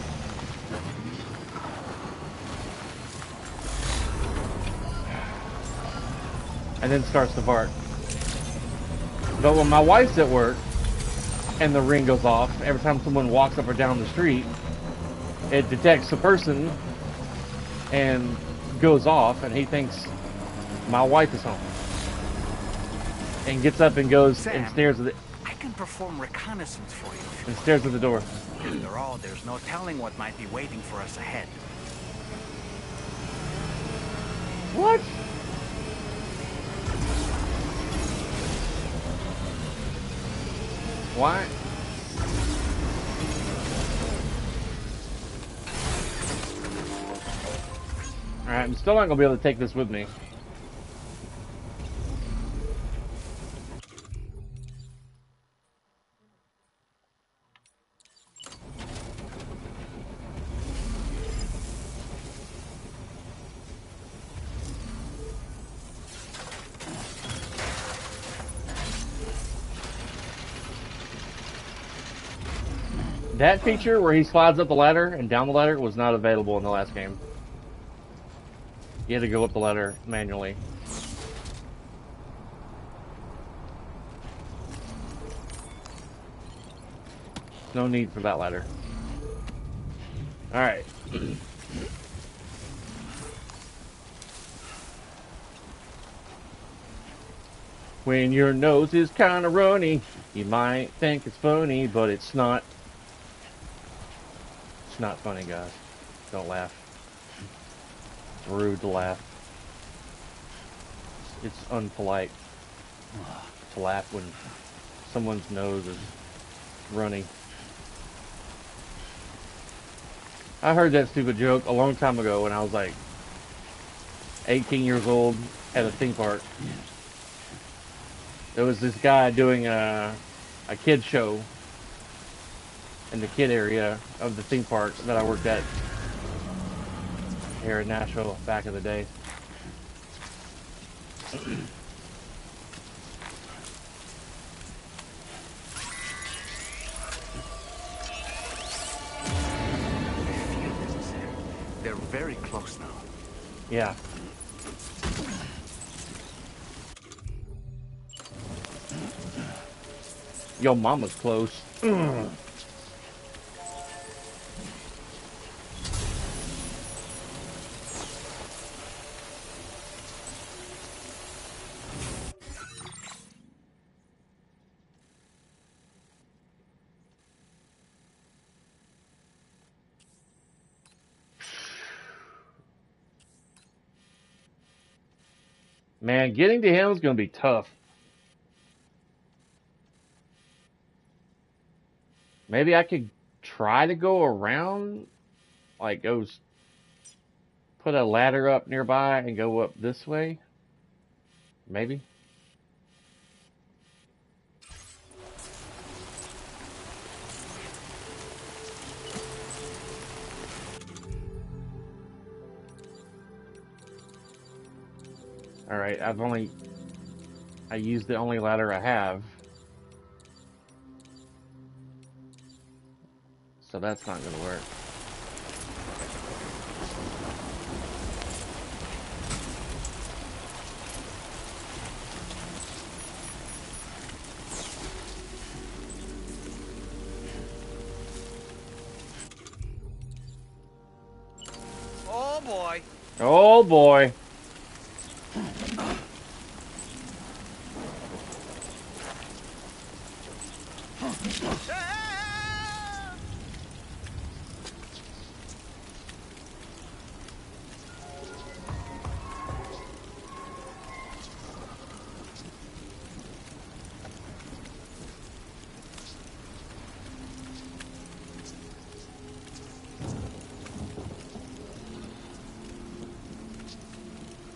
And then starts to bark. But when my wife's at work and the ring goes off, every time someone walks up or down the street, it detects the person and goes off, and he thinks my wife is home. And gets up and goes Sam, and stares at the... I can perform reconnaissance for you. And stares at the door. After all, there's no telling what might be waiting for us ahead. What? Why? Alright, I'm still not going to be able to take this with me. That feature where he slides up the ladder and down the ladder was not available in the last game. You had to go up the ladder manually. No need for that ladder. Alright. When your nose is kinda runny, you might think it's funny, but it's not. It's not funny, guys. Don't laugh. It's rude to laugh. It's unpolite to laugh when someone's nose is runny. I heard that stupid joke a long time ago when I was like 18 years old, at a theme park. There was this guy doing a kid show in the kid area of the theme park that I worked at here in Nashville back in the day. They're very close now. Yeah. Yo, mama's close. Man, getting to him is going to be tough. Maybe I could try to go around, like put a ladder up nearby and go up this way. Maybe. Alright, I used the only ladder I have. So that's not going to work. Oh boy. Oh boy.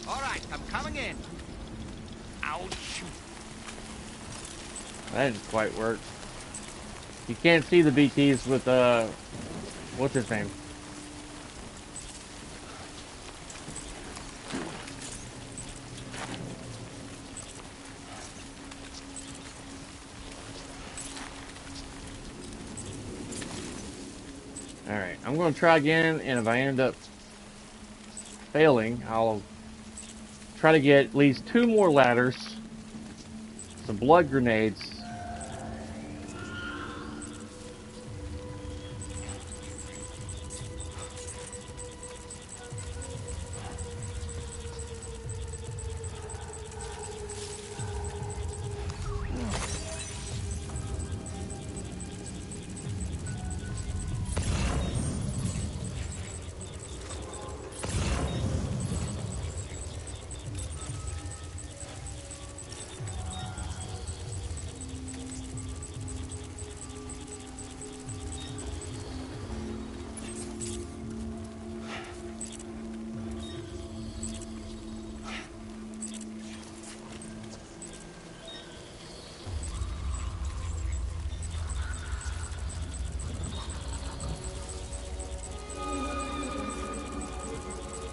All right, I'm coming in. Ouch. That didn't quite work. You can't see the BTs with, what's his name? Alright, I'm going to try again, and if I end up failing, I'll try to get at least 2 more ladders, some blood grenades,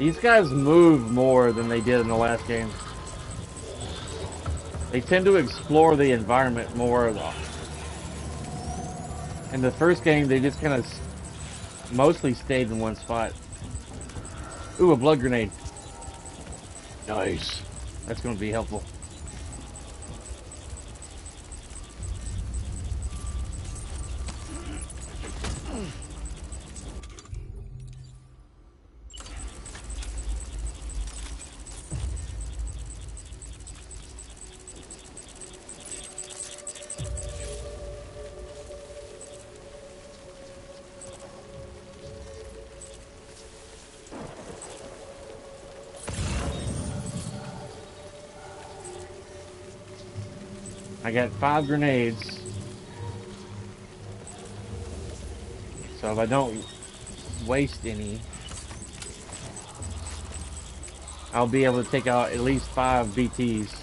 These guys move more than they did in the last game. They tend to explore the environment more. In the first game, they just kind of mostly stayed in one spot. Ooh, a blood grenade. Nice. That's going to be helpful. I got 5 grenades. So if I don't waste any, I'll be able to take out at least 5 BTs.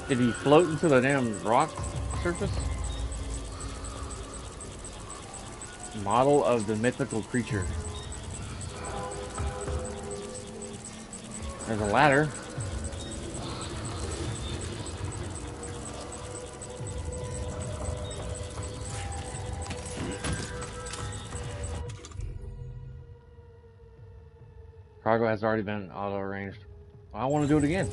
Did he float into the damn rock surface? Model of the mythical creature. There's a ladder. Cargo has already been auto-arranged. Well, I want to do it again.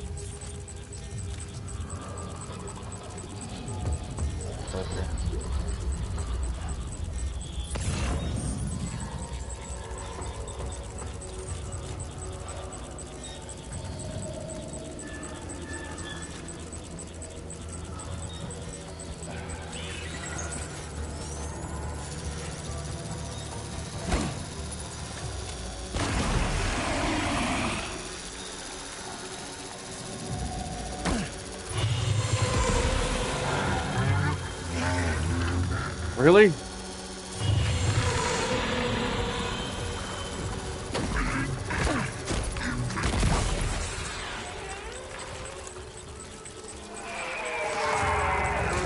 Closer. Really?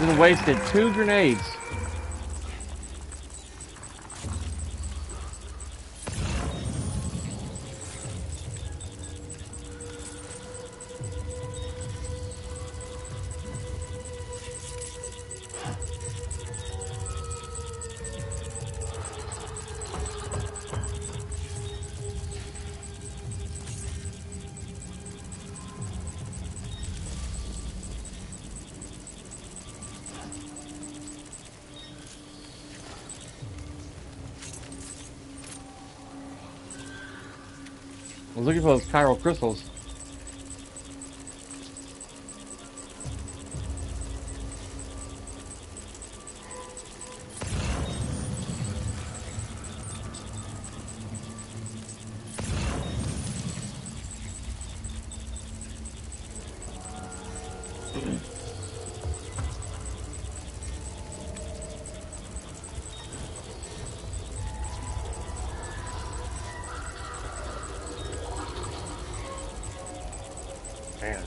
Just wasted 2 grenades. I was looking for those chiral crystals. Man.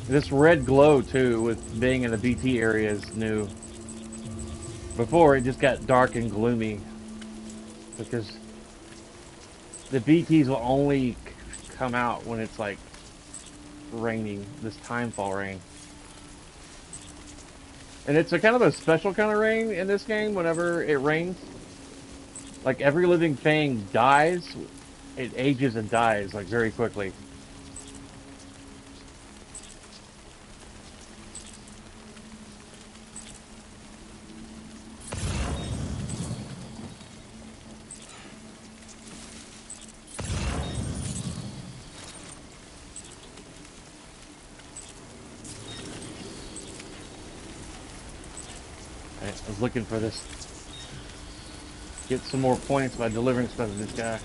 This red glow too, with being in the BT area, is new. Before it just got dark and gloomy because the BTs will only come out when it's like raining, this timefall rain. And it's a kind of a special kind of rain in this game. Whenever it rains, like every living thing dies, it ages and dies like very quickly. I was looking for this. Get some more points by delivering stuff to this guy.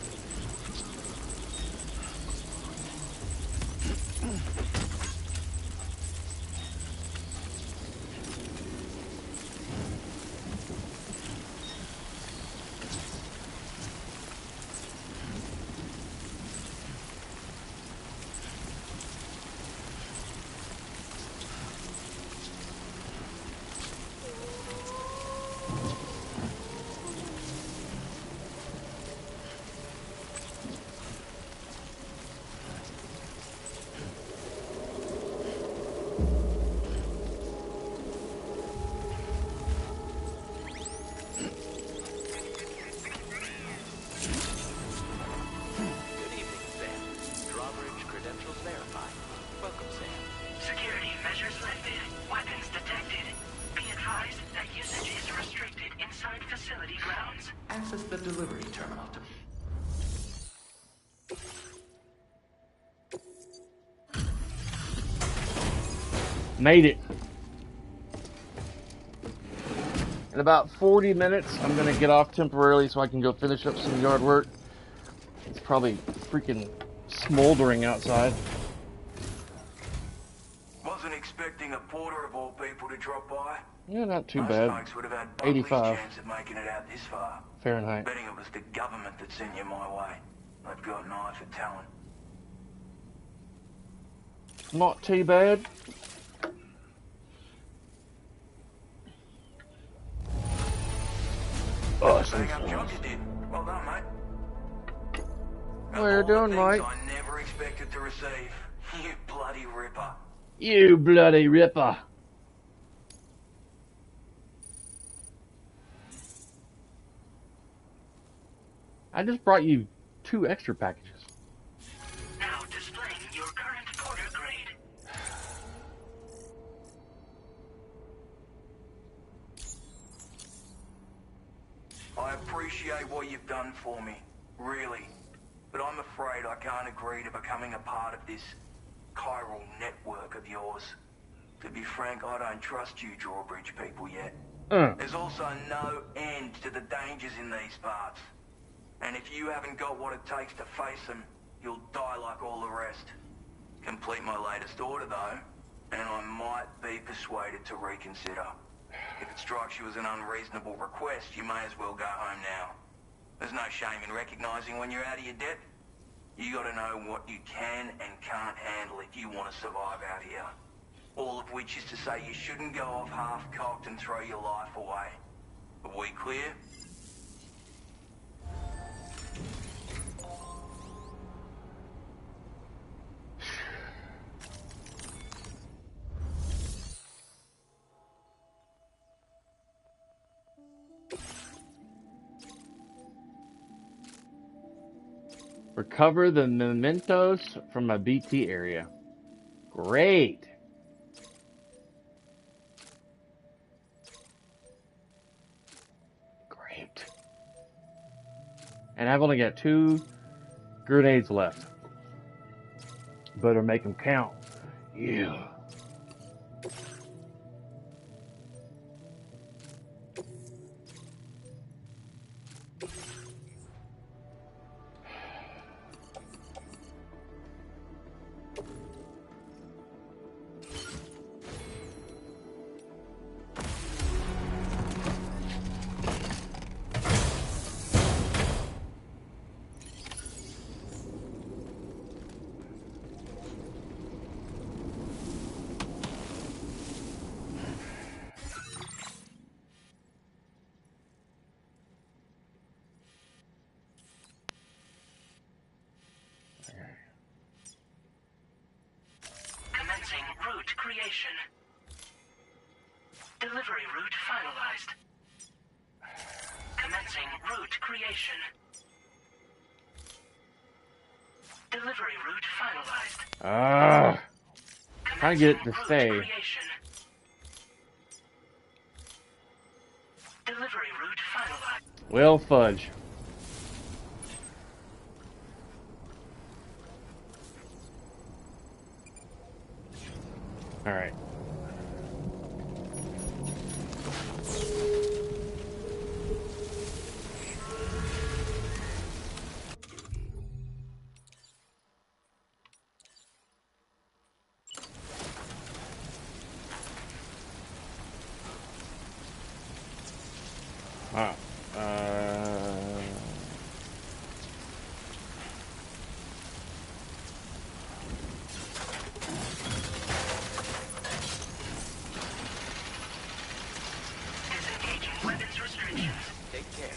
Made it. In about 40 minutes, I'm going to get off temporarily so I can go finish up some yard work. It's probably freaking smoldering outside. Wasn't expecting a porter of all people to drop by. Yeah, not too Most bad. folks would have had Buckley's 85 chance of making it out this far. Fahrenheit. Betting it was the government that sent you my way. They've got an eye for talent. Not too bad. Oh, Bang up job you did. Well done, mate. What are you doing, Mike? I never expected to receive. You bloody ripper. You bloody ripper. I just brought you 2 extra packages. Now displaying your current porter grade. I appreciate what you've done for me, really. But I'm afraid I can't agree to becoming a part of this chiral network of yours. To be frank, I don't trust you drawbridge people yet. There's also no end to the dangers in these parts. And if you haven't got what it takes to face them, you'll die like all the rest. Complete my latest order, though, and I might be persuaded to reconsider. If it strikes you as an unreasonable request, you may as well go home now. There's no shame in recognizing when you're out of your depth. You gotta know what you can and can't handle if you want to survive out here. All of which is to say you shouldn't go off half-cocked and throw your life away. Are we clear? Recover the mementos from my BT area. Great. Great. And I've only got 2 grenades left. Better make them count. Yeah. Commencing route creation. Delivery route finalized. Commencing route creation. Delivery route finalized. Trying to get it to stay. Delivery route finalized. Well, fudge. All right. Disengaging weapons restrictions. Take care.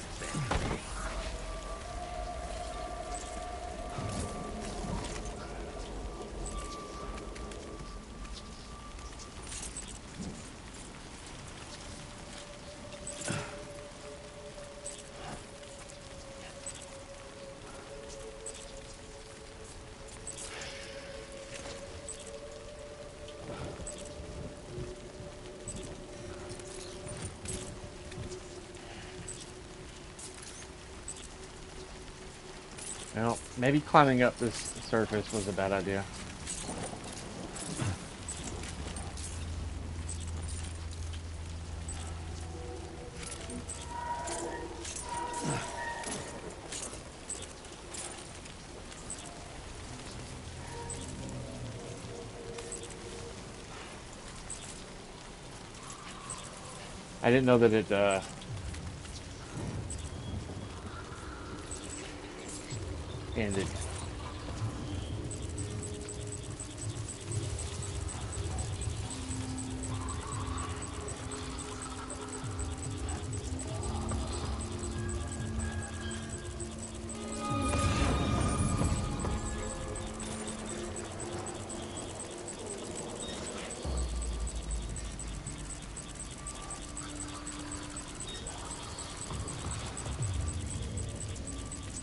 Well, maybe climbing up this surface was a bad idea. I didn't know that it ended.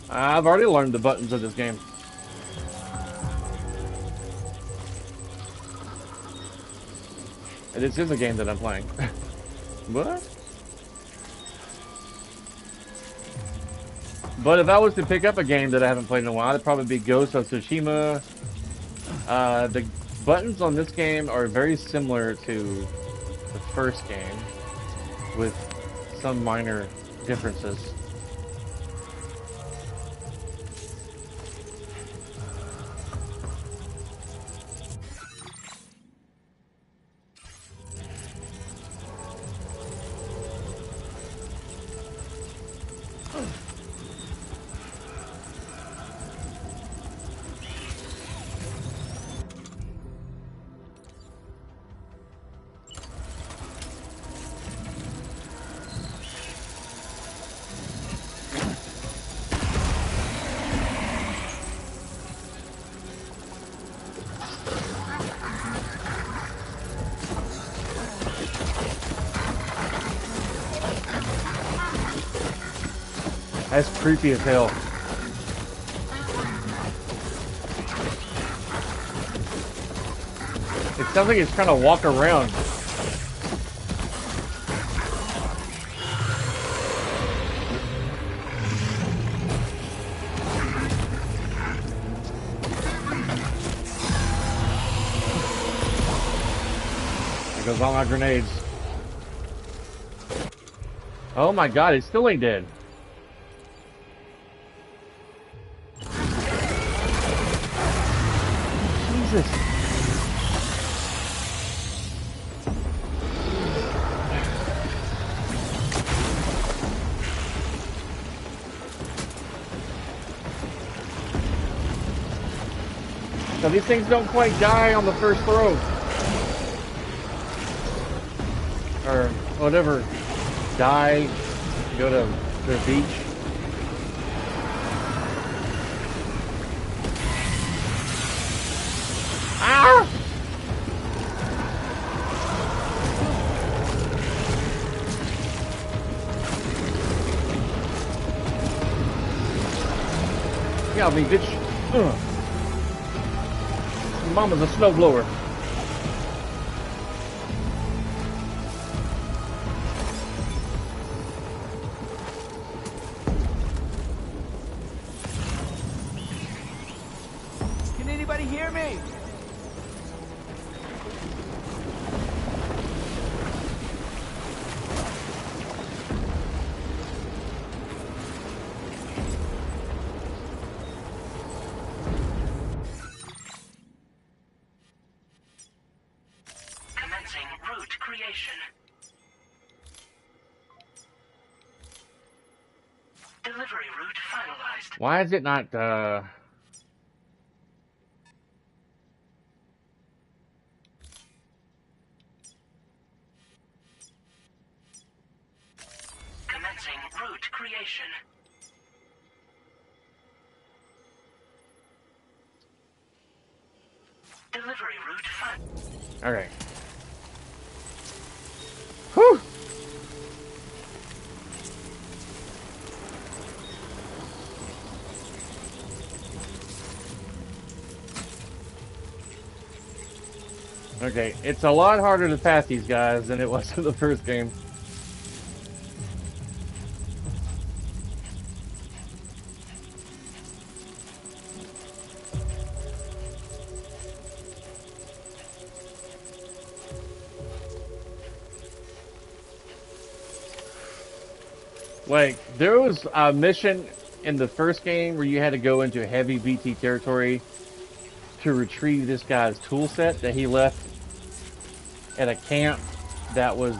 I've already learned the buttons of this game. This is a game that I'm playing. What? But if I was to pick up a game that I haven't played in a while, it'd probably be Ghost of Tsushima. The buttons on this game are very similar to the first game, with some minor differences. That's creepy as hell. It sounds like it's trying to walk around. There goes all my grenades. Oh my god, it still ain't dead. Jesus. So these things don't quite die on the first throw. Or whatever. Die, go to the beach. Ah! Get out of me, bitch. Mama's a snowblower. Can anybody hear me? Commencing route creation. Delivery route finalized. Why is it not, Commencing route creation. Delivery route finalized. Alright. Whew! Okay, it's a lot harder to pass these guys than it was in the first game. Like, there was a mission in the first game where you had to go into heavy BT territory to retrieve this guy's tool set that he left at a camp that was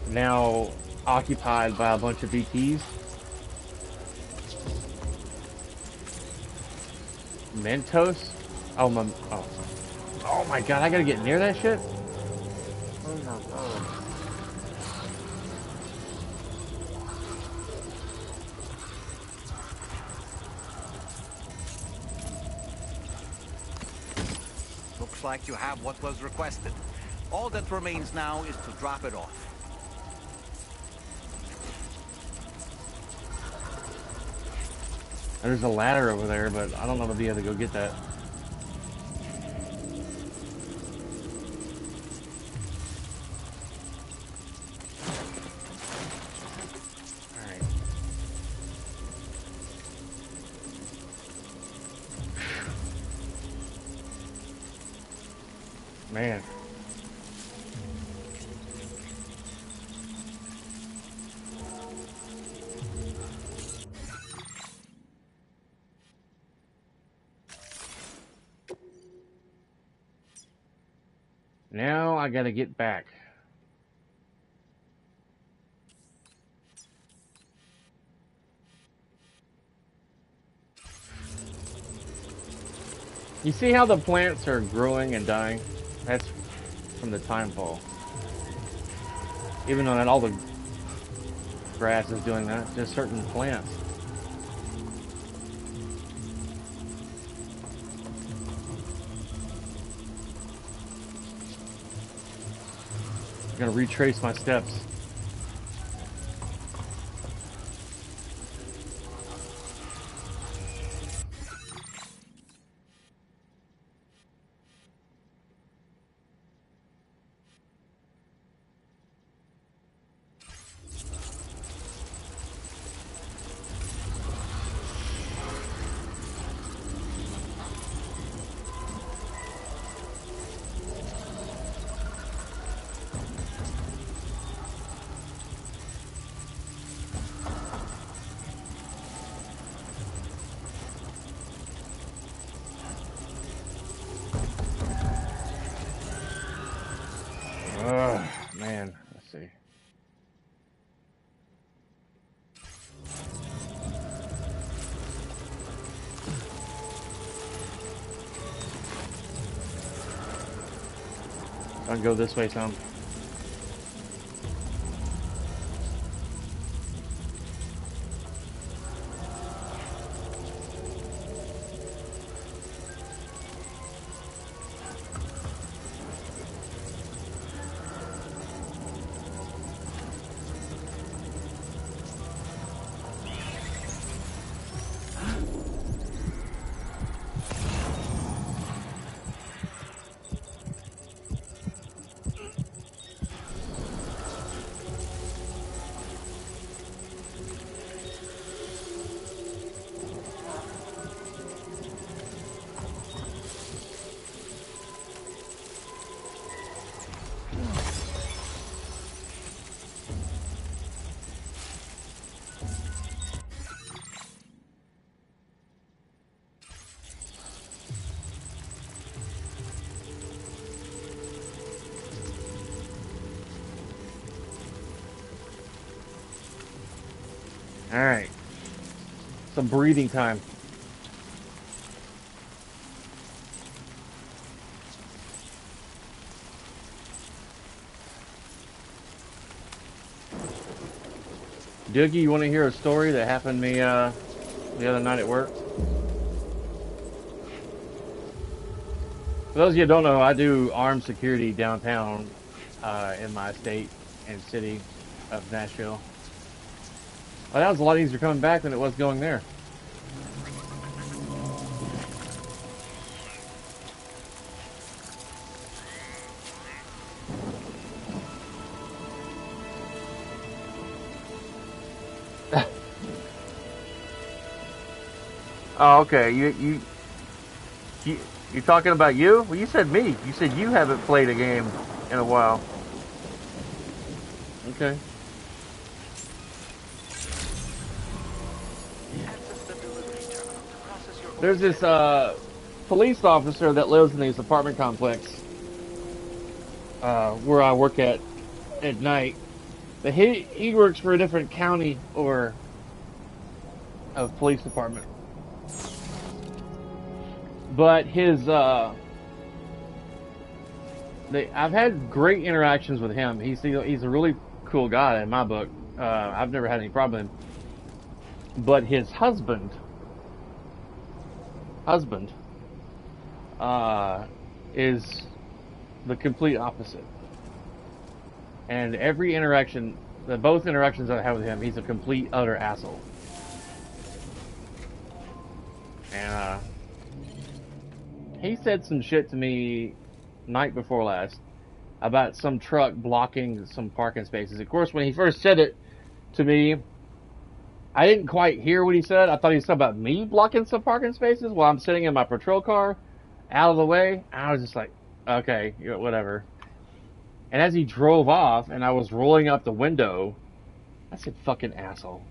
now occupied by a bunch of BTs. Mentos? Oh my! Oh my God! I gotta get near that shit. Oh my God! Looks like you have what was requested. All that remains now is to drop it off. There's a ladder over there, but I don't know if I'll be able to go get that. Alright. Man. Now I gotta get back. You see how the plants are growing and dying? That's from the timefall. Even though not all the grass is doing that, just certain plants. I'm gonna retrace my steps. Man, let's see. I can go this way some. Alright. Some breathing time. Doogie, you want to hear a story that happened to me the other night at work? For those of you who don't know, I do armed security downtown in my state and city of Nashville. Well, that was a lot easier coming back than it was going there. Oh, okay. You're talking about you? Well, you said me. You said you haven't played a game in a while. Okay. There's this police officer that lives in this apartment complex. where I work at night. But he works for a different county or of police department. But his I've had great interactions with him. He's a really cool guy in my book. I've never had any problem with him. But his husband is the complete opposite. And every interaction, both interactions that I have with him, he's a complete utter asshole. And he said some shit to me night before last about some truck blocking some parking spaces. Of course, when he first said it to me, I didn't quite hear what he said. I thought he said about me blocking some parking spaces while I'm sitting in my patrol car out of the way. And I was just like, okay, whatever. And as he drove off and I was rolling up the window, I said, fucking asshole.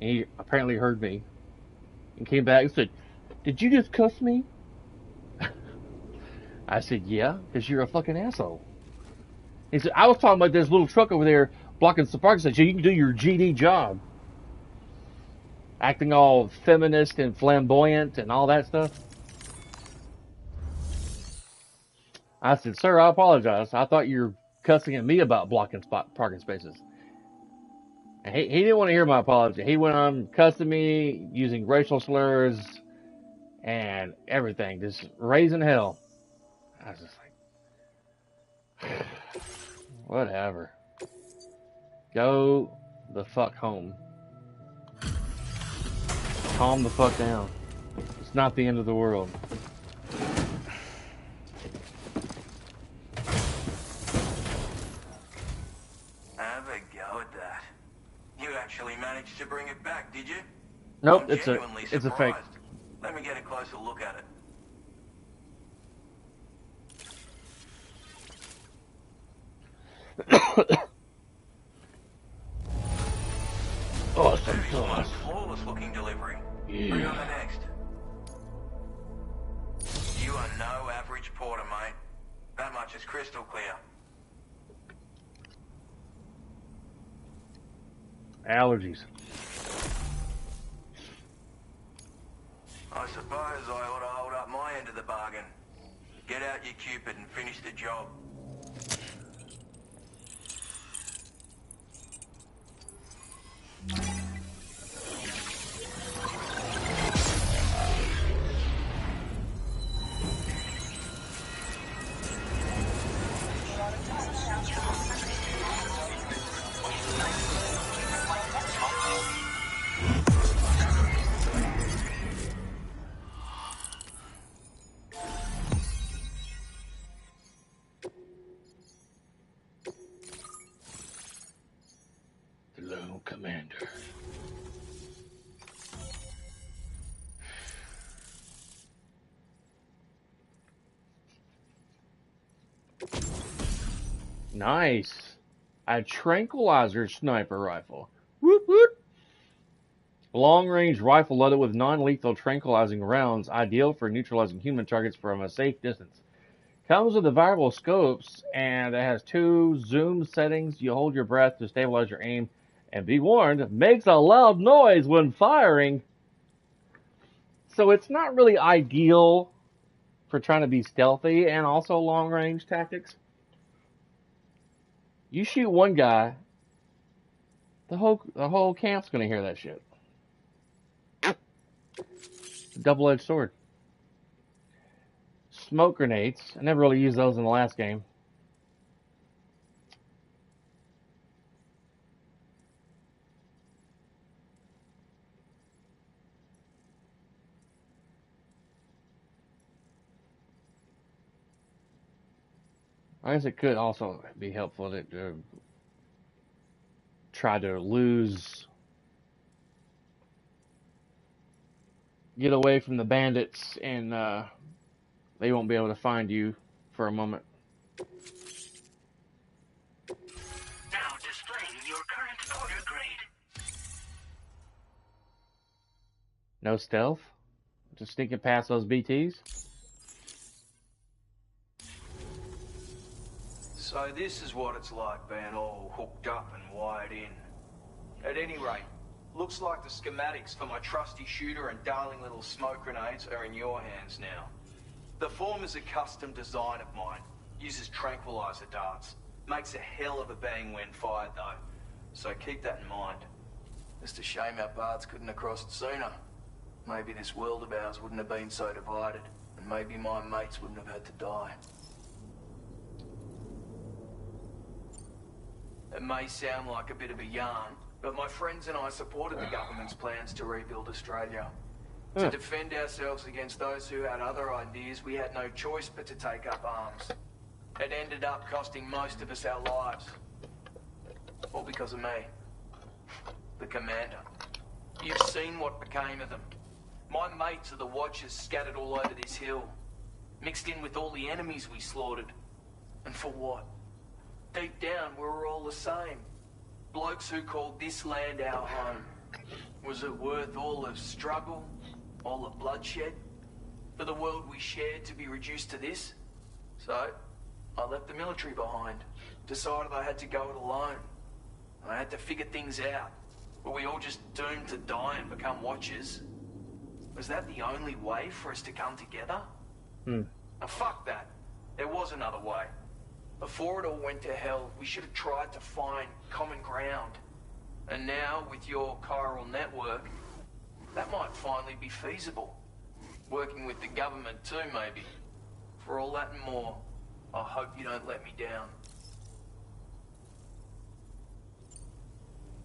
And he apparently heard me and came back and said, did you just cuss me? I said, yeah, because you're a fucking asshole. He said, I was talking about this little truck over there blocking some parking spaces so you can do your GD job. Acting all feminist and flamboyant and all that stuff. I said, sir, I apologize. I thought you were cussing at me about blocking parking spaces. And he didn't want to hear my apology. He went on cussing me, using racial slurs and everything. Just raising hell. I was just like, whatever. Go the fuck home. Calm the fuck down. It's not the end of the world. Have a go at that. You actually managed to bring it back, did you? Nope, I'm it's a fake. Let me get a closer look at it. Awesome sauce. Flawless looking delivery. Yeah. Bring on the next. You are no average porter, mate. That much is crystal clear. Allergies. I suppose I ought to hold up my end of the bargain. Get out your Cupid and finish the job. The Lone Commander. Nice. A tranquilizer sniper rifle. Whoop whoop. Long-range rifle loaded with non-lethal tranquilizing rounds, ideal for neutralizing human targets from a safe distance. Comes with the variable scopes, and it has 2 zoom settings. You hold your breath to stabilize your aim, and be warned, makes a loud noise when firing. So it's not really ideal for trying to be stealthy and also long-range tactics. You shoot one guy, the whole camp's gonna hear that shit. It's a double-edged sword. Smoke grenades. I never really used those in the last game. I guess it could also be helpful to try to get away from the bandits, and they won't be able to find you for a moment. Now displaying your current porter grade. No stealth? Just sneaking past those BTs? So this is what it's like being all hooked up and wired in. At any rate, looks like the schematics for my trusty shooter and darling little smoke grenades are in your hands now. The form is a custom design of mine. Uses tranquilizer darts. Makes a hell of a bang when fired though. So keep that in mind. Just a shame our paths couldn't have crossed sooner. Maybe this world of ours wouldn't have been so divided. And maybe my mates wouldn't have had to die. It may sound like a bit of a yarn, but my friends and I supported the government's plans to rebuild Australia. To defend ourselves against those who had other ideas, we had no choice but to take up arms. It ended up costing most of us our lives. All because of me. The commander. You've seen what became of them. My mates are the Watchers scattered all over this hill. Mixed in with all the enemies we slaughtered. And for what? Deep down, we were all the same. Blokes who called this land our home. Was it worth all the struggle? All the bloodshed? For the world we shared to be reduced to this? So, I left the military behind. Decided I had to go it alone. I had to figure things out. Were we all just doomed to die and become Watchers? Was that the only way for us to come together? Now fuck that. There was another way. Before it all went to hell, we should have tried to find common ground. And now, with your chiral network, that might finally be feasible. Working with the government too, maybe. For all that and more, I hope you don't let me down.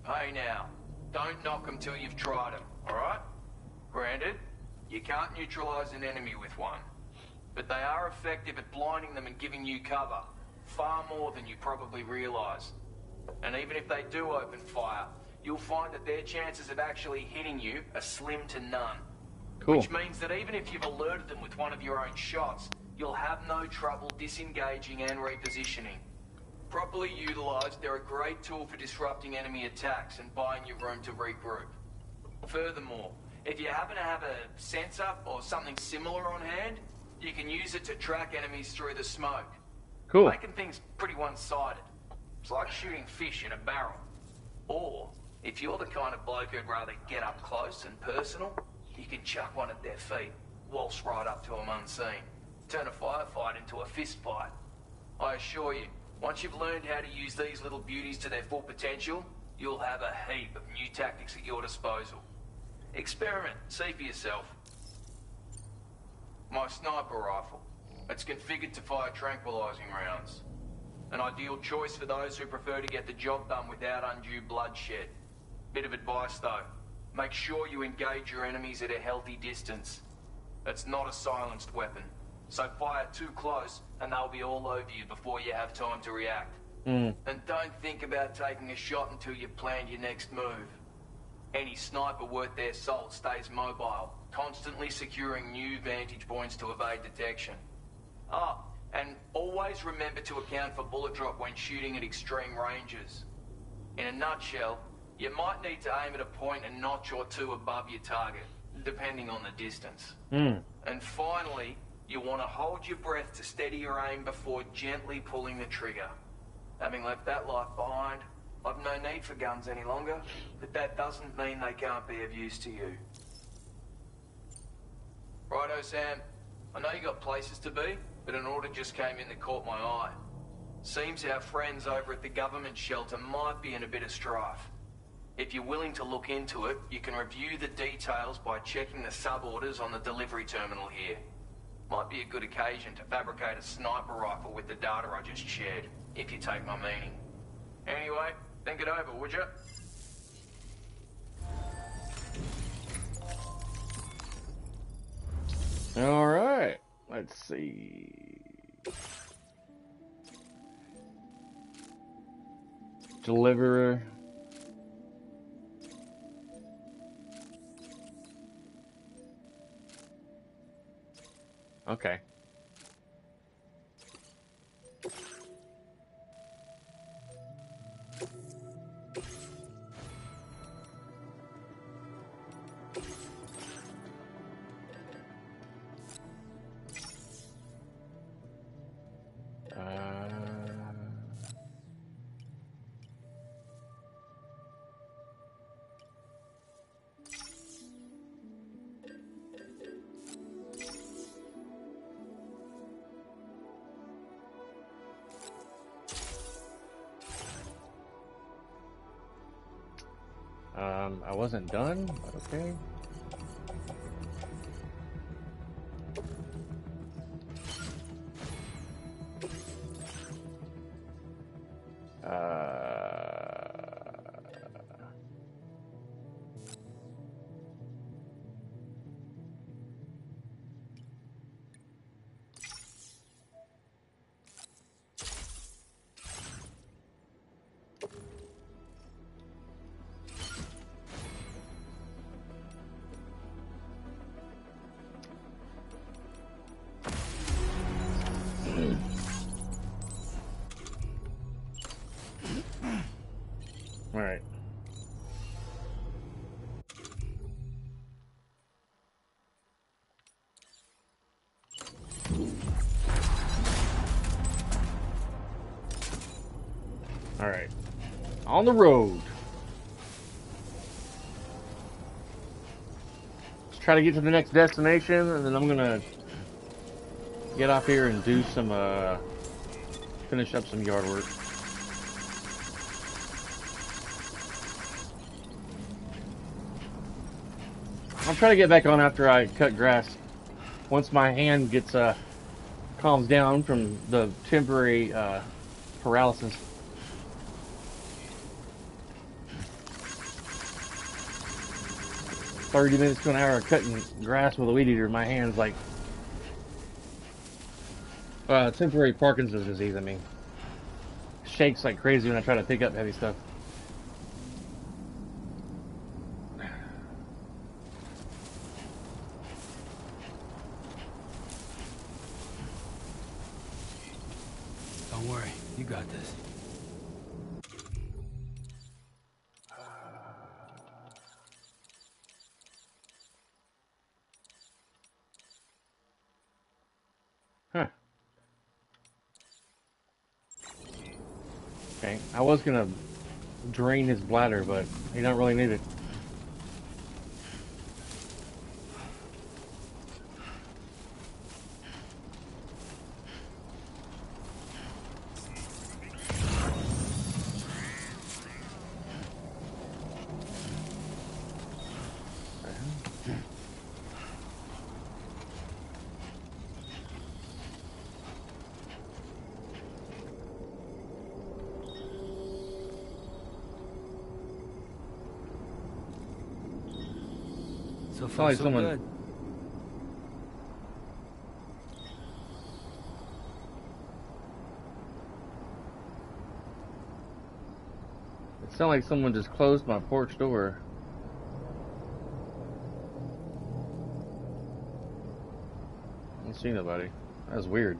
Hey now, don't knock them till you've tried them, alright? Granted, you can't neutralize an enemy with one. But they are effective at blinding them and giving you cover. Far more than you probably realize. And even if they do open fire, you'll find that their chances of actually hitting you are slim to none. Cool. Which means that even if you've alerted them with one of your own shots, you'll have no trouble disengaging and repositioning. Properly utilized, they're a great tool for disrupting enemy attacks and buying you room to regroup. Furthermore, if you happen to have a sensor or something similar on hand, you can use it to track enemies through the smoke. Cool. Making things pretty one-sided. It's like shooting fish in a barrel. Or, if you're the kind of bloke who'd rather get up close and personal, you can chuck one at their feet, waltz right up to them unseen, turn a firefight into a fist fight. I assure you, once you've learned how to use these little beauties to their full potential, you'll have a heap of new tactics at your disposal. Experiment, see for yourself. My sniper rifle. It's configured to fire tranquilizing rounds. An ideal choice for those who prefer to get the job done without undue bloodshed. Bit of advice though, make sure you engage your enemies at a healthy distance. It's not a silenced weapon, so fire too close and they'll be all over you before you have time to react. And don't think about taking a shot until you've planned your next move. Any sniper worth their salt stays mobile, constantly securing new vantage points to evade detection. And always remember to account for bullet drop when shooting at extreme ranges. In a nutshell, you might need to aim at a point a notch or two above your target, depending on the distance. And finally, you want to hold your breath to steady your aim before gently pulling the trigger. Having left that life behind, I've no need for guns any longer, but that doesn't mean they can't be of use to you. Righto, Sam. I know you got places to be, but an order just came in that caught my eye. Seems our friends over at the government shelter might be in a bit of strife. If you're willing to look into it, you can review the details by checking the sub-orders on the delivery terminal here. Might be a good occasion to fabricate a sniper rifle with the data I just shared, if you take my meaning. Anyway, think it over, would you? All right. Let's see. Deliverer. Okay. I wasn't done, but okay. All right. All right. On the road. Let's try to get to the next destination, and then I'm gonna get off here and do some, finish up some yard work. I'll try to get back on after I cut grass. Once my hand gets, calms down from the temporary, paralysis. "30 minutes to an hour of cutting grass with a weed eater. My hand's like, temporary Parkinson's disease, I mean. Shakes like crazy when I try to pick up heavy stuff. Don't worry, you got this. Huh. Okay, I was gonna drain his bladder, but he don't really need it. So far, so good. It sounded like someone just closed my porch door. I don't see nobody. That was weird.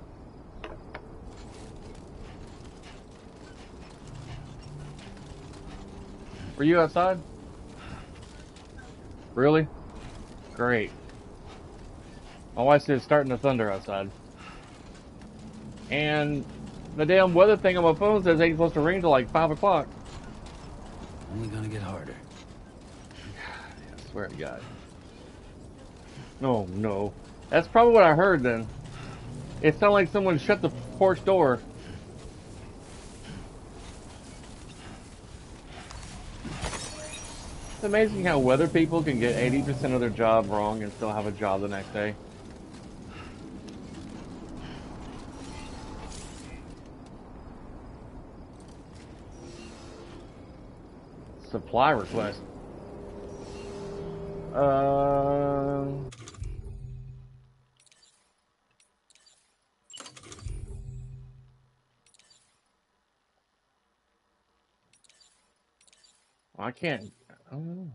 Were you outside? Really? Great. My wife said it's starting to thunder outside. And the damn weather thing on my phone says it ain't supposed to rain till like 5 o'clock. Only gonna get harder. I swear to God. No, no. That's probably what I heard then. It sounded like someone shut the porch door. It's amazing how weather people can get 80% of their job wrong and still have a job the next day. Supply request. I can't. I don't know.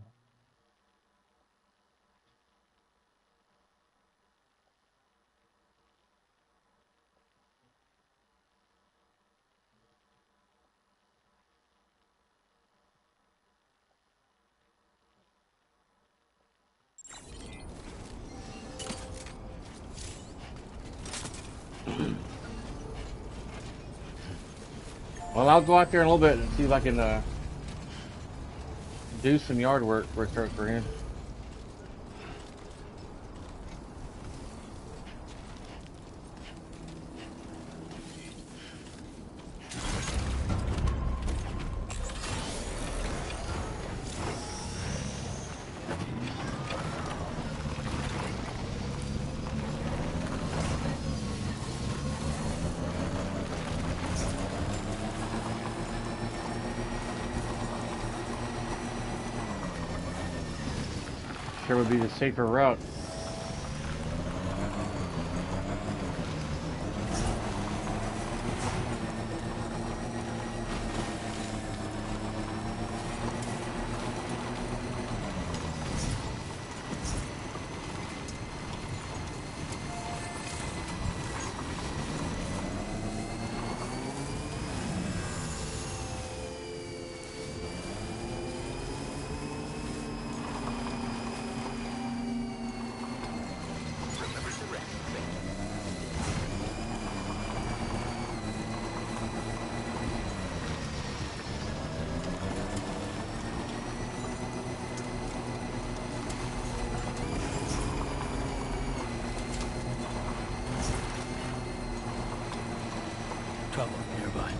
Well, I'll go out there in a little bit and see if I can do some yard work before it starts raining. helicopter would be the safer route. Trouble nearby.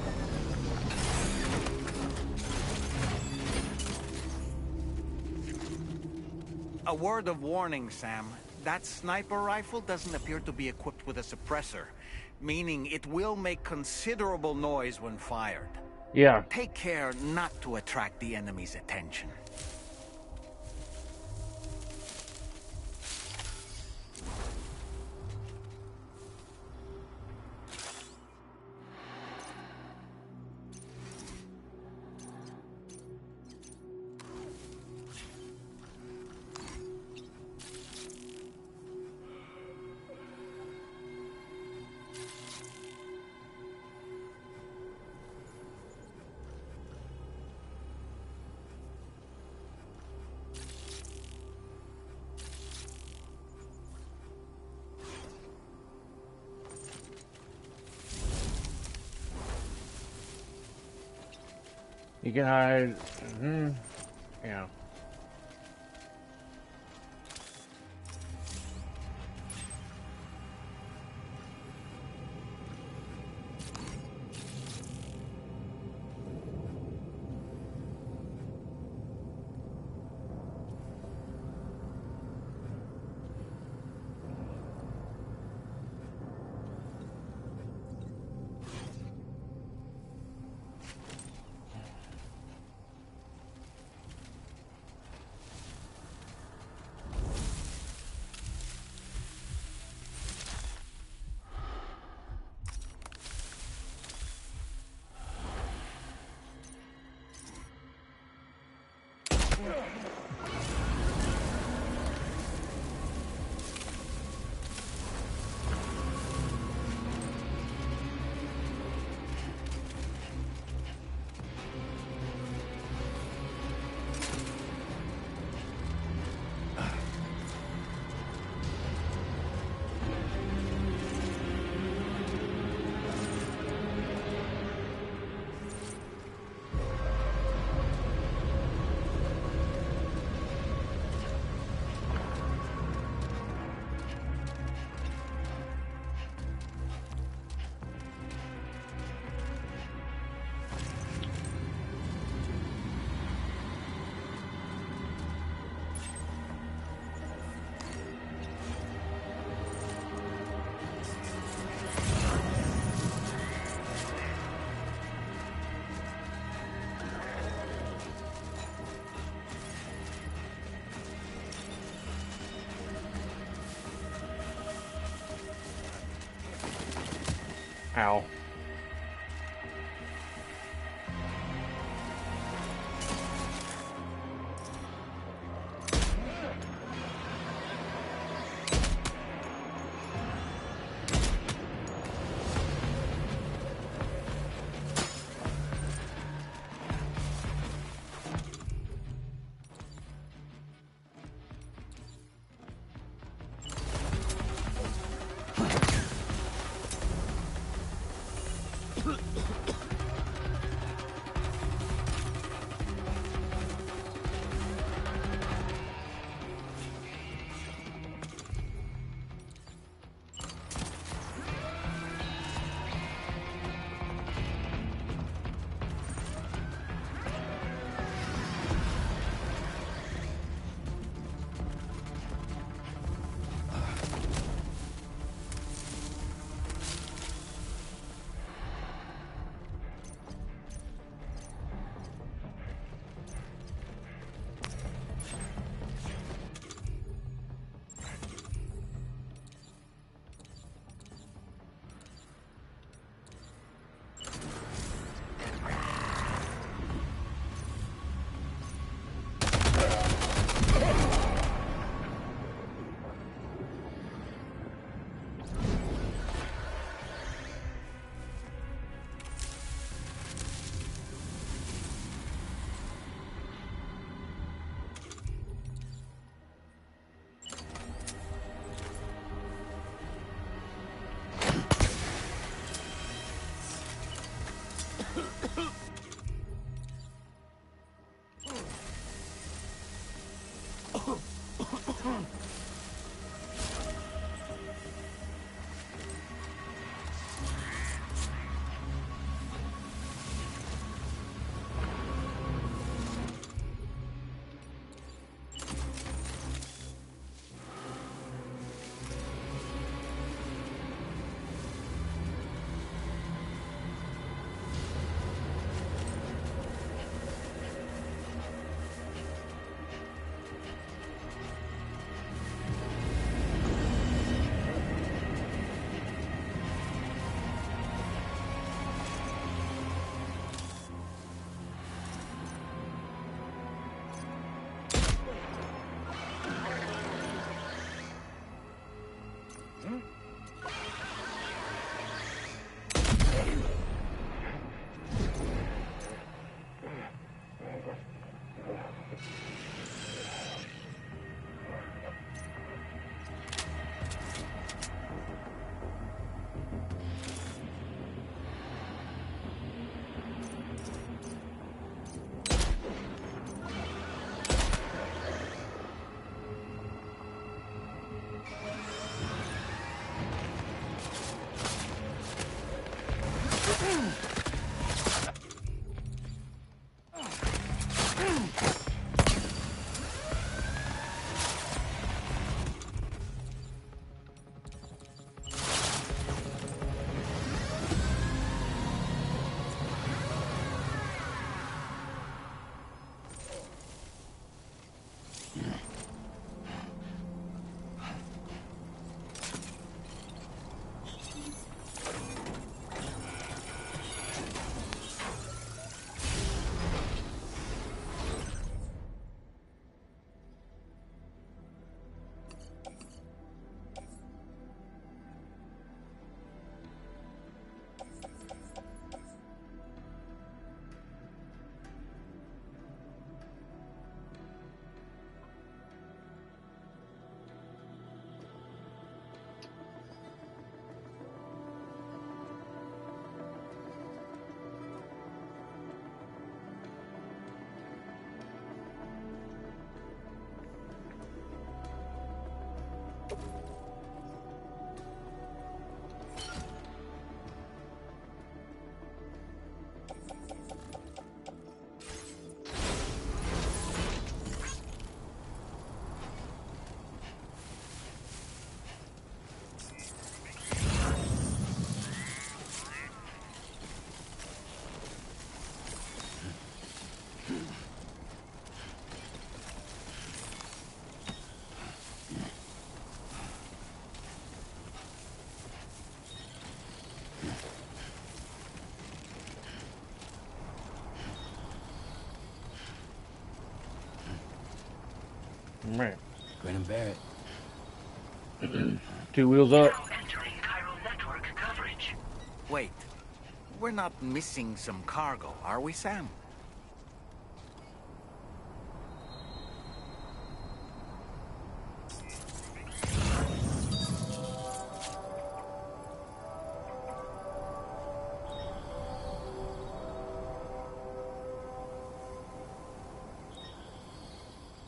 A word of warning, Sam. That sniper rifle doesn't appear to be equipped with a suppressor, meaning it will make considerable noise when fired. Yeah. Take care not to attract the enemy's attention. You can hide. Yeah. Ow. Right. Grin and bear it. 2 wheels up. Entering chiral network coverage. Wait. We're not missing some cargo, are we, Sam?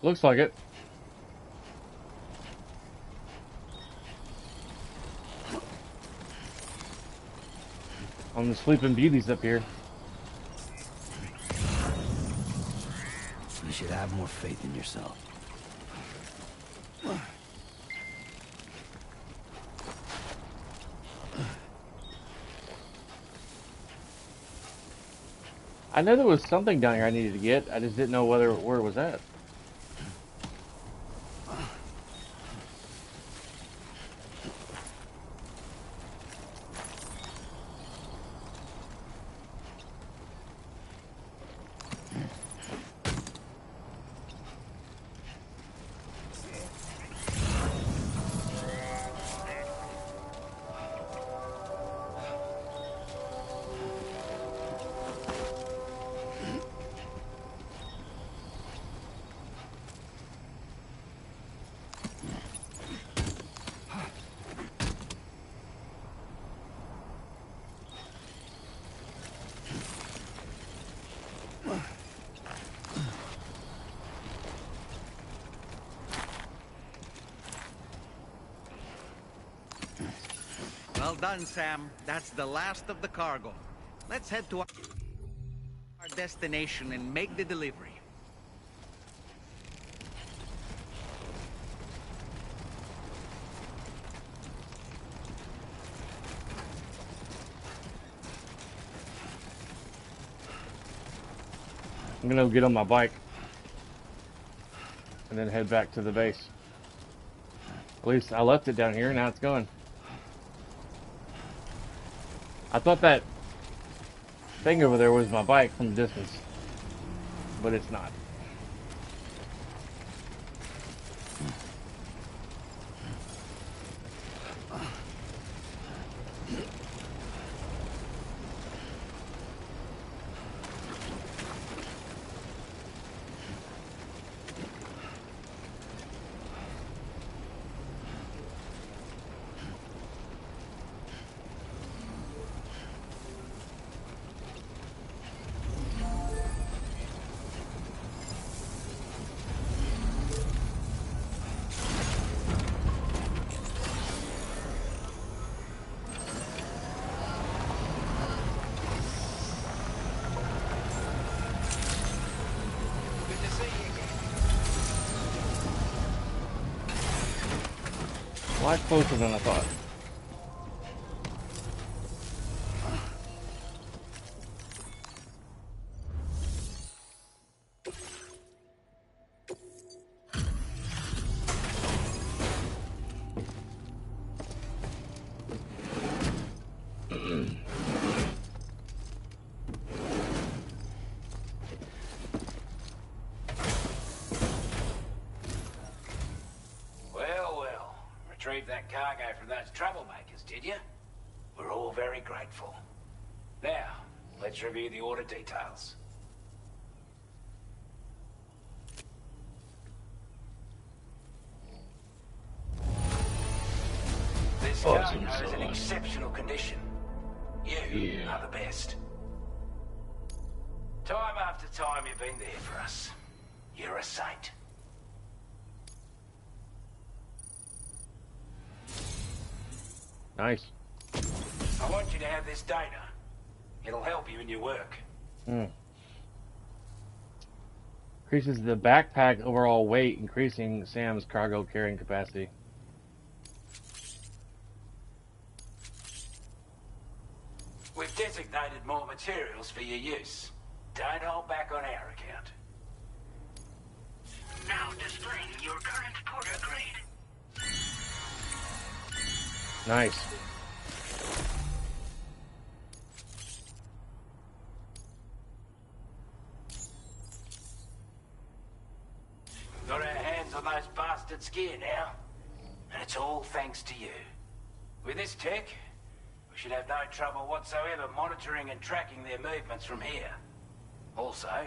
Looks like it. On the Sleeping Beauties up here. You should have more faith in yourself. I know there was something down here I needed to get. I just didn't know where it was at. Well done, Sam. That's the last of the cargo. Let's head to our destination and make the delivery. I'm gonna get on my bike and then head back to the base. At least I left it down here, now it's gone. I thought that thing over there was my bike from a distance, but it's not. A lot closer than I thought. Retrieved that cargo from those troublemakers, did you? We're all very grateful. Now, let's review the order details. This cargo is in exceptional condition. You are the best. Time after time you've been there for us. You're a saint. Nice. I want you to have this data. It'll help you in your work. Increases the backpack overall weight, increasing Sam's cargo carrying capacity. We've designated more materials for your use. Don't hold back on our account. Now displaying your current porter grade. Nice. Got our hands on those bastards' gear now. And it's all thanks to you. With this tech, we should have no trouble whatsoever monitoring and tracking their movements from here. Also,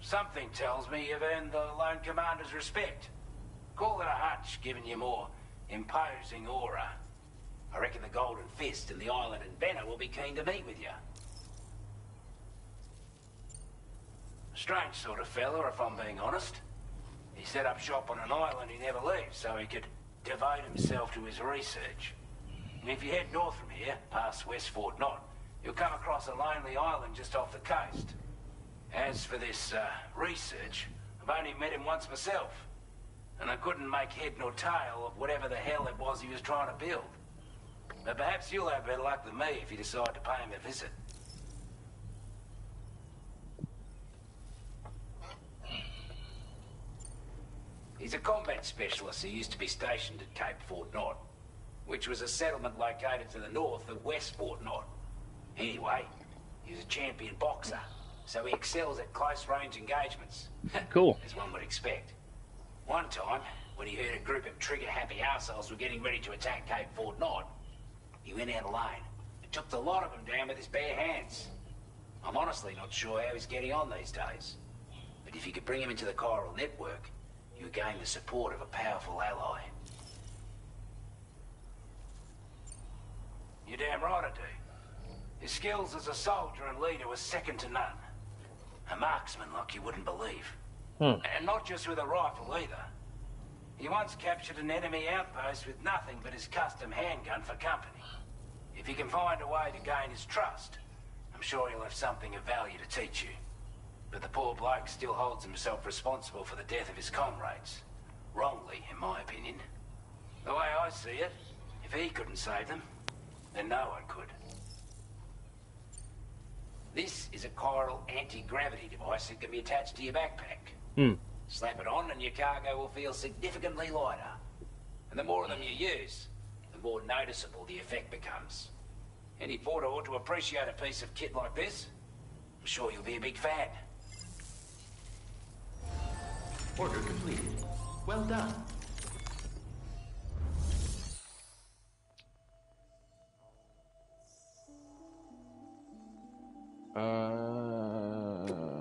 something tells me you've earned the Lone Commander's respect. Call it a hunch, giving you more imposing aura. I reckon the Golden Fist and the Island Inventor will be keen to meet with you. Strange sort of fella, if I'm being honest. He set up shop on an island he never leaves so he could devote himself to his research. And if you head north from here, past West Fort Knot, you'll come across a lonely island just off the coast. As for this research, I've only met him once myself, and I couldn't make head nor tail of whatever the hell it was he was trying to build. But perhaps you'll have better luck than me if you decide to pay him a visit. He's a combat specialist who used to be stationed at Cape Fort Knot, which was a settlement located to the north of West Fort Knot. Anyway, he's a champion boxer, so he excels at close-range engagements. Cool. As one would expect. One time, when he heard a group of trigger-happy arseholes were getting ready to attack Cape Fort Knot, he went out alone and took the lot of them down with his bare hands. I'm honestly not sure how he's getting on these days. But if you could bring him into the chiral network, you gain the support of a powerful ally. You're damn right I do. His skills as a soldier and leader were second to none. A marksman like you wouldn't believe. And not just with a rifle either. He once captured an enemy outpost with nothing but his custom handgun for company. If you can find a way to gain his trust, I'm sure he'll have something of value to teach you. But the poor bloke still holds himself responsible for the death of his comrades. Wrongly, in my opinion. The way I see it, if he couldn't save them, then no one could. This is a chiral anti-gravity device that can be attached to your backpack. Slap it on and your cargo will feel significantly lighter. And the more of them you use, the more noticeable the effect becomes. Any porter ought to appreciate a piece of kit like this. I'm sure you'll be a big fan. Order completed. Well done.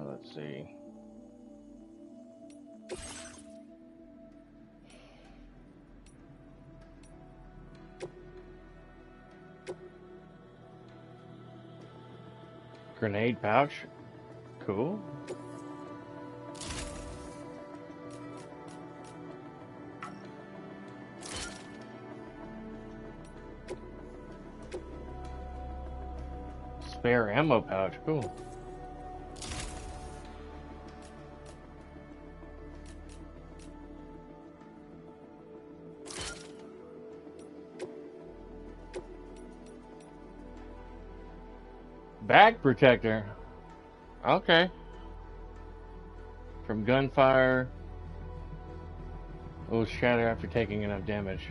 Let's see. Grenade pouch. Cool. Spare ammo pouch. Cool. Bag protector. Okay. From gunfire. Will shatter after taking enough damage.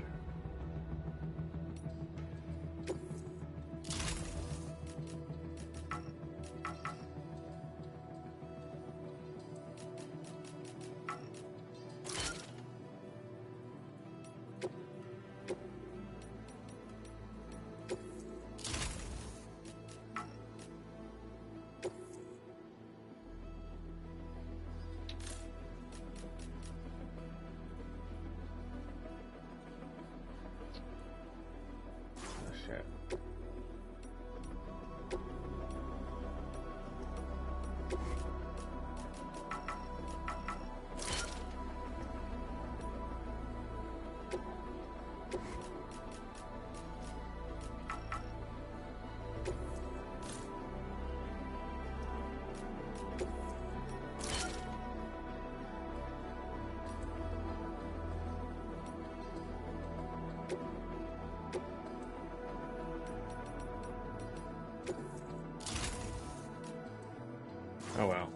Oh wow.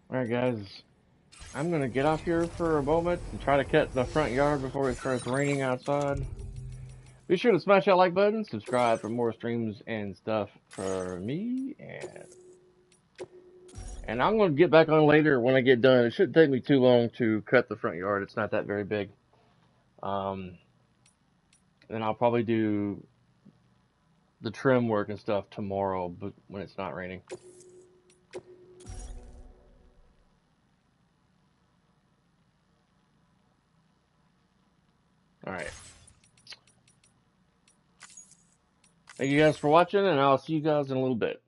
Alright guys, I'm gonna get off here for a moment and try to cut the front yard before it starts raining outside. Be sure to smash that like button, subscribe for more streams and stuff for me, and I'm gonna get back on later when I get done. It shouldn't take me too long to cut the front yard, it's not that very big. Then I'll probably do the trim work and stuff tomorrow, but when it's not raining. Alright. Thank you guys for watching, and I'll see you guys in a little bit.